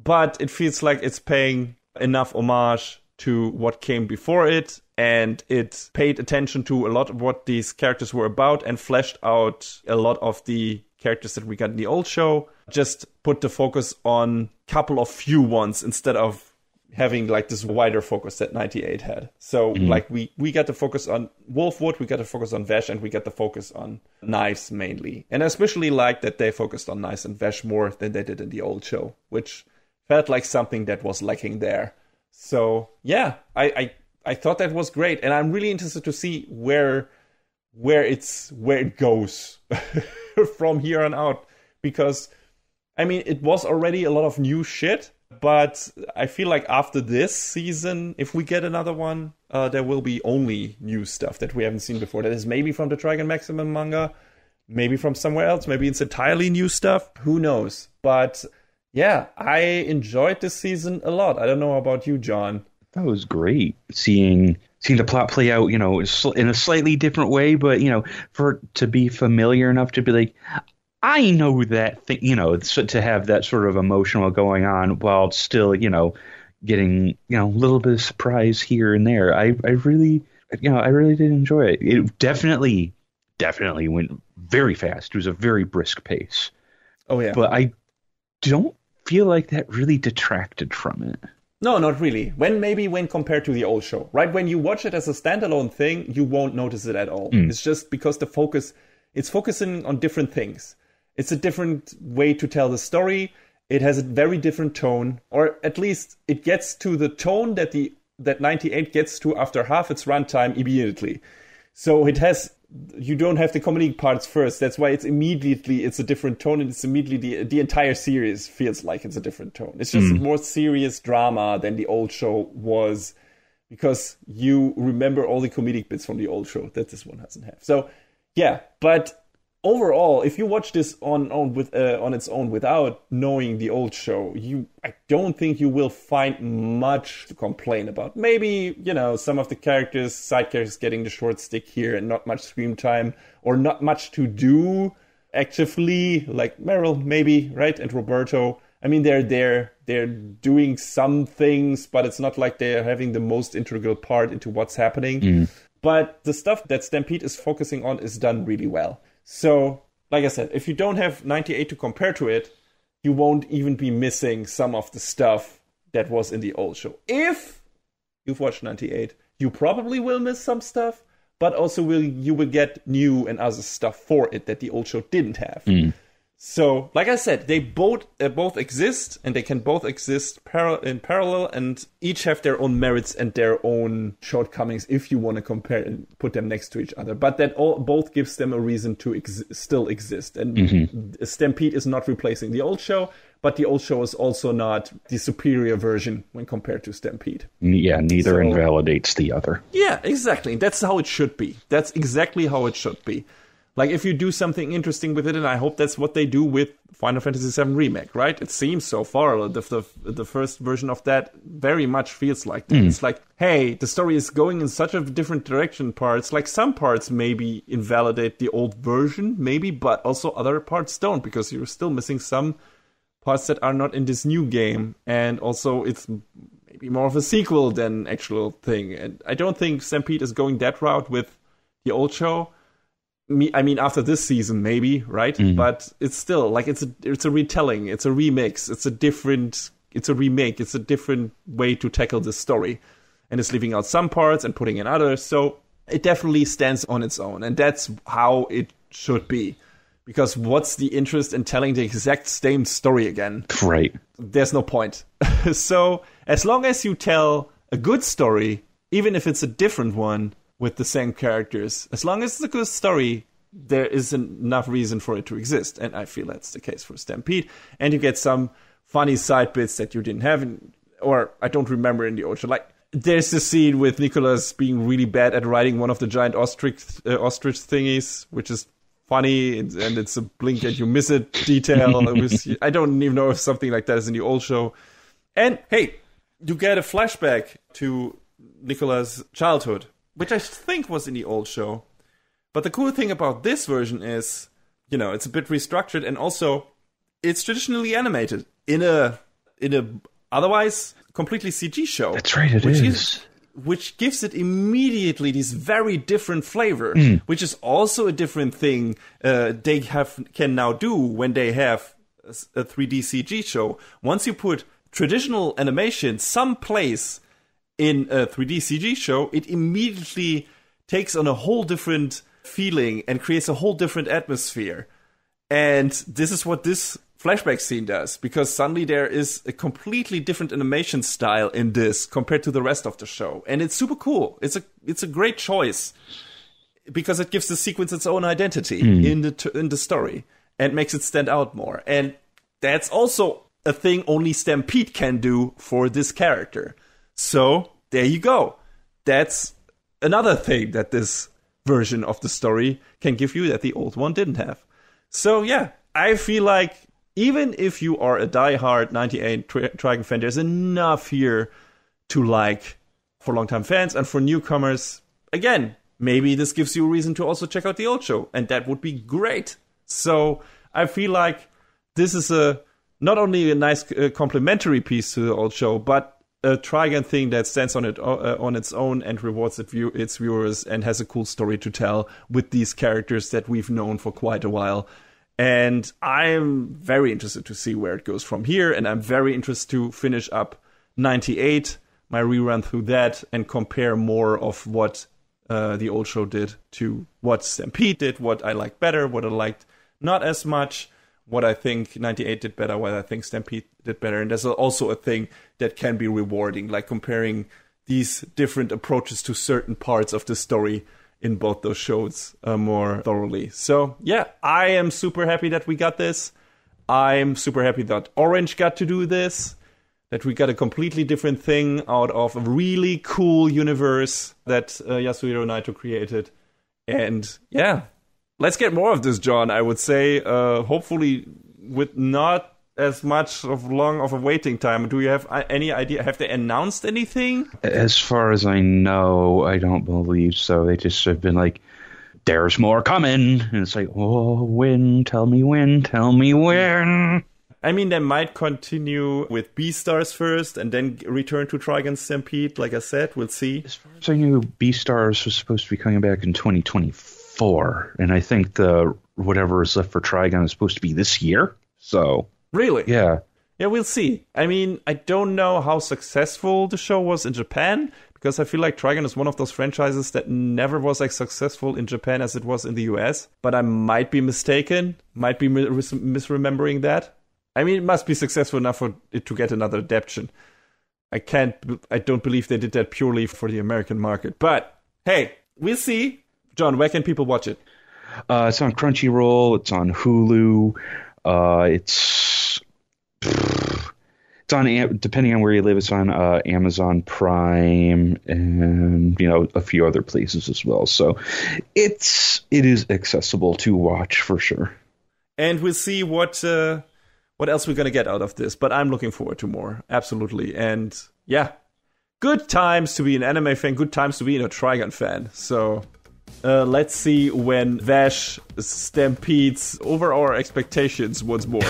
but it feels like it's paying enough homage to what came before it, and it paid attention to a lot of what these characters were about and fleshed out a lot of the characters that we got in the old show. Just put the focus on a couple of few ones instead of having like this wider focus that 98 had. So like we got to focus on Wolfwood, we got to focus on Vesh, and we got to focus on Knives mainly. And I especially like that they focused on Knives and Vesh more than they did in the old show, which felt like something that was lacking there. So yeah, I thought that was great, and I'm really interested to see where it goes from here on out, because I mean it was already a lot of new shit. But I feel like after this season, if we get another one, there will be only new stuff that we haven't seen before. That is maybe from the Trigun Maximum manga, maybe from somewhere else, maybe it's entirely new stuff. Who knows? But yeah, I enjoyed this season a lot. I don't know about you, John. That was great. Seeing the plot play out, in a slightly different way, but, for it to be familiar enough to be like, I know that thing, so to have that sort of emotional going on while still, getting, a little bit of surprise here and there. I really did enjoy it. It definitely went very fast. It was a very brisk pace. Oh, yeah. But I don't feel like that really detracted from it. No, not really. When compared to the old show, right? When you watch it as a standalone thing, you won't notice it at all. It's just because it's focusing on different things. It's a different way to tell the story. It has a very different tone, or at least it gets to the tone that 98 gets to after half its runtime immediately. So you don't have the comedic parts first. That's why it's a different tone, and it's immediately the entire series feels like it's a different tone. It's just more serious drama than the old show was, because you remember all the comedic bits from the old show that this one doesn't have. So yeah, but overall, if you watch this on its own without knowing the old show, I don't think you will find much to complain about. Maybe, some of the side characters getting the short stick here and not much screen time, or not much to do actively, like Meryl maybe, right? And Roberto. I mean, they're doing some things, but it's not like they're having the most integral part into what's happening. But the stuff that Stampede is focusing on is done really well. So, like I said, if you don't have 98 to compare to it, you won't even be missing some of the stuff that was in the old show. If you've watched 98, you probably will miss some stuff, but also you will get new and other stuff for it that the old show didn't have. So, like I said, they both exist, and they can both exist in parallel, and each have their own merits and their own shortcomings if you want to compare and put them next to each other. But that both gives them a reason to still exist. And Stampede is not replacing the old show, but the old show is also not the superior version when compared to Stampede. Yeah, neither invalidates the other. Yeah, exactly. That's how it should be. That's exactly how it should be. Like, if you do something interesting with it, and I hope that's what they do with Final Fantasy VII Remake, right? It seems so far, the first version of that very much feels like that. It's like, hey, the story is going in such a different direction parts. Like, some parts maybe invalidate the old version, maybe, but also other parts don't, because you're still missing some parts that are not in this new game. And also it's maybe more of a sequel than actual thing. And I don't think Stampede is going that route with the old show. I mean, after this season, maybe, right? But it's still like it's a retelling, it's a remix, it's a remake, it's a different way to tackle this story, and it's leaving out some parts and putting in others. So it definitely stands on its own, and that's how it should be. Because what's the interest in telling the exact same story again? Right. There's no point. So as long as you tell a good story, even if it's a different one, with the same characters, as long as it's a good story, there is enough reason for it to exist. And I feel that's the case for Stampede. And you get some funny side bits that you didn't have, or I don't remember in the old show. Like, there's this scene with Nicholas being really bad at riding one of the giant ostrich thingies, which is funny, and it's a blink and you miss it detail. I don't even know if something like that is in the old show. And hey, you get a flashback to Nicholas' childhood, which I think was in the old show. But the cool thing about this version is, it's a bit restructured, and also it's traditionally animated in a otherwise completely CG show. That's right, it is. Which gives it immediately this very different flavor, which is also a different thing they can now do when they have a 3D CG show. Once you put traditional animation someplace in a 3D CG show, it immediately takes on a whole different feeling and creates a whole different atmosphere. And this is what this flashback scene does, because suddenly there is a completely different animation style in this compared to the rest of the show. And it's super cool. It's a great choice because it gives the sequence its own identity in the story and makes it stand out more. And that's also a thing only Stampede can do for this character. So, there you go. That's another thing that this version of the story can give you that the old one didn't have. So, yeah, I feel like even if you are a diehard 98 Trigun fan, there's enough here to like for longtime fans, and for newcomers, again, maybe this gives you a reason to also check out the old show, and that would be great. So, I feel like this is not only a nice complementary piece to the old show, but a Trigun thing that stands on its own and rewards its viewers and has a cool story to tell with these characters that we've known for quite a while. And I'm very interested to see where it goes from here, and I'm very interested to finish up 98, my rerun through that, and compare more of what the old show did to what Stampede did, what I liked better, what I liked not as much, what I think 98 did better, what I think Stampede did better. And there's also a thing that can be rewarding, like comparing these different approaches to certain parts of the story in both those shows more thoroughly. So, yeah, I am super happy that we got this. I'm super happy that Orange got to do this, that we got a completely different thing out of a really cool universe that Yasuhiro Naito created. And, yeah, let's get more of this, John, I would say. Hopefully with not as much of a waiting time. Do you have any idea? Have they announced anything? As far as I know, I don't believe so. They just have been like, there's more coming. And it's like, oh, when? Tell me when. Tell me when. I mean, they might continue with B-Stars first and then return to Trigun Stampede. Like I said, we'll see. As far as I knew, B-Stars was supposed to be coming back in 2024. And I think the whatever is left for Trigun is supposed to be this year. So... Really? Yeah. Yeah, we'll see. I mean, I don't know how successful the show was in Japan, because I feel like Trigun is one of those franchises that never was as successful in Japan as it was in the US. But I might be mistaken, might be misremembering that. I mean, it must be successful enough for it to get another adaptation. I don't believe they did that purely for the American market. But, hey, we'll see. John, where can people watch it? It's on Crunchyroll, it's on Hulu, it's on, depending on where you live, it's on Amazon Prime and, a few other places as well. So it is accessible to watch for sure. And we'll see what else we're going to get out of this. But I'm looking forward to more. Absolutely. And yeah, good times to be an anime fan. Good times to be a Trigun fan. So let's see when Vash stampedes over our expectations once more.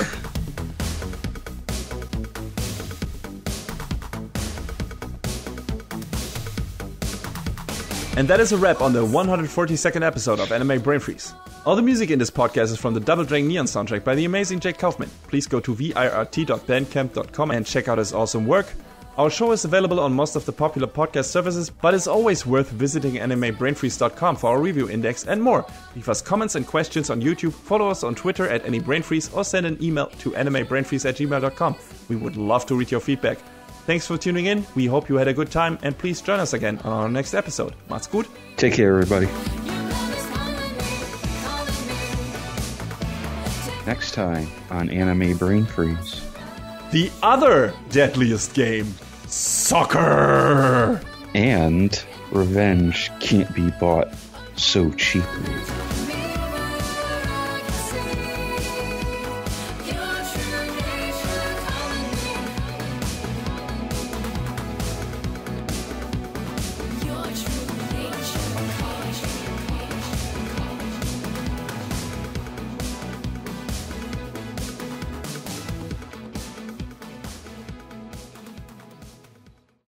And that is a wrap on the 142nd episode of Anime Brain Freeze. All the music in this podcast is from the Double Dragon Neon soundtrack by the amazing Jake Kaufman. Please go to virt.bandcamp.com and check out his awesome work. Our show is available on most of the popular podcast services, but it's always worth visiting animebrainfreeze.com for our review index and more. Leave us comments and questions on YouTube, follow us on Twitter at AnyBrainFreeze, or send an email to animebrainfreeze@gmail.com. We would love to read your feedback. Thanks for tuning in, we hope you had a good time, and please join us again on our next episode. Macht's gut. Take care, everybody. Next time on Anime Brain Freeze. The other deadliest game, soccer! And revenge can't be bought so cheaply.